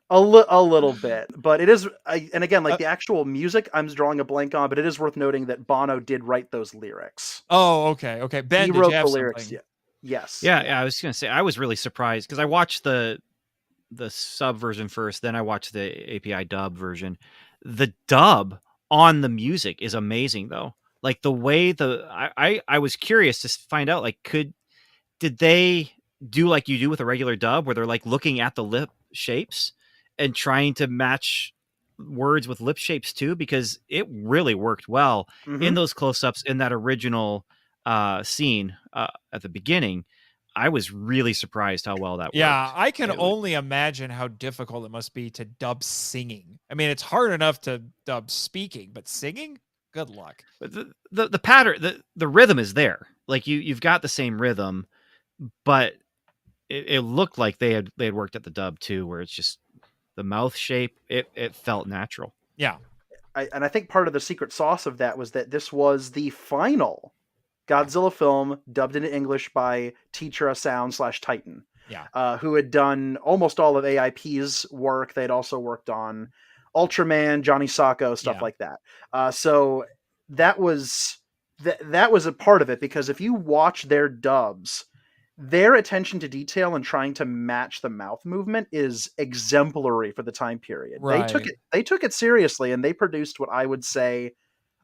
A little bit, but it is, and again, like the actual music, I'm drawing a blank on, but it is worth noting that Banno did write those lyrics. Oh, okay. Ben, he wrote the lyrics. Yeah. Yes. Yeah. I was gonna say I was really surprised because I watched the sub version first, then I watched the API dub version. The dub on the music is amazing, though. Like the way I was curious to find out, like, did they do like you do with a regular dub, where they're like looking at the lip shapes and trying to match words with lip shapes too, because it really worked well in those close-ups in that original scene at the beginning. I was really surprised how well that worked. Yeah, I can only imagine how difficult it must be to dub singing. I mean, it's hard enough to dub speaking, but singing? Good luck. But the pattern, the rhythm is there. Like you've got the same rhythm, but it looked like they had worked at the dub too, where it's just the mouth shape, it felt natural. Yeah. I think part of the secret sauce of that was that this was the final Godzilla film dubbed into English by Teacher Sound / Titan. Yeah. Who had done almost all of AIP's work. They'd also worked on Ultraman, Johnny Sacco, stuff like that. So that was a part of it, because if you watch their dubs, their attention to detail and trying to match the mouth movement is exemplary for the time period. Right. They took it seriously, and they produced what I would say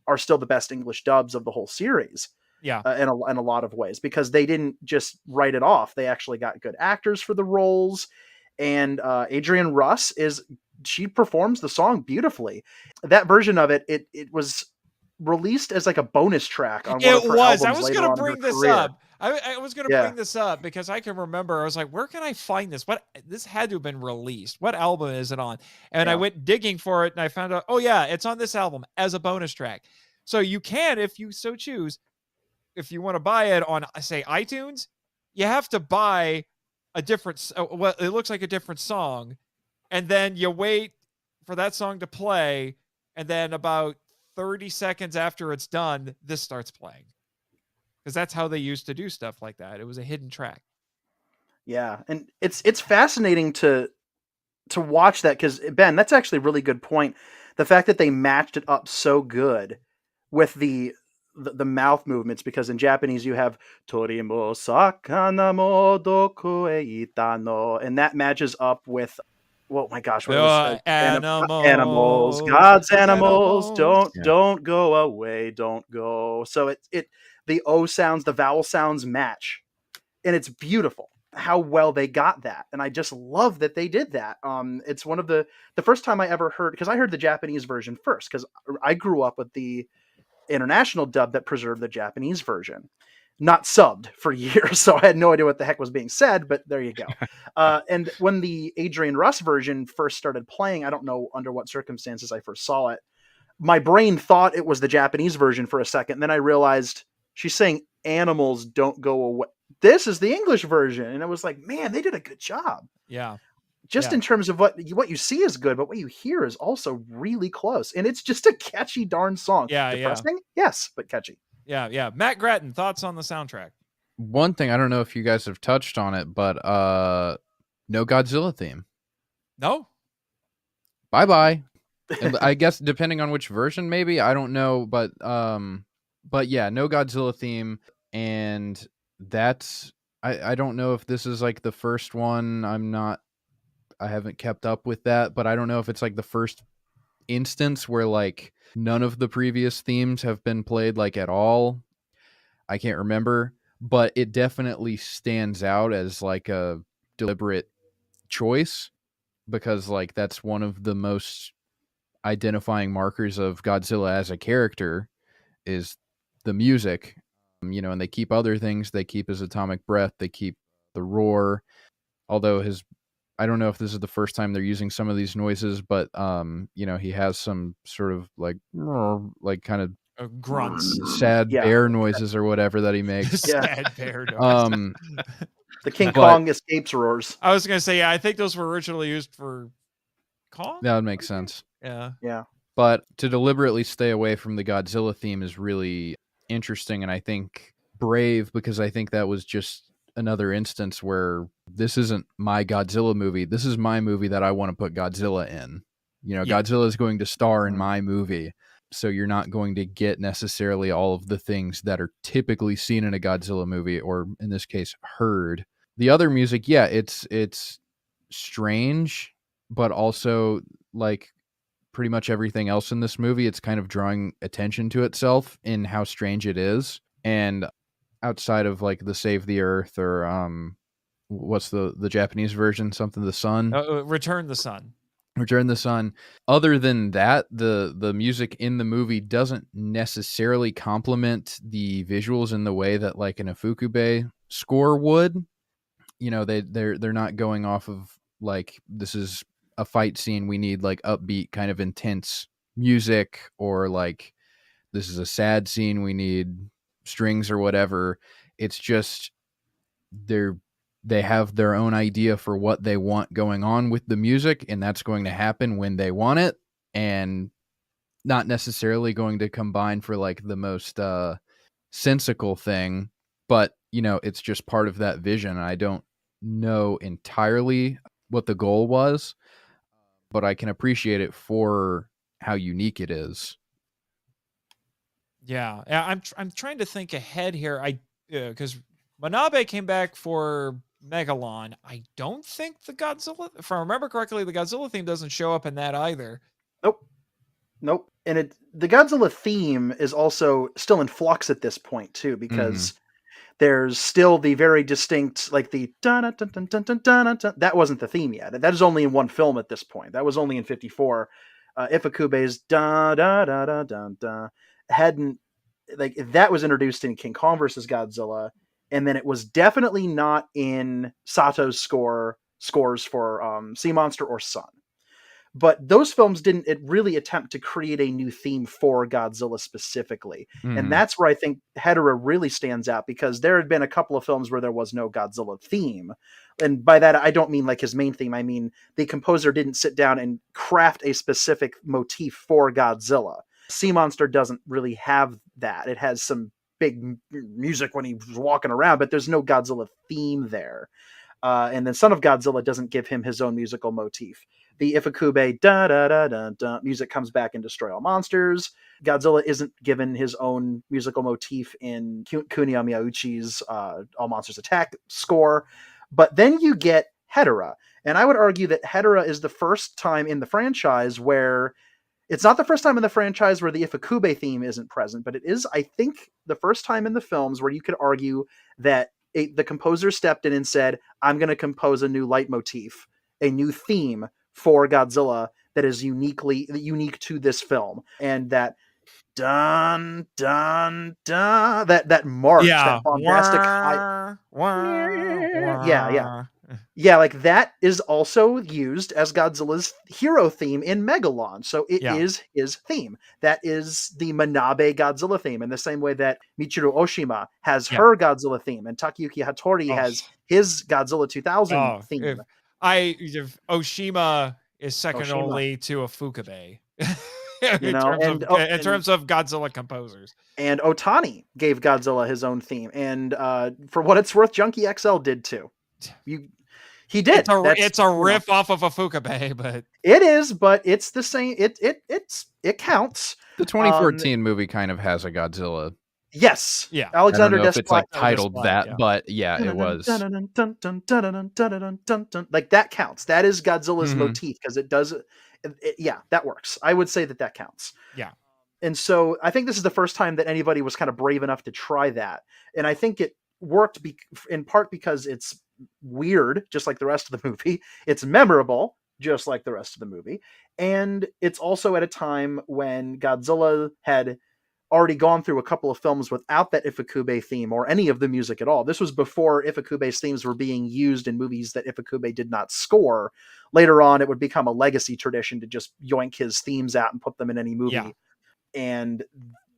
are still the best English dubs of the whole series. Yeah. In a lot of ways, because they didn't just write it off. They actually got good actors for the roles. and Adrienne Russ she performs the song beautifully. That version of it was released as like a bonus track on one of It her was. I albums was later going on to in her bring this career. up. I was going to Yeah. bring this up because I can remember. I was like, where can I find this? This had to have been released. What album is it on? And I Yeah. went digging for it and I found out, oh yeah, it's on this album as a bonus track. So you can, if you so choose, if you want to buy it on, say, iTunes, you have to buy a different, well, it looks like a different song. And then you wait for that song to play. And then about 30 seconds after it's done, this starts playing. Because that's how they used to do stuff like that. It was a hidden track. Yeah, and it's fascinating to watch that, because Ben, that's actually a really good point. The fact that they matched it up so good with the mouth movements, because in Japanese you have torimo sakana mo doku e itano, and that matches up with, oh my gosh, what was animals, God's animals, don't go away, don't go. So the O sounds, the vowel sounds match, and it's beautiful how well they got that. And I just love that they did that. It's one of the first time I ever heard, because I heard the Japanese version first, because I grew up with the international dub that preserved the Japanese version, not subbed for years. So I had no idea what the heck was being said, but there you go. And when the Adrienne Russ version first started playing, I don't know under what circumstances I first saw it, my brain thought it was the Japanese version for a second. Then I realized she's saying animals don't go away. This is the English version. And it was like, man, they did a good job. Yeah. Just in terms of what you see is good, but what you hear is also really close. And it's just a catchy darn song. Yeah. Depressing? Yes, but catchy. Yeah. Matt Gratton, thoughts on the soundtrack? One thing, I don't know if you guys have touched on it, but no Godzilla theme. No. Bye-bye. And I guess depending on which version, maybe, I don't know, but yeah, no Godzilla theme. And that's, I don't know if this is like the first one. I haven't kept up with that, but I don't know if it's like the first instance where like none of the previous themes have been played like at all. I can't remember, but it definitely stands out as like a deliberate choice, because like that's one of the most identifying markers of Godzilla as a character is the music. And they keep other things. They keep his atomic breath. They keep the roar. Although I don't know if this is the first time they're using some of these noises, but he has some sort of like kind of grunts, sad bear noises or whatever that he makes. Sad bear noises. The King Kong escapes roars. I was gonna say, I think those were originally used for Kong. That would make sense. Yeah. But to deliberately stay away from the Godzilla theme is really interesting, and I think brave, because I think that was just another instance where this isn't my Godzilla movie. This is my movie that I want to put Godzilla in. Godzilla is going to star in my movie. So you're not going to get necessarily all of the things that are typically seen in a Godzilla movie, or in this case, heard. The other music, yeah, it's strange, but also like pretty much everything else in this movie, it's kind of drawing attention to itself in how strange it is. And outside of like the Save the Earth or what's the Japanese version, something the sun, Return the Sun. Other than that, the music in the movie doesn't necessarily complement the visuals in the way that like an Ifukube score would. They're not going off of like, this is a fight scene, we need like upbeat kind of intense music, or like this is a sad scene, we need strings or whatever. It's just they have their own idea for what they want going on with the music, and that's going to happen when they want it, and not necessarily going to combine for like the most sensical thing, but it's just part of that vision. I don't know entirely what the goal was, but I can appreciate it for how unique it is. Yeah, I'm trying to think ahead here. Because Manabe came back for Megalon. I don't think the Godzilla, if I remember correctly, the Godzilla theme doesn't show up in that either. Nope. And the Godzilla theme is also still in flux at this point too, because There's still the very distinct, like the dun dun dun dun dun dun dun. That wasn't the theme yet. That is only in one film at this point. That was only in '54. Ifukube's da da da da da da hadn't, like, that was introduced in King Kong versus Godzilla, and then it was definitely not in Sato's scores for Sea Monster or Sun. But those films didn't really attempt to create a new theme for Godzilla specifically. And that's where I think Hedorah really stands out, because there had been a couple of films where there was no Godzilla theme. And by that, I don't mean like his main theme. I mean, the composer didn't sit down and craft a specific motif for Godzilla. Sea Monster doesn't really have that. It has some big music when he's walking around, but there's no Godzilla theme there. And then Son of Godzilla doesn't give him his own musical motif. The Ifukube da da da da da music comes back in Destroy All Monsters. Godzilla isn't given his own musical motif in Kunio Miyauchi's All Monsters Attack score. But then you get Hedorah. And I would argue that Hedorah is the first time in the franchise where it's not the first time in the franchise where the Ifukube theme isn't present, but it is, I think, the first time in the films where you could argue that the composer stepped in and said, I'm going to compose a new leitmotif, a new theme for Godzilla that is unique to this film. And that dun dun dun, that march, that bombastic yeah, like that is also used as Godzilla's hero theme in Megalon. So it is his theme. That is the Manabe Godzilla theme, in the same way that Michiru Oshima has her Godzilla theme, and Takayuki Hattori has his Godzilla 2000 theme. If Oshima is second only to a Fukube. in terms of Godzilla composers. And Otani gave Godzilla his own theme. And for what it's worth, Junkie XL did too. He did. It's a riff off of a Fukube, but it is, but it's the same. It counts. The 2014 movie kind of has a Godzilla. Yes. Yeah. Alexander I don't know if it's like Desplat titled that, but yeah, it was. Like that counts. That is Godzilla's motif, because it does. Yeah, that works. I would say that counts. Yeah. And so I think this is the first time that anybody was kind of brave enough to try that. And I think it worked in part because it's weird, just like the rest of the movie. It's memorable, just like the rest of the movie. And it's also at a time when Godzilla had already gone through a couple of films without that Ifukube theme or any of the music at all. This was before Ifukube's themes were being used in movies that Ifukube did not score. Later on, it would become a legacy tradition to just yoink his themes out and put them in any movie. Yeah. And,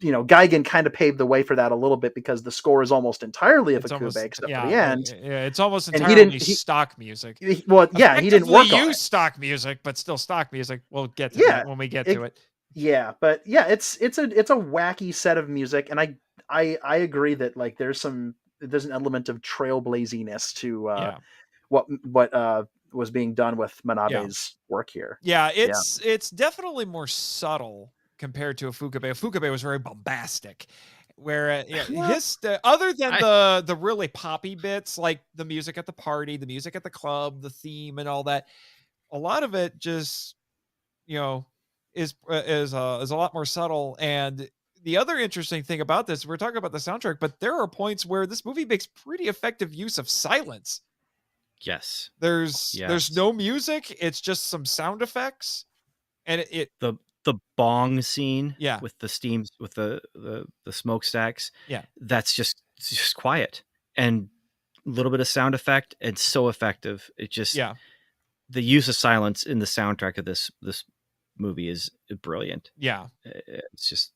Gigan kind of paved the way for that a little bit, because the score is almost entirely Ifukube, except for the end. Yeah, it's almost entirely stock music. He didn't work on it. Stock music, but still stock music. We'll get to that when we get to it. Yeah, but yeah, it's a wacky set of music, and I agree that like there's an element of trailblaziness to what was being done with Manabe's work here. Yeah, it's definitely more subtle compared to a Fukube. Fukube was very bombastic, where other than the really poppy bits, like the music at the party, the music at the club, the theme, and all that, a lot of it just is a lot more subtle. And the other interesting thing about this, we're talking about the soundtrack, but there are points where this movie makes pretty effective use of silence. Yes. There's no music, it's just some sound effects. And the bong scene with the steams, with the smokestacks. Yeah. That's just quiet and a little bit of sound effect, and so effective. It just the use of silence in the soundtrack of this movie is brilliant. Yeah. It's just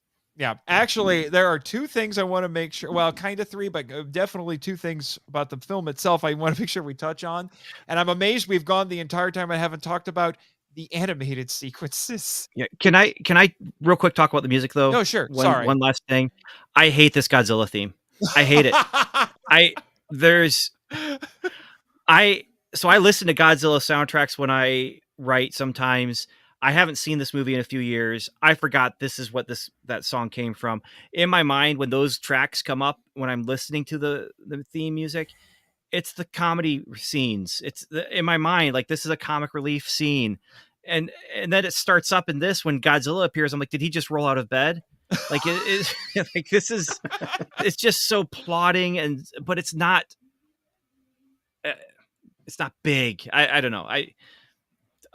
actually there are two things I want to make sure, well, kind of three, but definitely two things about the film itself I want to make sure we touch on. And I'm amazed we've gone the entire time I haven't talked about the animated sequences. Yeah. Can I real quick talk about the music though? No, sure. Sorry. One last thing. I hate this Godzilla theme. I hate it. So I listen to Godzilla soundtracks when I write sometimes. I haven't seen this movie in a few years. I forgot this is what that song came from. In my mind, when those tracks come up, when I'm listening to the theme music, it's the comedy scenes. In my mind, like this is a comic relief scene. And then it starts up in this when Godzilla appears. I'm like, did he just roll out of bed? Like it like this is it's just so plotting but it's not big. I don't know.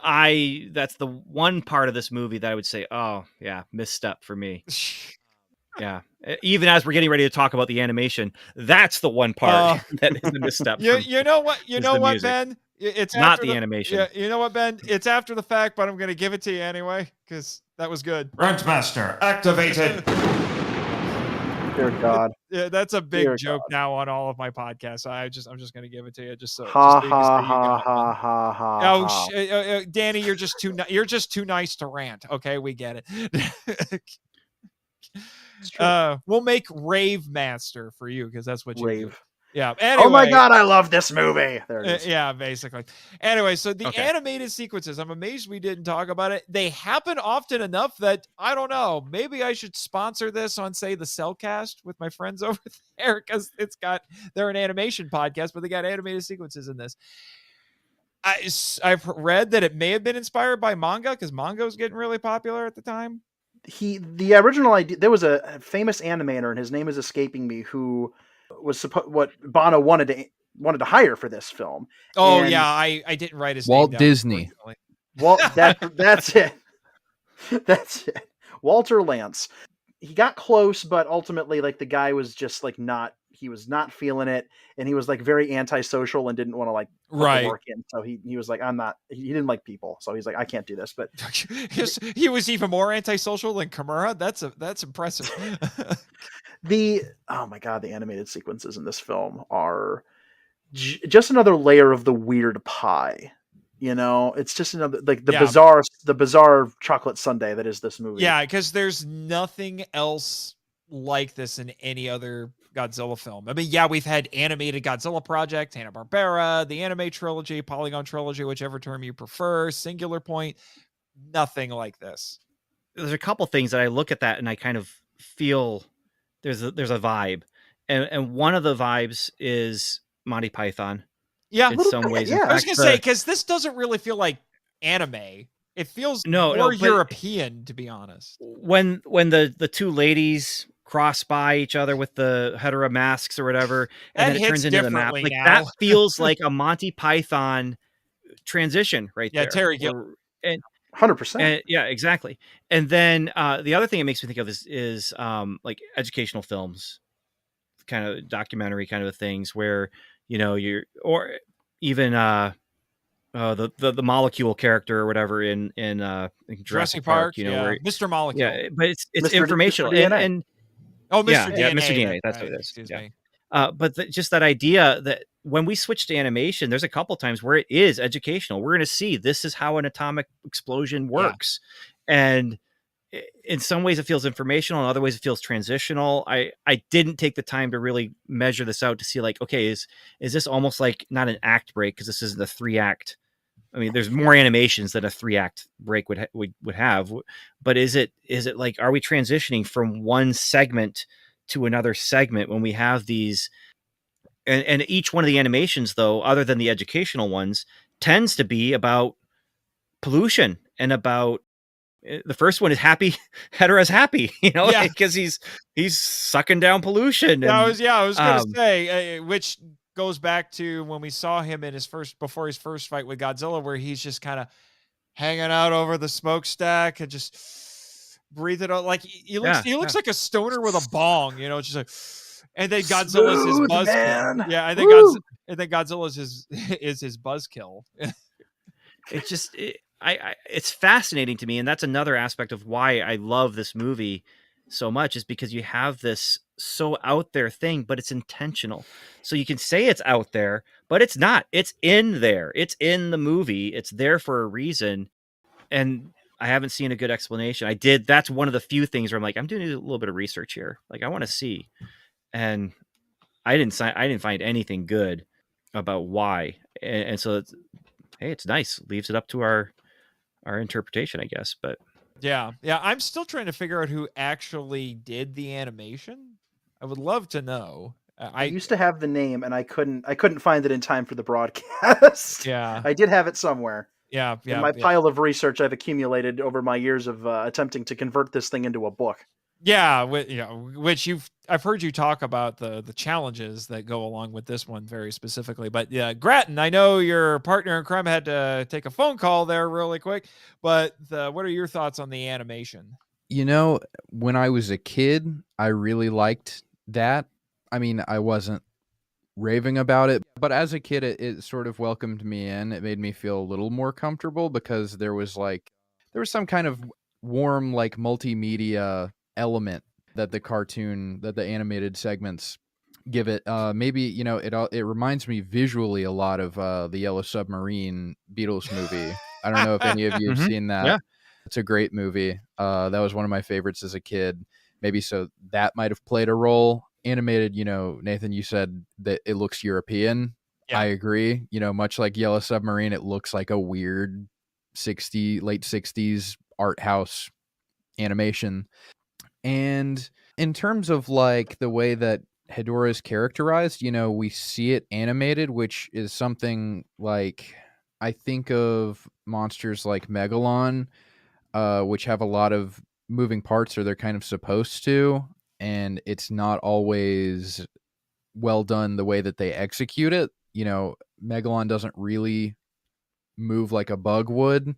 I that's the one part of this movie that I would say, oh yeah, misstep for me. Yeah. Even as we're getting ready to talk about the animation, that's the one part that is a misstep. You know what? You know what, music. Ben? It's Not after the animation. Yeah, you know what, Ben? It's after the fact, but I'm going to give it to you anyway because that was good. Rentmaster activated. Dear God. Yeah, that's a big Dear joke God. now on all of my podcasts. I'm just going to give it to you just so. Ha just so you can ha say you ha got ha one. ha ha. Oh, ha. Danny, you're just too nice to rant. Okay, we get it. We'll make Rave Master for you because that's what you do. Rave. Yeah. Anyway, Oh my God, I love this movie. There it is. yeah, basically. Anyway, so the animated sequences, I'm amazed we didn't talk about it. They happen often enough that I don't know. Maybe I should sponsor this on, say, the Cellcast with my friends over there because they're an animation podcast, but they got animated sequences in this. I've read that it may have been inspired by manga because manga was getting really popular at the time. The original idea, there was a famous animator, and his name is escaping me, who was what Banno wanted to hire for this film. Oh, and yeah, I didn't write his Walt name down, Disney. Well, that's it. That's it. Walter Lantz. He got close, but ultimately, like, the guy was just like he was not feeling it, and he was like very antisocial and didn't want to like put the work in. So he was like, he didn't like people, so he's like, I can't do this. But he was even more antisocial than Kimura. That's impressive. Oh my God, the animated sequences in this film are just another layer of the weird pie. You know, it's just another, like, the bizarre chocolate sundae that is this movie. Yeah, because there's nothing else like this in any other Godzilla film. I mean, yeah, we've had animated Godzilla Project, Hanna-Barbera, the anime trilogy, Polygon trilogy, whichever term you prefer, Singular Point. Nothing like this. There's a couple things that I look at that and I kind of feel there's a vibe, and one of the vibes is Monty Python. Yeah, in some ways. Yeah. I was gonna say, because this doesn't really feel like anime. It feels more European, to be honest. When the two ladies cross by each other with the Hedorah masks or whatever, and then it turns into the map, like that feels like a Monty Python transition right there. Yeah, Terry Gilliam. 100%. Yeah, exactly. And then the other thing it makes me think of is like educational films, kind of documentary kind of things where, you know, or even the molecule character or whatever in Jurassic Park, you know, where Mr. Molecule. Yeah, but it's informational. Mr. and Mr. DNA. Yeah, Mr. DNA. That's what it is. Yeah. But just that idea that when we switch to animation, there's a couple times where it is educational. We're going to see this is how an atomic explosion works. Yeah. And in some ways it feels informational. In other ways it feels transitional. I didn't take the time to really measure this out to see, like, okay, is this almost like not an act break? Because this isn't a 3-act. I mean, there's more animations than a 3-act break would have. But is it like, are we transitioning from one segment to another segment when we have these? And each one of the animations, though, other than the educational ones, tends to be about pollution and about, the first one is happy. Hedorah's happy, you know, because he's sucking down pollution. And, I was going to say, which goes back to when we saw him in before his first fight with Godzilla, where he's just kind of hanging out over the smokestack and just breathing out. Like he looks like a stoner with a bong, you know, just like. And then Godzilla's his buzzkill. Yeah, I think Godzilla's is his buzzkill. It's just it's fascinating to me, and that's another aspect of why I love this movie so much, is because you have this so out there thing, but it's intentional. So you can say it's out there, but it's not. It's in there. It's in the movie. It's there for a reason. And I haven't seen a good explanation. That's one of the few things where I'm like, I'm doing a little bit of research here. Like, I want to see. And I didn't find anything good about why. And so it's nice. Leaves it up to our interpretation, I guess. But yeah. I'm still trying to figure out who actually did the animation. I would love to know. I used to have the name, and I couldn't find it in time for the broadcast. Yeah, I did have it somewhere. Yeah. In my pile of research I've accumulated over my years of attempting to convert this thing into a book. Yeah, which I've heard you talk about the challenges that go along with this one very specifically. But yeah, Gratton, I know your partner in crime had to take a phone call there really quick, but what are your thoughts on the animation? When I was a kid, I really liked that. I mean, I wasn't raving about it, but as a kid, it sort of welcomed me in. It made me feel a little more comfortable because there was some kind of warm, like, multimedia element that the animated segments give it. Maybe, it reminds me visually a lot of the Yellow Submarine Beatles movie. I don't know if any of you have seen that. Yeah. It's a great movie. That was one of my favorites as a kid. Maybe so that might have played a role. Animated, Nathan, you said that it looks European. Yeah. I agree. Much like Yellow Submarine, it looks like a weird late 60s art house animation. And in terms of like the way that Hedorah is characterized, we see it animated, which is something like I think of monsters like Megalon, which have a lot of moving parts, or they're kind of supposed to, and it's not always well done the way that they execute it. Megalon doesn't really move like a bug would,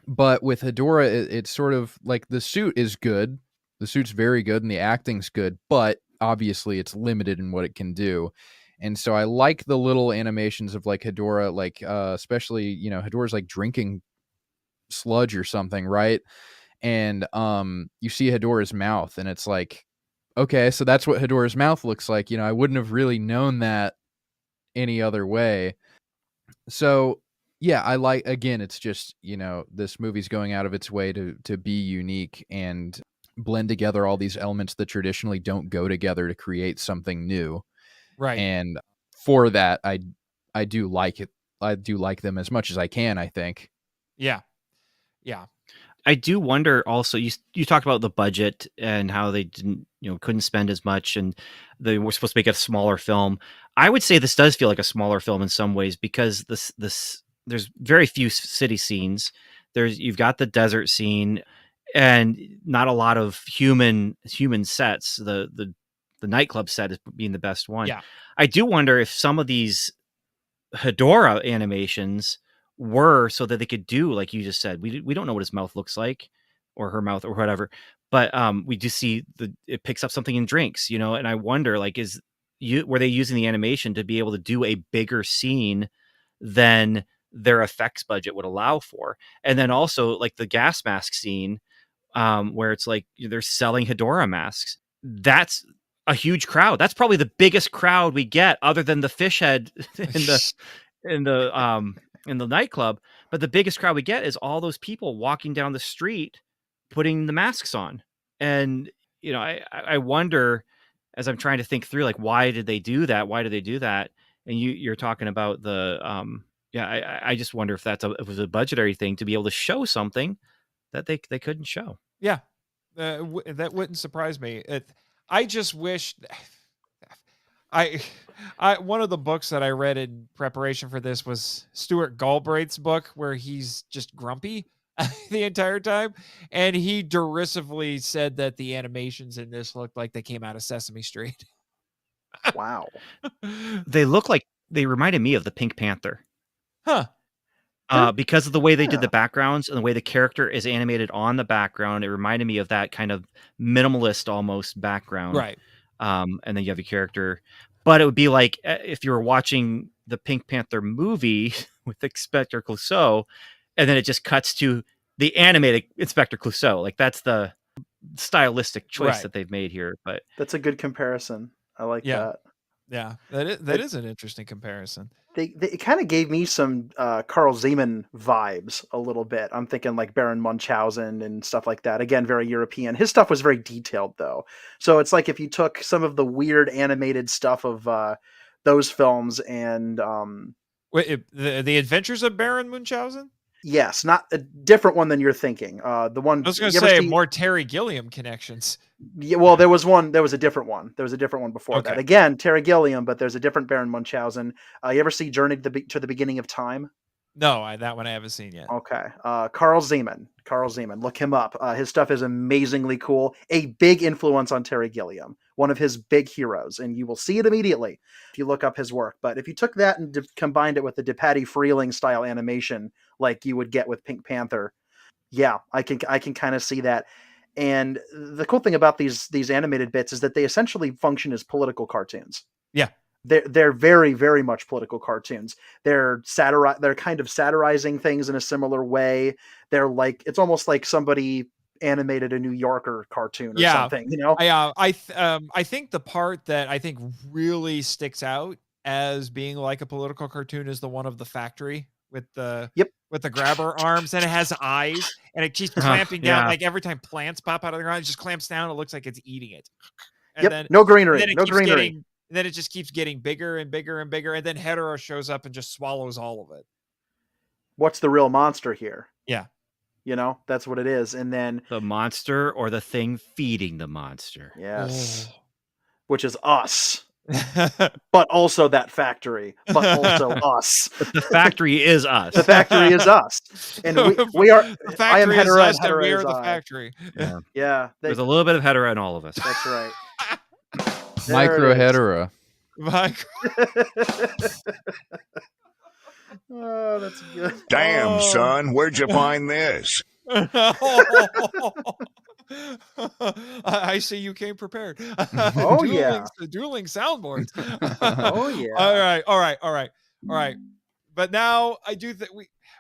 but with Hedorah, it's sort of like the suit is good. The suit's very good and the acting's good, but obviously it's limited in what it can do. And so I like the little animations of like Hedorah, like especially, Hedorah's like drinking sludge or something, right? And you see Hedorah's mouth and it's like, okay, so that's what Hedorah's mouth looks like. I wouldn't have really known that any other way. So yeah, I like, again, it's just, this movie's going out of its way to be unique and blend together all these elements that traditionally don't go together to create something new. Right. And for that, I do like it. I do like them as much as I can, I think. Yeah. Yeah. I do wonder also, you talked about the budget and how they didn't, couldn't spend as much and they were supposed to make a smaller film. I would say this does feel like a smaller film in some ways because there's very few city scenes. You've got the desert scene and not a lot of human sets. The nightclub set is being the best one. Yeah. I do wonder if some of these Hedorah animations were so that they could do, like you just said, we don't know what his mouth looks like or her mouth or whatever, but we do see it picks up something in drinks, and I wonder, like, were they using the animation to be able to do a bigger scene than their effects budget would allow for? And then also like the gas mask scene, where it's like they're selling Hedorah masks. That's a huge crowd. That's probably the biggest crowd we get, other than the fish head in the nightclub. But the biggest crowd we get is all those people walking down the street, putting the masks on. And I wonder, as I'm trying to think through, like, why did they do that? Why did they do that? And you're talking about the I just wonder if it was a budgetary thing to be able to show something that they couldn't show. Yeah, that wouldn't surprise me. I just wish I one of the books that I read in preparation for this was Stuart Galbraith's book, where he's just grumpy the entire time, and he derisively said that the animations in this looked like they came out of Sesame Street. Wow. They reminded me of the Pink Panther. Huh. Because of the way they did Yeah. the backgrounds and the way the character is animated on the background, it reminded me of that kind of minimalist almost background. Right. And then you have a character, but it would be like if you were watching the Pink Panther movie with Inspector Clouseau, and then it just cuts to the animated Inspector Clouseau. Like, that's the stylistic choice Right. that they've made here. But That's a good comparison. I like that. Yeah, that is an interesting comparison. It kind of gave me some Carl Zeman vibes a little bit. I'm thinking like Baron Munchausen and stuff like that. Again, very European. His stuff was very detailed, though. So it's like if you took some of the weird animated stuff of those films and Wait, the Adventures of Baron Munchausen? yes, not a different one than you're thinking. The one I was going to you ever say see- more Terry Gilliam connections. Yeah, well, there was a different one. There was a different one before that. Okay. Again, Terry Gilliam, but there's a different Baron Munchausen. You ever see Journey to the Beginning of Time? No, that one I haven't seen yet. Okay. Carl Zeman. Look him up. His stuff is amazingly cool. A big influence on Terry Gilliam, one of his big heroes, and you will see it immediately if you look up his work. But if you took that and combined it with the DePatty Freeling style animation, like you would get with Pink Panther, yeah, I can kind of see that. And the cool thing about these animated bits is that they essentially function as political cartoons. Yeah. They're very, very much political cartoons. They're kind of satirizing things in a similar way. They're like, it's almost like somebody animated a New Yorker cartoon or something, you know? I think the part that I think really sticks out as being like a political cartoon is the one of the factory with the with the grabber arms, and it has eyes, and it keeps clamping down. Like every time plants pop out of the ground, it just clamps down. It looks like it's eating it. And then, no greenery. And then it just keeps getting bigger and bigger and bigger. And then Hedorah shows up and just swallows all of it. What's the real monster here? Yeah. You know, that's what it is. And then the monster or the thing feeding the monster. Yes. Which is us. But also that factory. But also us. But the factory is us. The factory is us. And we are the factory I am Hedorah, is us, and we are the factory. Yeah. There's a little bit of Hedorah in all of us. That's right. Micro Hedorah. Oh, that's good. Damn, son, where'd you find this? I see you came prepared. Dueling soundboards. Oh yeah. All right. But now I do think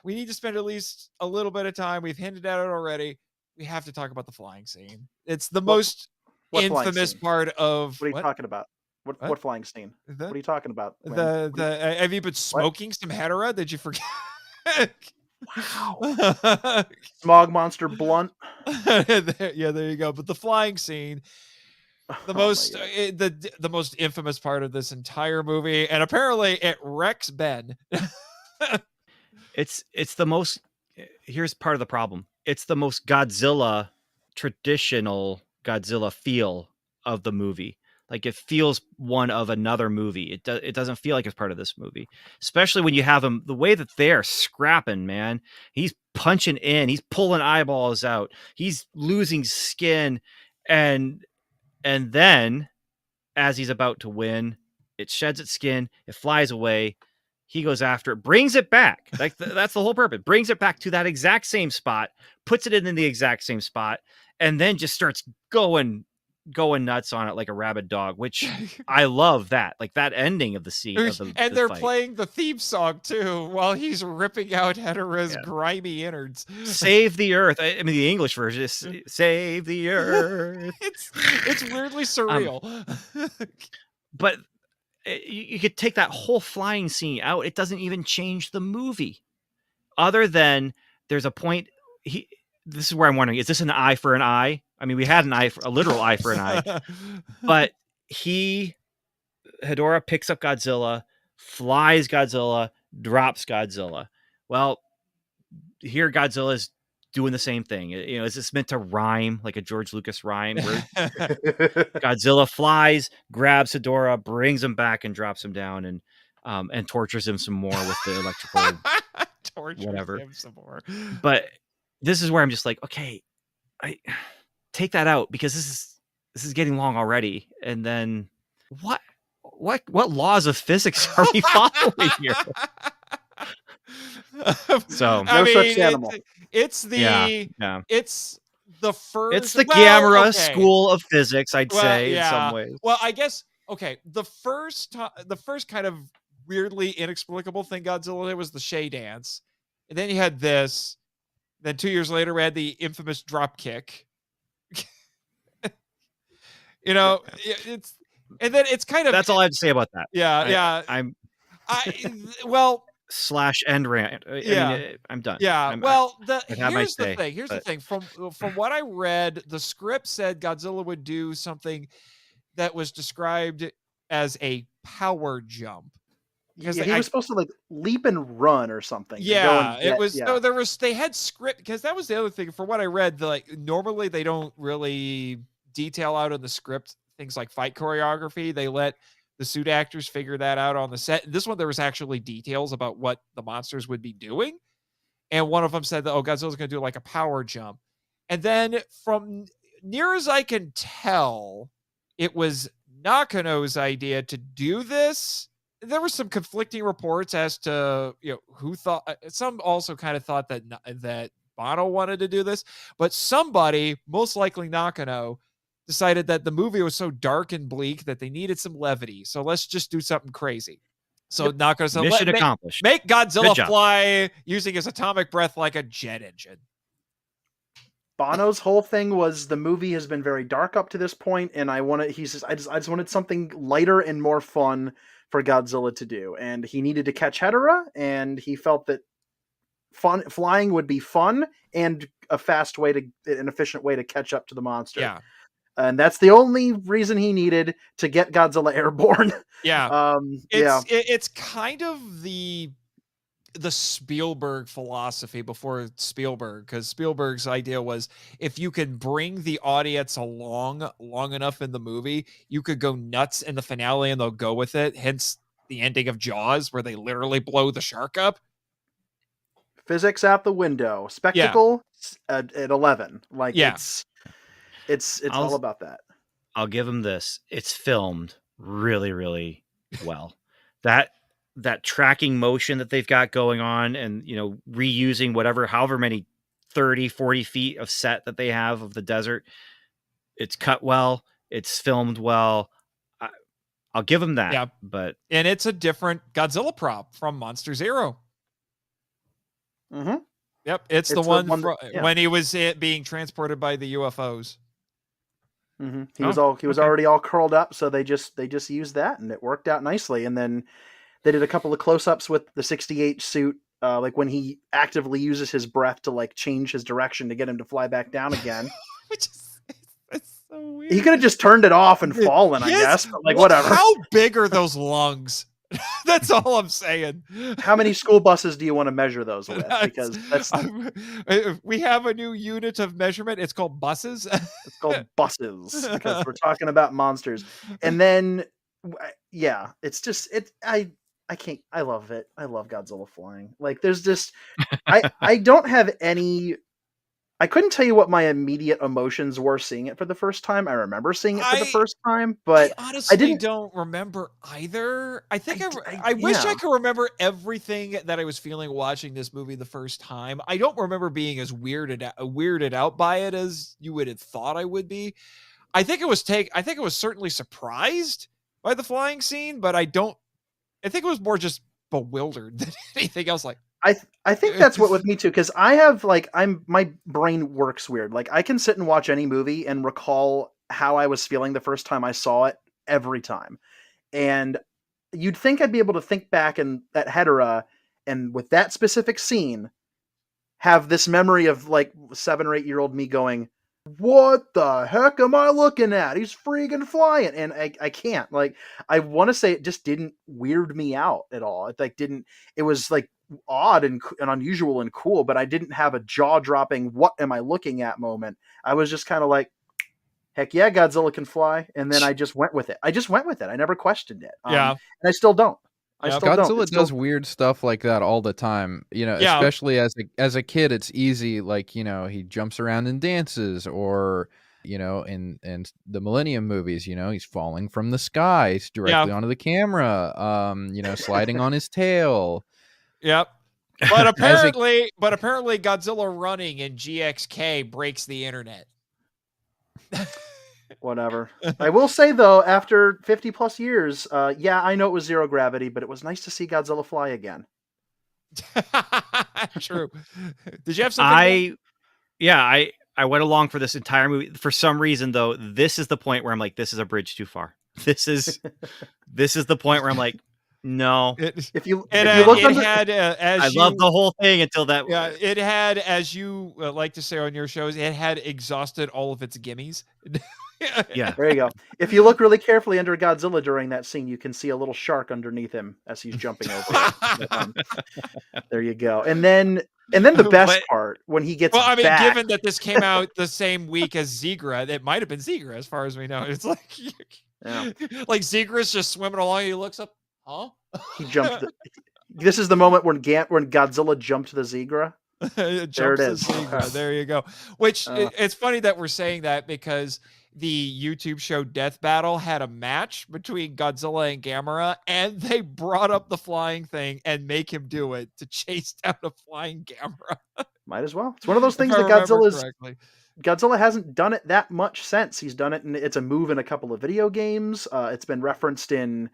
we need to spend at least a little bit of time. We've hinted at it already. We have to talk about the flying scene. It's the most infamous part of. What are you talking about? What flying scene? What are you talking about? Have you been smoking some Hedorah? Did you forget? Wow. Smog Monster blunt. There you go. But the flying scene, the most infamous part of this entire movie, and apparently it wrecks Ben. It's the most. Here's part of the problem. It's the most Godzilla, traditional Godzilla feel of the movie. Like it feels one of another movie. It doesn't feel like it's part of this movie, especially when you have him, the way that they're scrapping, man. He's punching in, he's pulling eyeballs out, he's losing skin. And then as he's about to win, it sheds its skin, it flies away. He goes after it, brings it back. Like that's the whole purpose. Brings it back to that exact same spot, puts it in the exact same spot, and then just starts going nuts on it like a rabid dog, which I love that. Like that ending of the scene. And they're playing the theme song too while he's ripping out Hedorah's grimy innards. Save the earth. I mean, the English version is save the earth. It's weirdly surreal. But you could take that whole flying scene out. It doesn't even change the movie. Other than there's a point. This is where I'm wondering, is this an eye for an eye? I mean, we had a literal eye for an eye, but Hedorah picks up Godzilla, flies Godzilla, drops Godzilla. Well, here Godzilla is doing the same thing. You know, is this meant to rhyme like a George Lucas rhyme? Where Godzilla flies, grabs Hedorah, brings him back, and drops him down, and tortures him some more with the electrical whatever. Him some more. But this is where I'm just like, okay, I take that out because this is getting long already. And then what laws of physics are we following here? So such animal. It's the first. It's the Gamera school of physics, I'd say in some ways. Well, I guess the first kind of weirdly inexplicable thing Godzilla did was the Shay dance, and then you had this. Then 2 years later, we had the infamous drop kick. You know, and then it's kind of. That's all I have to say about that. Yeah. Slash end rant. I mean, I'm done. Yeah. Here's the thing. From what I read, the script said Godzilla would do something that was described as a power jump. Because he was supposed to like leap and run or something. Yeah, it was. Yeah. No, they had script because that was the other thing. From what I read, normally they don't really detail out in the script things like fight choreography. They let the suit actors figure that out on the set. This one, there was actually details about what the monsters would be doing. And one of them said that, Godzilla's going to do like a power jump. And then from near as I can tell, it was Nakano's idea to do this. There were some conflicting reports as to, who thought. Some also kind of thought that Banno wanted to do this, but somebody, most likely Nakano, decided that the movie was so dark and bleak that they needed some levity. So let's just do something crazy. So Nakano said, Mission accomplished. Make Godzilla fly using his atomic breath like a jet engine. Bono's whole thing was the movie has been very dark up to this point, and I just wanted something lighter and more fun for Godzilla to do. And he needed to catch Hedorah, and he felt that flying would be fun and an efficient way to catch up to the monster. Yeah. And that's the only reason he needed to get Godzilla airborne. Yeah. It's kind of the Spielberg philosophy before Spielberg, because Spielberg's idea was if you can bring the audience along long enough in the movie, you could go nuts in the finale and they'll go with it. Hence the ending of Jaws, where they literally blow the shark up. Physics out the window. Spectacle at 11. Like it's all about that. I'll give him this. It's filmed really, really well. That tracking motion that they've got going on, and reusing however many 30, 40 feet of set that they have of the desert. It's cut well. It's filmed well. I'll give him that. Yeah. And it's a different Godzilla prop from Monster Zero. Mm-hmm. Yep. It's the one when he was being transported by the UFOs. Mm-hmm. He was already all curled up, so they just used that, and it worked out nicely. And then they did a couple of close-ups with the 68 suit, like when he actively uses his breath to like change his direction to get him to fly back down again. It's so weird. He could have just turned it off and fallen, I guess. But like whatever. How big are those lungs? That's all I'm saying. How many school buses do you want to measure those with? Because we have a new unit of measurement. It's called buses. It's called buses because we're talking about monsters. And then, it's just I can't. I love it. I love Godzilla flying. Like there's just I don't have any. I couldn't tell you what my immediate emotions were seeing it for the first time. I remember seeing it for the first time, but I honestly don't remember either. I think I wish I could remember everything that I was feeling watching this movie the first time. I don't remember being as weirded out by it as you would have thought I would be. I think it was certainly surprised by the flying scene, but I think it was more just bewildered than anything else. Like, I think that's what with me too, because I have my brain works weird. Like I can sit and watch any movie and recall how I was feeling the first time I saw it every time. And you'd think I'd be able to think back and at Hedorah and with that specific scene have this memory of like 7 or 8 year old me going, what the heck am I looking at? He's freaking flying. And I can't. Like, I want to say it just didn't weird me out at all. It was like odd and unusual and cool, but I didn't have a jaw-dropping, what am I looking at moment. I was just kind of like, heck yeah, Godzilla can fly. And then I just went with it. I never questioned it. And I still don't. Godzilla does weird stuff like that all the time, especially as a kid. It's easy, like, he jumps around and dances, or in the Millennium movies, he's falling from the skies directly onto the camera, sliding on his tail. Yep. But apparently Godzilla running in GXK breaks the internet. Whatever. I will say though, after 50 plus years, I know it was zero gravity, but it was nice to see Godzilla fly again. True. Did you have something? I went along for this entire movie. For some reason though, this is the point where I'm like, this is a bridge too far. This is the point where I'm like, no. If you look, I love the whole thing until that. Yeah, it had, as you like to say on your shows, it had exhausted all of its gimmies. Yeah, there you go. If you look really carefully under Godzilla during that scene, you can see a little shark underneath him as he's jumping over it. There you go. And then the best part when he gets. Well, I mean, back, given that this came out the same week as Zigra, it might have been Zigra, as far as we know. It's like Yeah. Like Zegra's just swimming along. He looks up. Huh? He jumped. This is the moment when Godzilla jumped the zebra. It There it jumps the is. Zegra. Okay. There you go. Which Uh. it's funny that we're saying that because the YouTube show Death Battle had a match between Godzilla and Gamera, and they brought up the flying thing and make him do it to chase down a flying Gamera. Might as well. It's one of those things If I that remember correctly. Godzilla hasn't done it that much since. He's done it, and it's a move in a couple of video games. It's been referenced in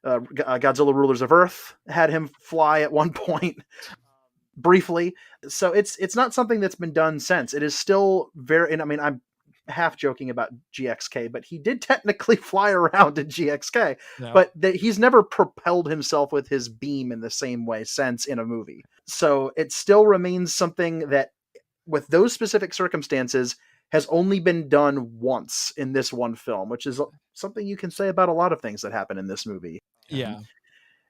Godzilla Rulers of Earth. Had him fly at one point briefly. So it's not something that's been done since. It is still very. And I mean, I'm half joking about GXK, but he did technically fly around in GXK. No. But he's never propelled himself with his beam in the same way since in a movie. So it still remains something that, with those specific circumstances, has only been done once in this one film, which is something you can say about a lot of things that happen in this movie. Yeah.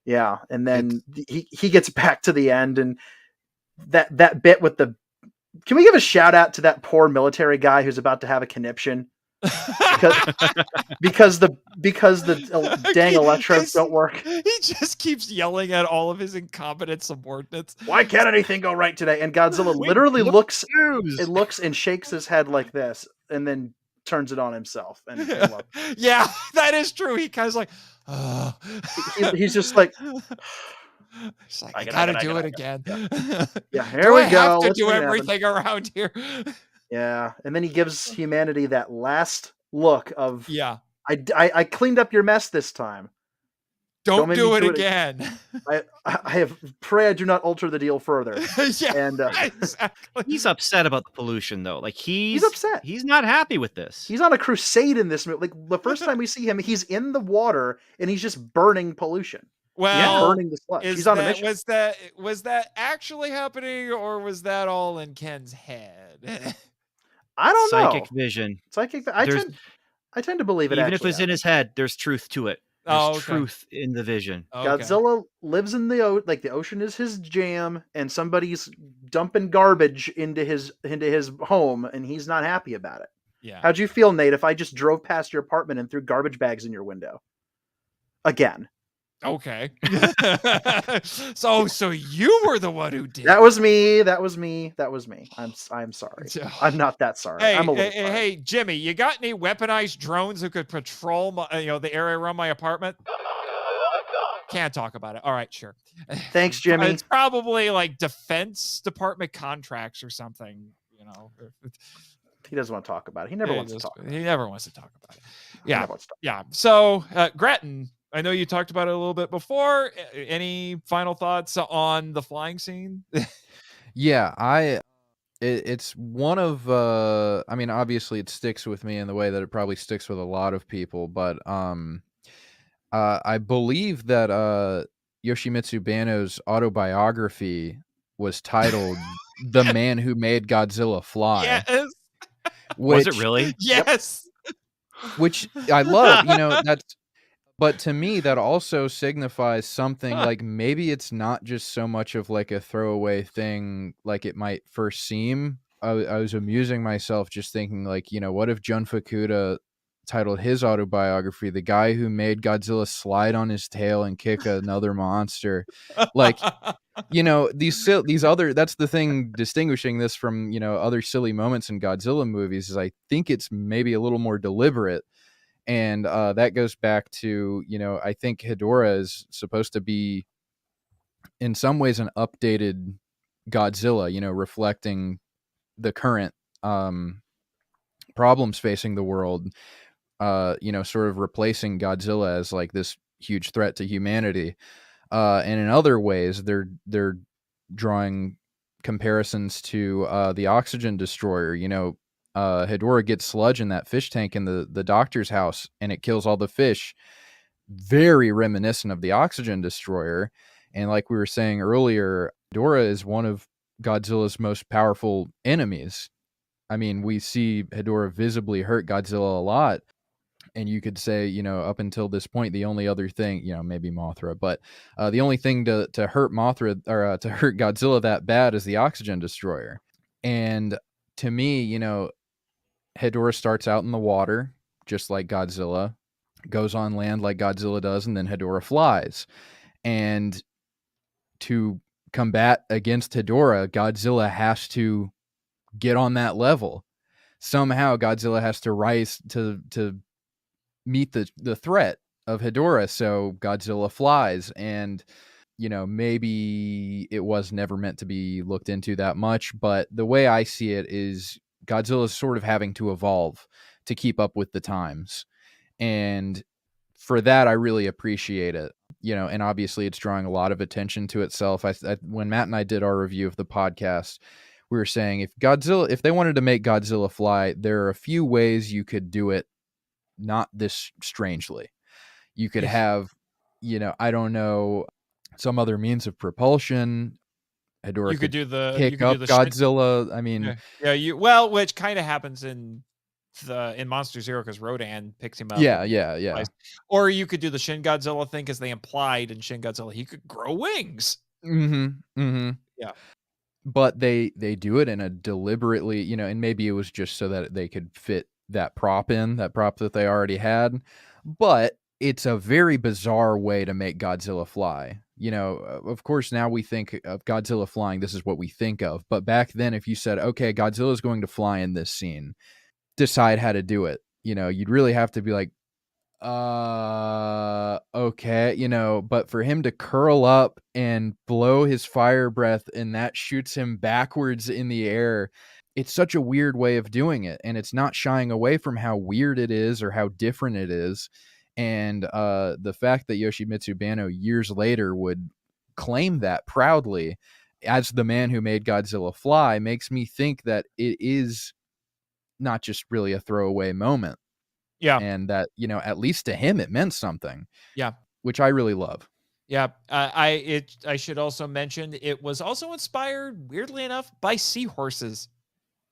Yeah. And then he gets back to the end, and that bit with the, can we give a shout out to that poor military guy who's about to have a conniption? because the dang electrodes don't work. He just keeps yelling at all of his incompetent subordinates. Why can't anything go right today? And Godzilla literally looks and shakes his head like this, and then turns it on himself. And yeah, that is true. He kind of like, he's just like, it's like, I gotta do it again. Yeah, here we go. I have to Let's do make it everything around here. Yeah, and then he gives humanity that last look of, yeah, I cleaned up your mess this time. Don't do it again. I have pray I do not alter the deal further. Yeah, and exactly. He's upset about the pollution, though. Like he's upset. He's not happy with this. He's on a crusade in this movie. Like the first time we see him, he's in the water and he's just burning pollution. Well, burning the sludge. He's on a mission. Was that actually happening, or was that all in Ken's head? I don't know. Psychic vision. I tend to believe it. Even if it's in his head, there's truth to it. There's truth in the vision. Okay. Godzilla lives in the ocean is his jam, and somebody's dumping garbage into his home, and he's not happy about it. Yeah. How'd you feel, Nate, if I just drove past your apartment and threw garbage bags in your window? Again. Okay. so you were the one who did. That was me. I'm sorry. I'm not that sorry. Hey, I'm a little sorry. Hey, Jimmy, you got any weaponized drones who could patrol the area around my apartment? Can't talk about it. All right, sure. Thanks, Jimmy. It's probably like Defense Department contracts or something, He doesn't want to talk about it. He never wants to talk about it. He never wants to talk about it. Yeah. Yeah. So, Gratton, I know you talked about it a little bit before. Any final thoughts on the flying scene? Yeah, it's one of I mean, obviously it sticks with me in the way that it probably sticks with a lot of people, but I believe that Yoshimitsu Banno's autobiography was titled "The Man Who Made Godzilla Fly." Yes. Was it really? Yes. Which I love, that's. But to me, that also signifies something like maybe it's not just so much of like a throwaway thing like it might first seem. I was amusing myself just thinking like, what if Jun Fukuda titled his autobiography "The Guy Who Made Godzilla Slide on His Tail and Kick Another Monster"? Like, these other, that's the thing distinguishing this from, other silly moments in Godzilla movies is I think it's maybe a little more deliberate. And that goes back to, I think Hedorah is supposed to be in some ways an updated Godzilla, reflecting the current problems facing the world, sort of replacing Godzilla as like this huge threat to humanity. And in other ways, they're drawing comparisons to the Oxygen Destroyer, Hedorah gets sludge in that fish tank in the doctor's house and it kills all the fish. Very reminiscent of the Oxygen Destroyer. And like we were saying earlier, Hedorah is one of Godzilla's most powerful enemies. I mean, we see Hedorah visibly hurt Godzilla a lot. And you could say, up until this point, the only other thing, maybe Mothra, but the only thing to hurt Mothra or to hurt Godzilla that bad is the Oxygen Destroyer. And to me, Hedorah starts out in the water, just like Godzilla. goes on land like Godzilla does, and then Hedorah flies. And to combat against Hedorah, Godzilla has to get on that level. Somehow Godzilla has to rise to meet the threat of Hedorah. So Godzilla flies, and maybe it was never meant to be looked into that much, but the way I see it is Godzilla's sort of having to evolve to keep up with the times. And for that, I really appreciate it. And obviously it's drawing a lot of attention to itself. When Matt and I did our review of the podcast, we were saying if they wanted to make Godzilla fly, there are a few ways you could do it not this strangely. You could have, I don't know, some other means of propulsion. Hedorah You could do the kick up Godzilla. I mean, which kind of happens in Monster Zero because Rodan picks him up. Yeah. Or you could do the Shin Godzilla thing because they implied in Shin Godzilla he could grow wings. Yeah. But they do it in a deliberately, and maybe it was just so that they could fit that prop that they already had. But it's a very bizarre way to make Godzilla fly. Of course, now we think of Godzilla flying. This is what we think of. But back then, if you said, okay, Godzilla's going to fly in this scene, decide how to do it. You'd really have to be like, okay, but for him to curl up and blow his fire breath and that shoots him backwards in the air, it's such a weird way of doing it. And it's not shying away from how weird it is or how different it is. And the fact that Yoshimitsu Banno years later would claim that proudly as the man who made Godzilla fly makes me think that it is not just really a throwaway moment. Yeah. And that, at least to him, it meant something. Yeah. Which I really love. Yeah. I should also mention it was also inspired, weirdly enough, by seahorses.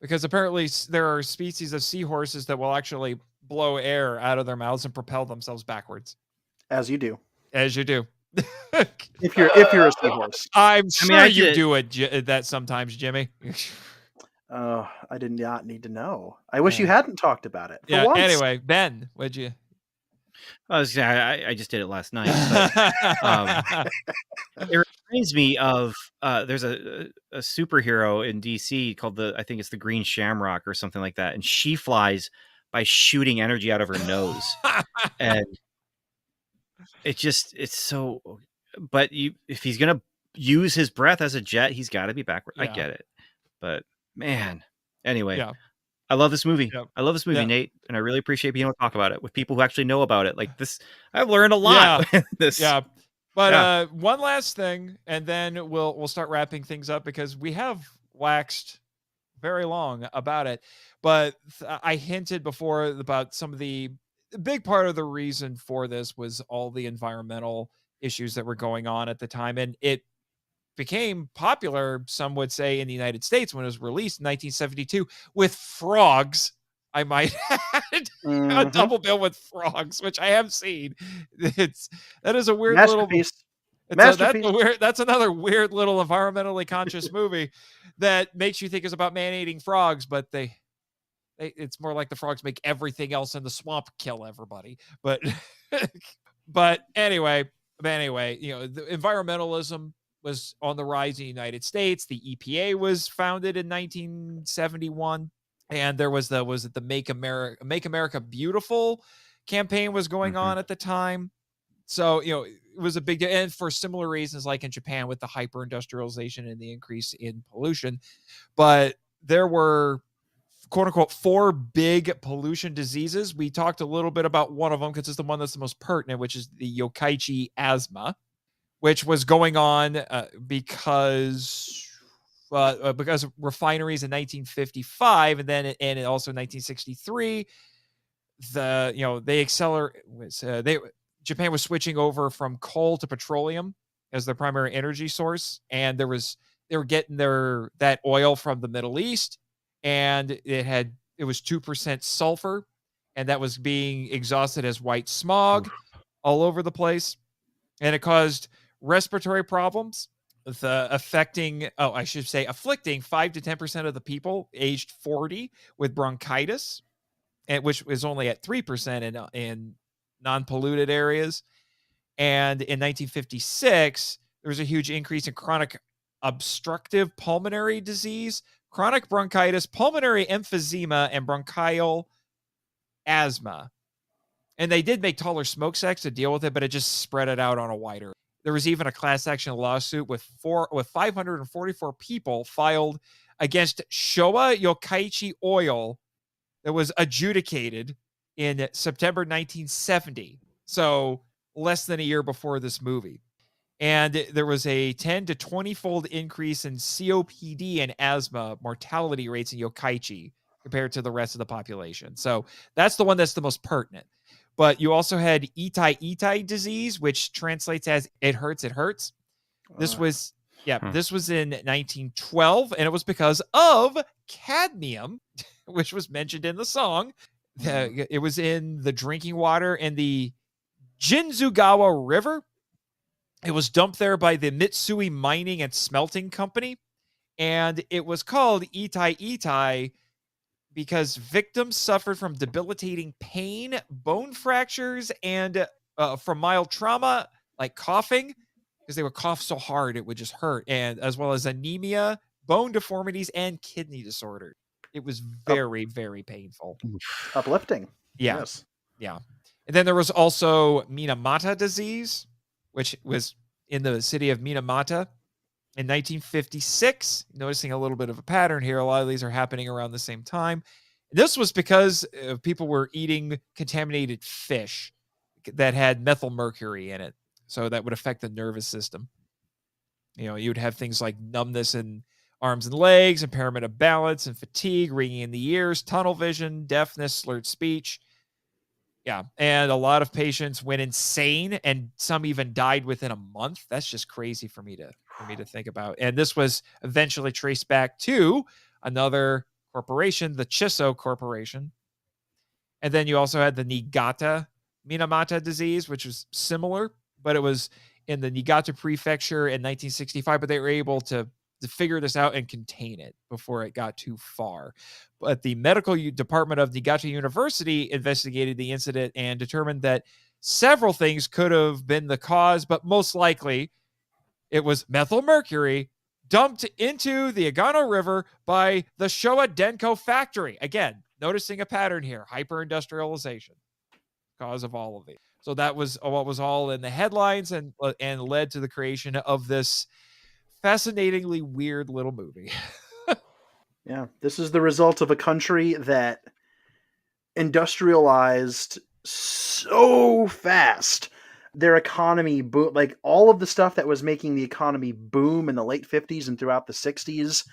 Because apparently there are species of seahorses that will actually blow air out of their mouths and propel themselves backwards. As you do. As you do. If you're a seahorse. I'm sure you do it that sometimes, Jimmy. I did not need to know. I wish you hadn't talked about it. Yeah. Once. Anyway, Ben, what'd you? I just did it last night. But, it reminds me of there's a superhero in DC called I think it's the Green Shamrock or something like that, and she flies by shooting energy out of her nose, and it's so. But if he's gonna use his breath as a jet, he's got to be backward. Yeah. I get it, but man, anyway. Yeah. I love this movie. Yep. I love this movie, Yep. Nate, and I really appreciate being able to talk about it with people who actually know about it. Like this, I've learned a lot. Yeah. This, yeah. But one last thing, and then we'll start wrapping things up because we have waxed very long about it. But I hinted before about some of the big part of the reason for this was all the environmental issues that were going on at the time, and it became popular, some would say, in the United States when it was released in 1972 with frogs. I might add a double bill with frogs, which I have seen. That is a weird Masterpiece. That's another weird little environmentally conscious movie that makes you think it's about man eating frogs, but it's more like the frogs make everything else in the swamp kill everybody. But anyway, the environmentalism was on the rise in the United States. The EPA was founded in 1971, and there was the Make America Beautiful campaign was going on at the time. So, it was a big deal. And for similar reasons, like in Japan with the hyper-industrialization and the increase in pollution. But there were, quote unquote, 4 big pollution diseases. We talked a little bit about one of them because it's the one that's the most pertinent, which is the yokkaichi asthma, which was going on because of refineries in 1955, and also in 1963, Japan was switching over from coal to petroleum as their primary energy source, and they were getting that oil from the Middle East, and it was 2% sulfur, and that was being exhausted as white smog all over the place, and it caused respiratory problems, afflicting 5 to 10% of the people aged 40 with bronchitis, and which was only at 3% in non-polluted areas. And in 1956, there was a huge increase in chronic obstructive pulmonary disease, chronic bronchitis, pulmonary emphysema, and bronchial asthma. And they did make taller smokestacks to deal with it, but it just spread it out on a wider. There was even a class action lawsuit with 544 people filed against Showa Yokkaichi Oil that was adjudicated in September 1970. So less than a year before this movie. And there was a 10 to 20-fold increase in COPD and asthma mortality rates in Yokkaichi compared to the rest of the population. So that's the one that's the most pertinent. But you also had itai disease, which translates as it hurts, it hurts. This was this was in 1912, and it was because of cadmium, which was mentioned in the song. It was in the drinking water in the Jinzugawa River. It was dumped there by the Mitsui Mining and Smelting Company, and it was called itai because victims suffered from debilitating pain, bone fractures, and from mild trauma, like coughing, because they would cough so hard it would just hurt, and as well as anemia, bone deformities, and kidney disorder. It was very, very painful. Uplifting. Yeah. Yes. Yeah. And then there was also Minamata disease, which was in the city of Minamata in 1956. Noticing a little bit of a pattern here. A lot of these are happening around the same time. This was because people were eating contaminated fish that had methyl mercury in it. So that would affect the nervous system. You know, you would have things like numbness in arms and legs, impairment of balance and fatigue, ringing in the ears, tunnel vision, deafness, slurred speech. Yeah. And a lot of patients went insane, and some even died within a month. That's just crazy for me to think about. And this was eventually traced back to another corporation, the Chiso Corporation. And then you also had the Niigata Minamata disease, which was similar, but it was in the Niigata prefecture in 1965, but they were able to figure this out and contain it before it got too far. But the medical department of Niigata University investigated the incident and determined that several things could have been the cause, but most likely it was methyl mercury dumped into the Agano River by the Showa Denko factory. Again, noticing a pattern here, hyper-industrialization, cause of all of these. So that was what was all in the headlines and led to the creation of this fascinatingly weird little movie. Yeah, this is the result of a country that industrialized so fast. Their economy like all of the stuff that was making the economy boom in the late 50s and throughout the 60s,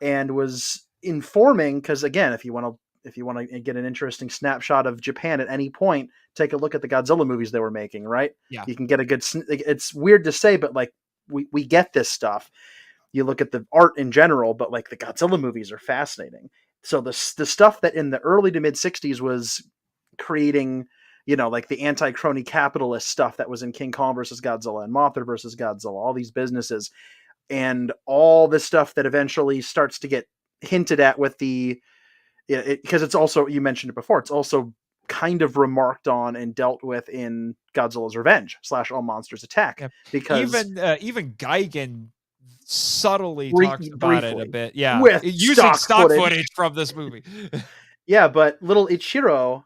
and was informing, because again, if you want to get an interesting snapshot of Japan at any point, take a look at the Godzilla movies they were making, right? Yeah. You can get a good, it's weird to say, but like we get this stuff. You look at the art in general, but like the Godzilla movies are fascinating. So the stuff that in the early to mid 60s was creating, you know, like the anti-crony capitalist stuff that was in King Kong versus Godzilla and Mothra versus Godzilla, all these businesses, and all this stuff that eventually starts to get hinted at with because it's also, you mentioned it before, it's also kind of remarked on and dealt with in Godzilla's Revenge / All Monsters Attack. Yeah. Because even Gigan subtly talks about it a bit. Yeah. With using stock footage from this movie. Yeah, but little Ichiro,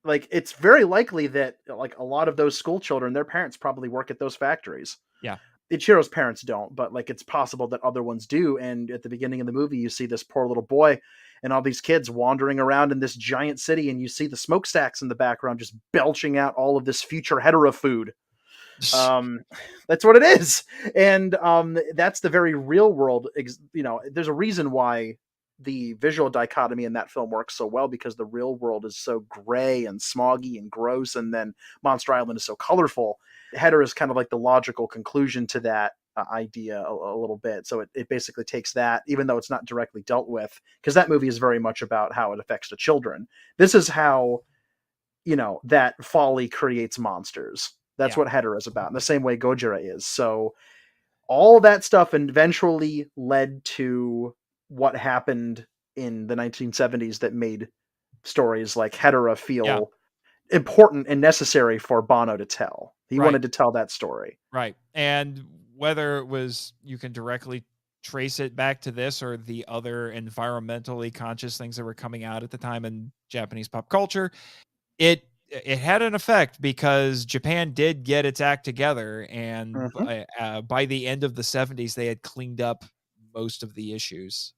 like, it's very likely that like a lot of those school children, their parents probably work at those factories. Yeah. Ichiro's parents don't, but like it's possible that other ones do. And at the beginning of the movie, you see this poor little boy and all these kids wandering around in this giant city, and you see the smokestacks in the background just belching out all of this future Hedorah food. That's what it is. And that's the very real world. You know, there's a reason why the visual dichotomy in that film works so well, because the real world is so gray and smoggy and gross, and then Monster Island is so colorful. Hedorah is kind of like the logical conclusion to that idea a little bit. So it basically takes that, even though it's not directly dealt with, because that movie is very much about how it affects the children. This is how, you know, that folly creates monsters. That's what Hedorah is about, in the same way Gojira is. So all that stuff eventually led to what happened in the 1970s that made stories like Hedorah feel important and necessary for Banno to tell. He Right. wanted to tell that story. Right. And whether it was, you can directly trace it back to this or the other environmentally conscious things that were coming out at the time in Japanese pop culture, it had an effect because Japan did get its act together, and by the end of the 70s, they had cleaned up most of the issues.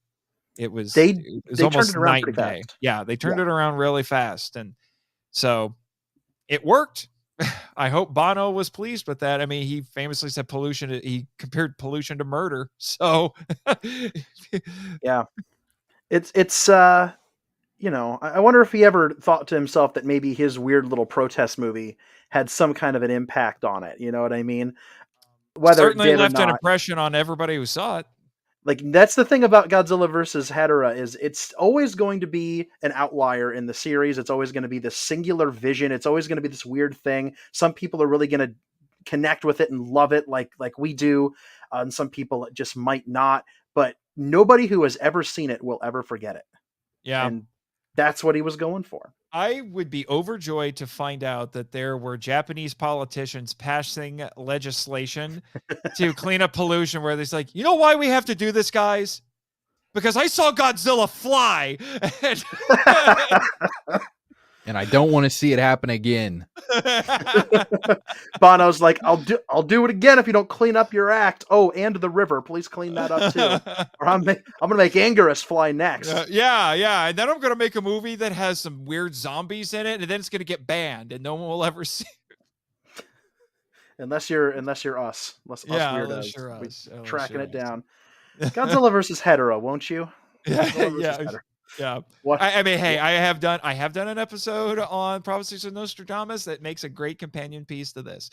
It was They almost turned it around night pretty and day. fast. Yeah, they turned it around really fast, and so it worked. I hope Banno was pleased with that. I mean, he famously said he compared pollution to murder. So yeah, it's you know, I wonder if he ever thought to himself that maybe his weird little protest movie had some kind of an impact on it. You know what I mean? Whether certainly it did left or an not. impression on everybody who saw it. Like, that's the thing about Godzilla versus Hedorah, is it's always going to be an outlier in the series. It's always going to be this singular vision. It's always going to be this weird thing. Some people are really going to connect with it and love it like we do. And some people just might not. But nobody who has ever seen it will ever forget it. Yeah. And that's what he was going for. I would be overjoyed to find out that there were Japanese politicians passing legislation to clean up pollution where there's like, you know why we have to do this, guys? Because I saw Godzilla fly. And I don't want to see it happen again. Banno's like, I'll do it again if you don't clean up your act. Oh, and the river, please clean that up too. Or I'm gonna make Anguirus fly next. Yeah, and then I'm gonna make a movie that has some weird zombies in it, and then it's gonna get banned, and no one will ever see it. Unless you're us. Unless unless you're weirdos. us. Tracking it down. Godzilla versus Hedorah, won't you? Yeah. What? I mean, hey, I have done an episode on Prophecies of Nostradamus that makes a great companion piece to this.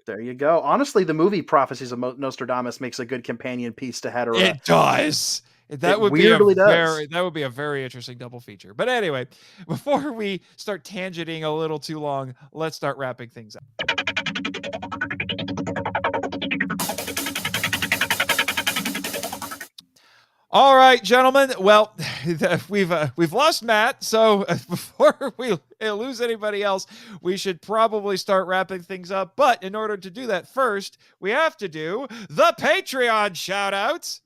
There you go. Honestly, the movie Prophecies of Nostradamus makes a good companion piece to Hedorah. It does. That would be a very interesting double feature. But anyway, before we start tangenting a little too long, let's start wrapping things up. All right, gentlemen. Well, we've lost Matt, so before we lose anybody else, we should probably start wrapping things up. But in order to do that, first we have to do the Patreon shoutouts.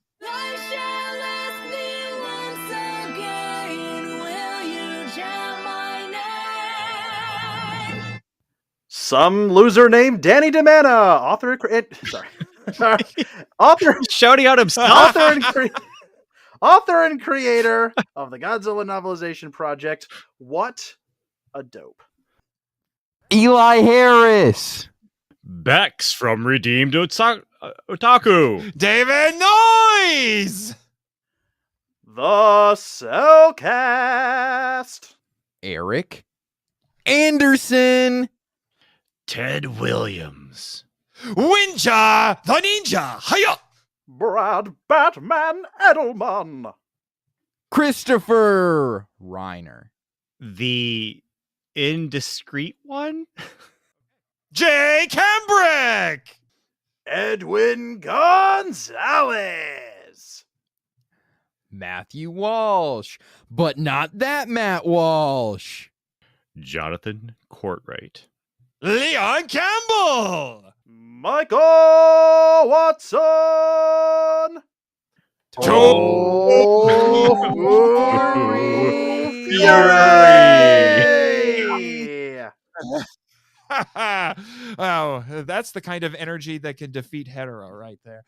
Some loser named Danny DiManna, author shouting out himself. Author and creator of the Godzilla Novelization Project. What a dope. Eli Harris. Bex from Redeemed Otaku. David Noyes. The Cellcast. Eric Anderson. Ted Williams. Winja the Ninja. Hiya. Brad Batman Edelman. Christopher Reiner. The indiscreet one. Jay Cambrick. Edwin Gonzalez. Matthew Walsh. But not that Matt Walsh. Jonathan Courtwright. Leon Campbell. Michael Watson. Wow, that's the kind of energy that can defeat Hedorah right there.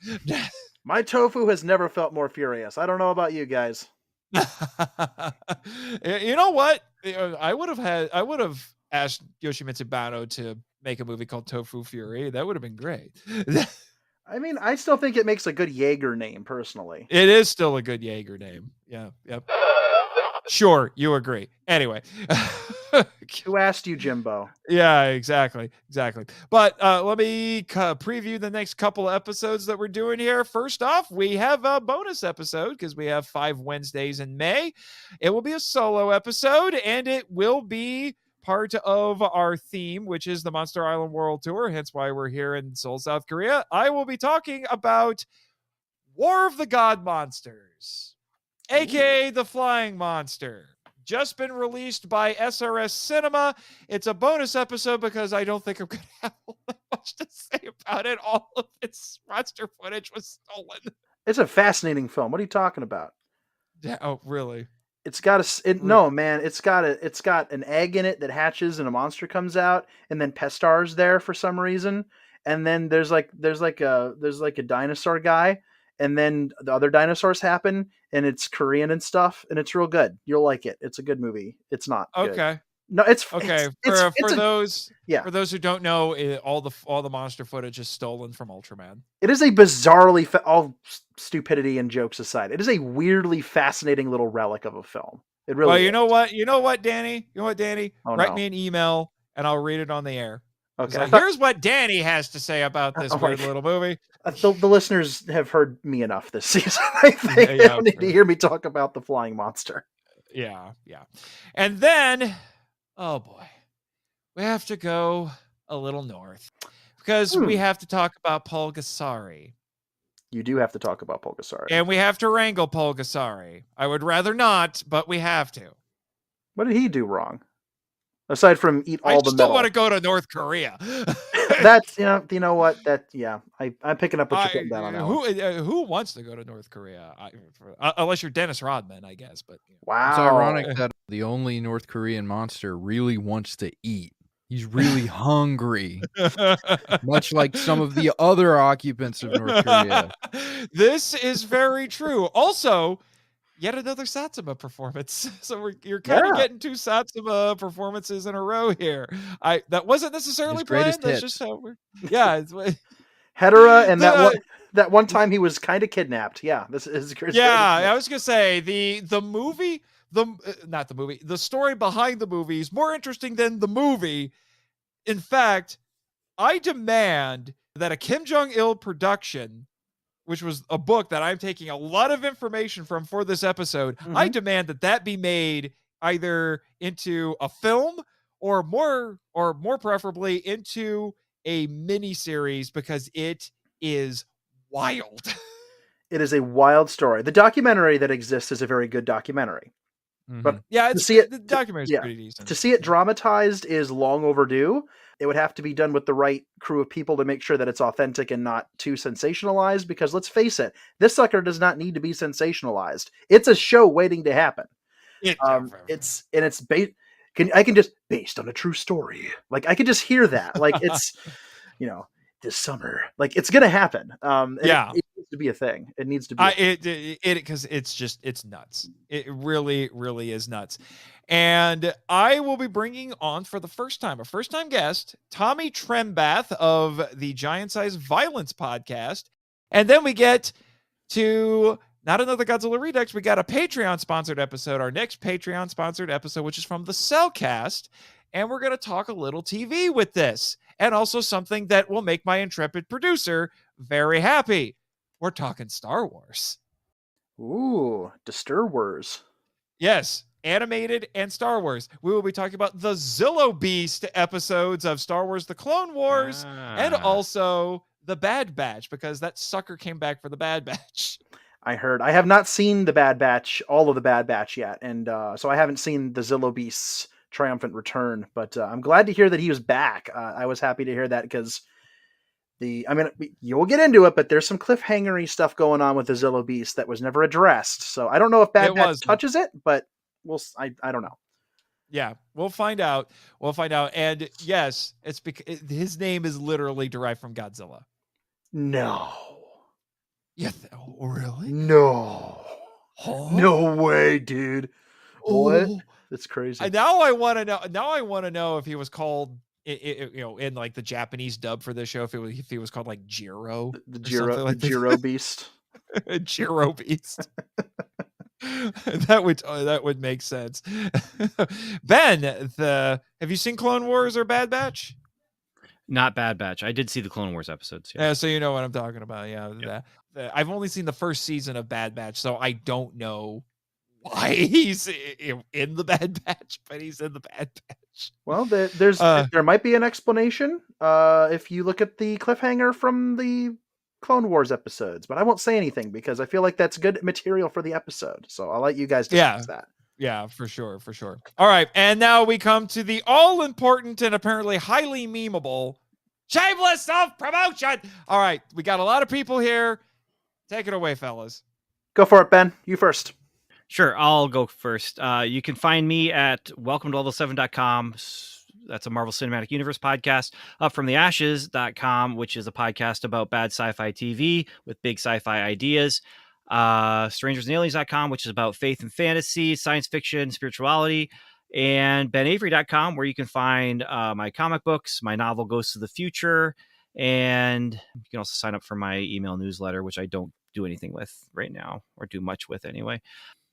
My tofu has never felt more furious. I don't know about you guys. You know what? I would have asked Yoshimitsu Banno to make a movie called Tofu Fury. That would have been great. I mean, I still think it makes a good Jaeger name, personally. It is still a good Jaeger name. Yeah. Yep. Sure, you agree. Anyway. Who asked you, Jimbo? Yeah, exactly. But let me preview the next couple of episodes that we're doing here. First off, we have a bonus episode because we have 5 Wednesdays in May. It will be a solo episode, and it will be part of our theme, which is the Monster Island World Tour, hence why we're here in Seoul, South Korea. I will be talking about War of the God Monsters, aka the Flying Monster. just been released by SRS Cinema. It's a bonus episode because I don't think I'm going to have much to say about it. All of its monster footage was stolen. It's a fascinating film. What are you talking about? Yeah, oh, really? It's got no, man. It's got an egg in it that hatches and a monster comes out, and then Pestar's there for some reason, and then there's like a dinosaur guy, and then the other dinosaurs happen, and it's Korean and stuff, and it's real good. You'll like it. It's a good movie. It's not good. Okay. No, it's okay. For those who don't know, all the monster footage is stolen from Ultraman. It is a bizarrely all stupidity and jokes aside, it is a weirdly fascinating little relic of a film. It really. Well, is. you know what, Danny? Oh, Write me an email and I'll read it on the air. Okay. Here's what Danny has to say about this weird little movie. The listeners have heard me enough this season. I think they don't need to hear me talk about the flying monster. Yeah. And then, oh boy, we have to go a little north because we have to talk about Pulgasari. You do have to talk about Pulgasari. And we have to wrangle Pulgasari. I would rather not, but we have to. What did he do wrong? Aside from eat all the metal. I just don't want to go to North Korea. That's, you know what? I'm picking up what you're putting down on that one. Who wants to go to North Korea? Unless you're Dennis Rodman, I guess. But wow. It's ironic that the only North Korean monster really wants to eat. He's really hungry. Much like some of the other occupants of North Korea. This is very true. Also, yet another Satsuma performance. So you're kind of getting two Satsuma performances in a row here. That wasn't necessarily planned. That's just how we're. Yeah. Hedorah and that one time he was kind of kidnapped. Yeah, this is. Yeah, I was gonna say the movie. The story behind the movie is more interesting than the movie. In fact, I demand that a Kim Jong-il production, which was a book that I'm taking a lot of information from for this episode, I demand that be made either into a film or more preferably into a mini series because it is wild. It is a wild story. The documentary that exists is a very good documentary. But yeah, the documentary is pretty decent. To see it dramatized is long overdue. It would have to be done with the right crew of people to make sure that it's authentic and not too sensationalized, because let's face it, this sucker does not need to be sensationalized. It's a show waiting to happen. It's based on a true story. Like I can just hear that. Like it's, this summer, like it's going to happen. It needs to be a thing. It needs to be because it's nuts. It really, really is nuts. And I will be bringing on for the first time, a first-time guest, Tommy Trembath of the Giant Size Violence podcast. And then we get to not another Godzilla Redux. We got a Patreon-sponsored episode, our next Patreon-sponsored episode, which is from the Cellcast. And we're going to talk a little TV with this. And also something that will make my intrepid producer very happy. We're talking Star Wars. Ooh, Star Wars. Yes, animated and Star Wars. We will be talking about the Zillo Beast episodes of Star Wars The Clone Wars and also The Bad Batch, because that sucker came back for The Bad Batch. I heard. I have not seen The Bad Batch, all of The Bad Batch yet, and so I haven't seen the Zillo Beast's triumphant return, but I'm glad to hear that he was back. I was happy to hear that because you'll get into it, but there's some cliffhangery stuff going on with the Zillo Beast that was never addressed. So I don't know if Bad Batch touches it, but I don't know. Yeah, we'll find out. And yes, it's because his name is literally derived from Godzilla. No. Yeah. Really? No. Huh? No way, dude. What? Oh. That's crazy. Now I want to know if he was called, in like the Japanese dub for this show, if he was called like Jiro, the Jiro Beast, Jiro Beast. that would make sense. Ben, have you seen Clone Wars or Bad Batch? Not Bad Batch. I did see the Clone Wars episodes. Yeah, so you know what I'm talking about. Yeah, yep. I've only seen the first season of Bad Batch, so I don't know why he's in the Bad Batch, but he's in the Bad Batch. Well, there might be an explanation if you look at the cliffhanger from the Clone Wars episodes, but I won't say anything because I feel like that's good material for the episode. So I'll let you guys discuss that. Yeah, for sure. All right, and now we come to the all-important and apparently highly memeable shameless self-promotion. All right, we got a lot of people here. Take it away, fellas. Go for it, Ben. You first. Sure, I'll go first. You can find me at welcometolevel7.com. That's a Marvel Cinematic Universe podcast. Upfromtheashes.com, which is a podcast about bad sci-fi TV with big sci-fi ideas. Strangersandaliens.com, which is about faith and fantasy, science fiction, spirituality. And benavery.com, where you can find my comic books, my novel Ghosts of the Future, and you can also sign up for my email newsletter, which I don't do anything with right now, or do much with anyway.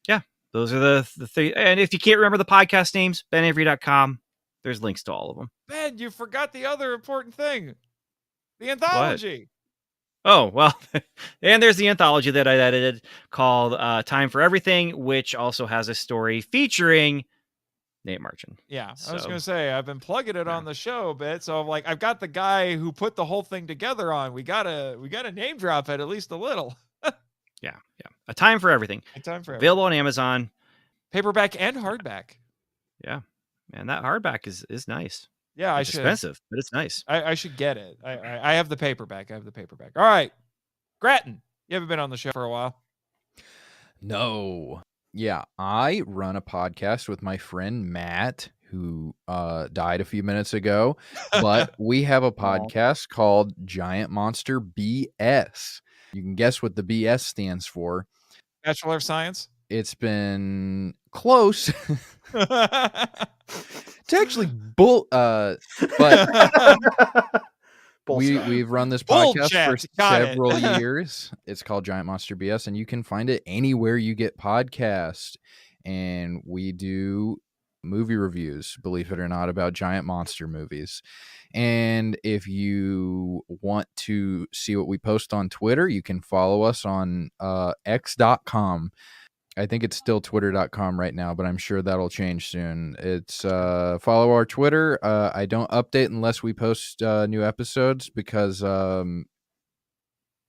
Yeah, those are the things. And if you can't remember the podcast names, benavery.com, there's links to all of them. Ben, you forgot the other important thing. The anthology. Oh, well, and there's the anthology that I edited called Time for Everything, which also has a story featuring Nate Marchand. Yeah, I was going to say, I've been plugging it on the show a bit. So I'm like, I've got the guy who put the whole thing together on. We got to name drop it at least a little. Yeah. A Time for Everything. Available on Amazon. Paperback and hardback. Yeah. Man, that hardback is nice. Yeah, it's expensive, but it's nice. I should get it. I have the paperback. All right. Gratton, you haven't been on the show for a while. No. Yeah, I run a podcast with my friend Matt, who died a few minutes ago. But we have a podcast called Giant Monster BS. You can guess what the BS stands for. Bachelor of Science? It's been close. It's actually but we've run this podcast for several years. It's called Giant Monster BS, and you can find it anywhere you get podcasts. And we do movie reviews, believe it or not, about giant monster movies. And if you want to see what we post on Twitter, you can follow us on x.com. I think it's still twitter.com right now, but I'm sure that'll change soon. It's follow our Twitter. I don't update unless we post new episodes because I'm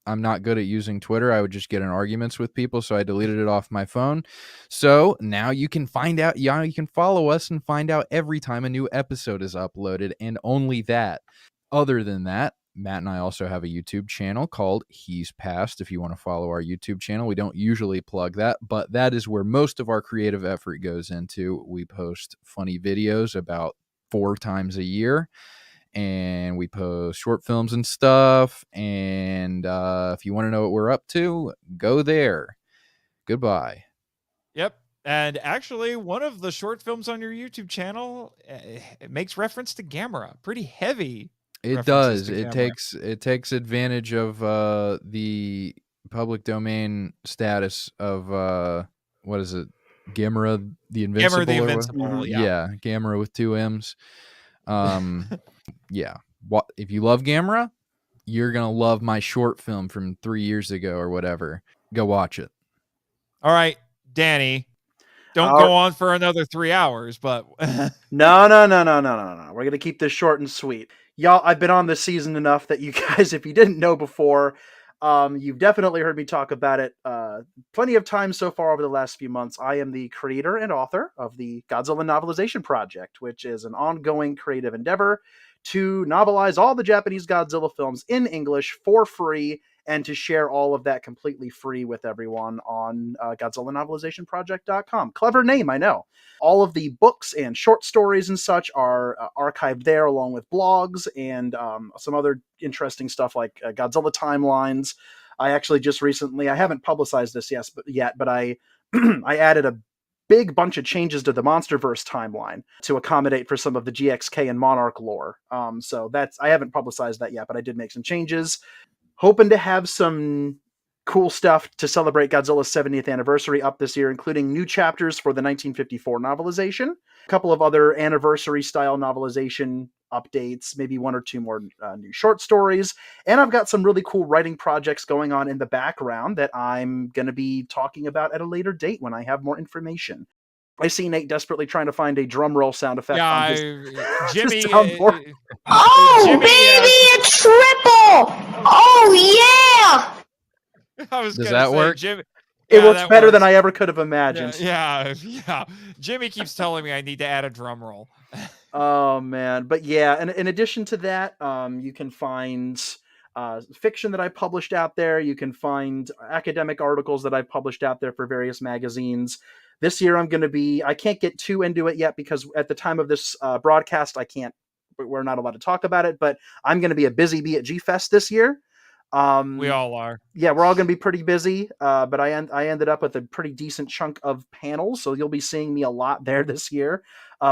not good at using Twitter. I would just get in arguments with people, so I deleted it off my phone. So now you can find out. Yeah, you can follow us and find out every time a new episode is uploaded, and only that. Other than that, Matt and I also have a YouTube channel called He's Past. If you want to follow our YouTube channel, we don't usually plug that, but that is where most of our creative effort goes into. We post funny videos about 4 times a year, and we post short films and stuff. And if you want to know what we're up to, go there. Goodbye. Yep. And actually, one of the short films on your YouTube channel, it makes reference to Gamera. Pretty heavy. It does. It takes advantage of the public domain status of what is it? Gamera the Invincible. Gamera the Invincible. Yeah, Gamera with 2 M's. Yeah. What if you love Gamera? You're gonna love my short film from 3 years ago or whatever. Go watch it. All right, Danny. Don't go on for another 3 hours, but No. We're gonna keep this short and sweet. Y'all, I've been on this season enough that you guys, if you didn't know before, you've definitely heard me talk about it plenty of times so far over the last few months. I am the creator and author of the Godzilla Novelization Project, which is an ongoing creative endeavor to novelize all the Japanese Godzilla films in English for free, and to share all of that completely free with everyone on GodzillaNovelizationProject.com. Clever name, I know. All of the books and short stories and such are archived there, along with blogs and some other interesting stuff like Godzilla timelines. I actually just recently, I haven't publicized this yet, but I I added a big bunch of changes to the MonsterVerse timeline to accommodate for some of the GXK and Monarch lore. So I haven't publicized that yet, but I did make some changes. Hoping to have some cool stuff to celebrate Godzilla's 70th anniversary up this year, including new chapters for the 1954 novelization, a couple of other anniversary-style novelization updates, maybe 1 or 2 more new short stories, and I've got some really cool writing projects going on in the background that I'm going to be talking about at a later date when I have more information. I see Nate desperately trying to find a drum roll sound effect. Yeah, Jimmy. Oh, Jimmy, baby, a triple! Oh, yeah! I was Does that say, work? Jimmy, It works better than I ever could have imagined. Yeah. Jimmy keeps telling me I need to add a drum roll. Oh man, but yeah, and in addition to that, you can find fiction that I published out there. You can find academic articles that I've published out there for various magazines. This year, I can't get too into it yet because at the time of this broadcast, we're not allowed to talk about it, but I'm going to be a busy bee at G-Fest this year. We all are. Yeah, we're all going to be pretty busy, but I ended up with a pretty decent chunk of panels, so you'll be seeing me a lot there this year,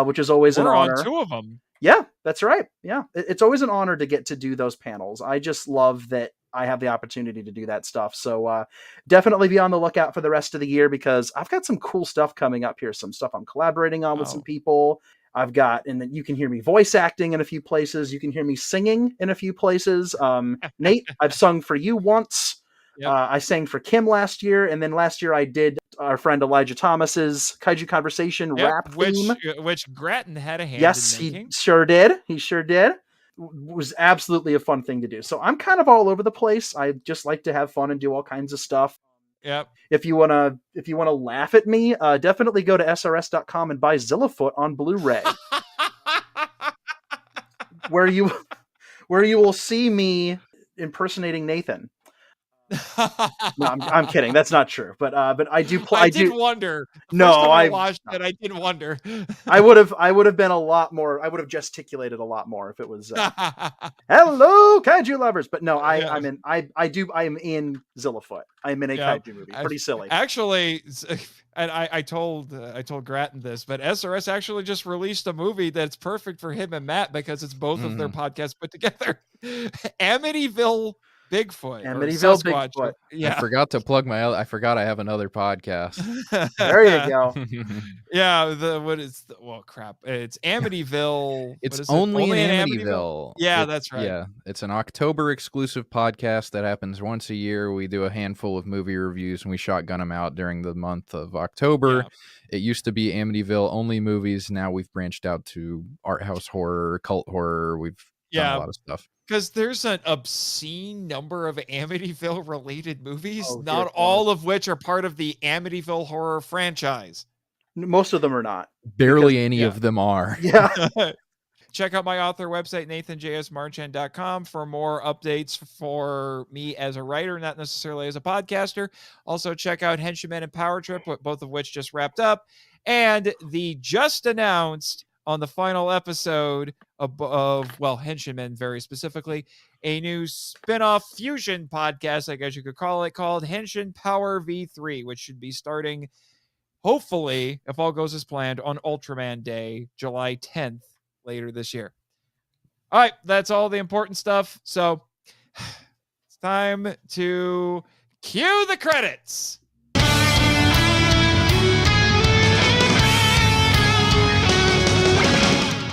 which is always an honor. We're on 2 of them. Yeah, that's right. Yeah, it's always an honor to get to do those panels. I just love that I have the opportunity to do that stuff. So definitely be on the lookout for the rest of the year because I've got some cool stuff coming up here. Some stuff I'm collaborating on with some people. And then you can hear me voice acting in a few places. You can hear me singing in a few places. Nate, I've sung for you once. Yep. I sang for Kim last year. And then last year I did our friend Elijah Thomas's Kaiju Conversation rap theme. Which Gratton had a hand in making. He sure did. It was absolutely a fun thing to do. So I'm kind of all over the place. I just like to have fun and do all kinds of stuff. Yep. If you wanna laugh at me, definitely go to srs.com and buy Zillafoot on Blu-ray, where you will see me impersonating Nathan. No, I'm kidding. That's not true. But I do. I did wonder. No, I watched it. I did wonder. I would have been a lot more. I would have gesticulated a lot more if it was. Hello, Kaiju Lovers. But no, I am in Zillafoot. I'm in a Kaiju movie. Pretty silly. Actually, and I told Gratton this, but SRS actually just released a movie that's perfect for him and Matt because it's both of their podcasts put together. Amityville Bigfoot. Amityville Bigfoot. Yeah. I forgot to plug I forgot I have another podcast. There you go. Yeah. Crap. It's Amityville. It's only in Amityville. Yeah, that's right. Yeah. It's an October exclusive podcast that happens once a year. We do a handful of movie reviews and we shotgun them out during the month of October. Yeah. It used to be Amityville only movies. Now we've branched out to art house horror, cult horror. We've done a lot of stuff. Because there's an obscene number of Amityville related movies, not all of which are part of the Amityville horror franchise. Most of them are not. Barely any of them are. Yeah. Check out my author website, nathanjsmarchand.com, for more updates for me as a writer, not necessarily as a podcaster. Also, check out Henchman and Power Trip, both of which just wrapped up. And the just announced on the final episode of Henchman very specifically, a new spin-off fusion podcast, I guess you could call it, called Henshin Power V3, which should be starting, hopefully, if all goes as planned, on Ultraman Day, July 10th, later this year. All right, that's all the important stuff. So it's time to cue the credits.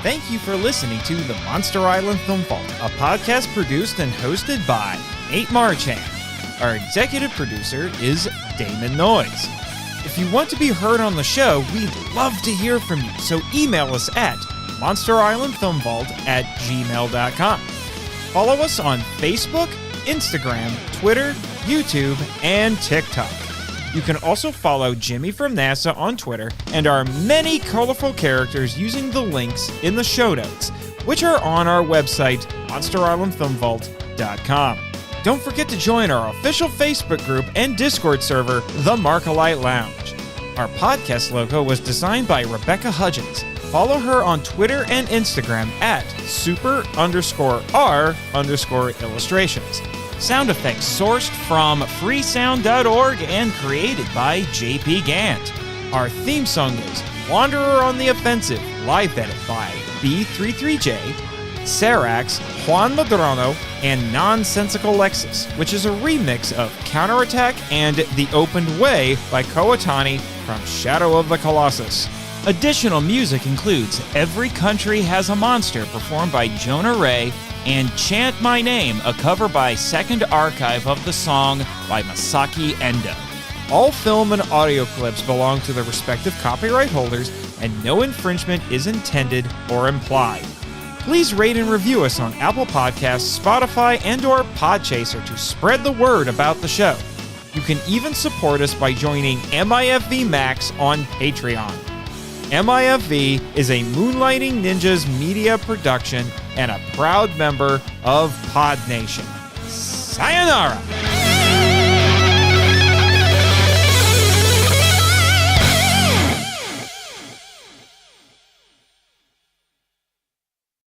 Thank you for listening to the Monster Island Film Vault, a podcast produced and hosted by Nate Marchand. Our executive producer is Damon Noyes. If you want to be heard on the show, we'd love to hear from you, so email us at monsterislandfilmvault@gmail.com. Follow us on Facebook, Instagram, Twitter, YouTube, and TikTok. You can also follow Jimmy from NASA on Twitter and our many colorful characters using the links in the show notes, which are on our website, monsterislandfilmvault.com. Don't forget to join our official Facebook group and Discord server, The Markalite Lounge. Our podcast logo was designed by Rebecca Hudgens. Follow her on Twitter and Instagram at super_r_illustrations. Sound effects sourced from freesound.org and created by JP Gant. Our theme song is Wanderer on the Offensive, live edit by B33J, Sarax, Juan Madrono, and Nonsensical Lexus, which is a remix of Counterattack and The Opened Way by Kowatani from Shadow of the Colossus. Additional music includes Every Country Has a Monster, performed by Jonah Ray, and Chant My Name, a cover by Second Archive of the song by Masaki Endo. All film and audio clips belong to their respective copyright holders, and no infringement is intended or implied. Please rate and review us on Apple Podcasts, Spotify, and/or Podchaser to spread the word about the show. You can even support us by joining MIFV Max on Patreon. MIFV is a Moonlighting Ninjas media production and a proud member of Pod Nation. Sayonara!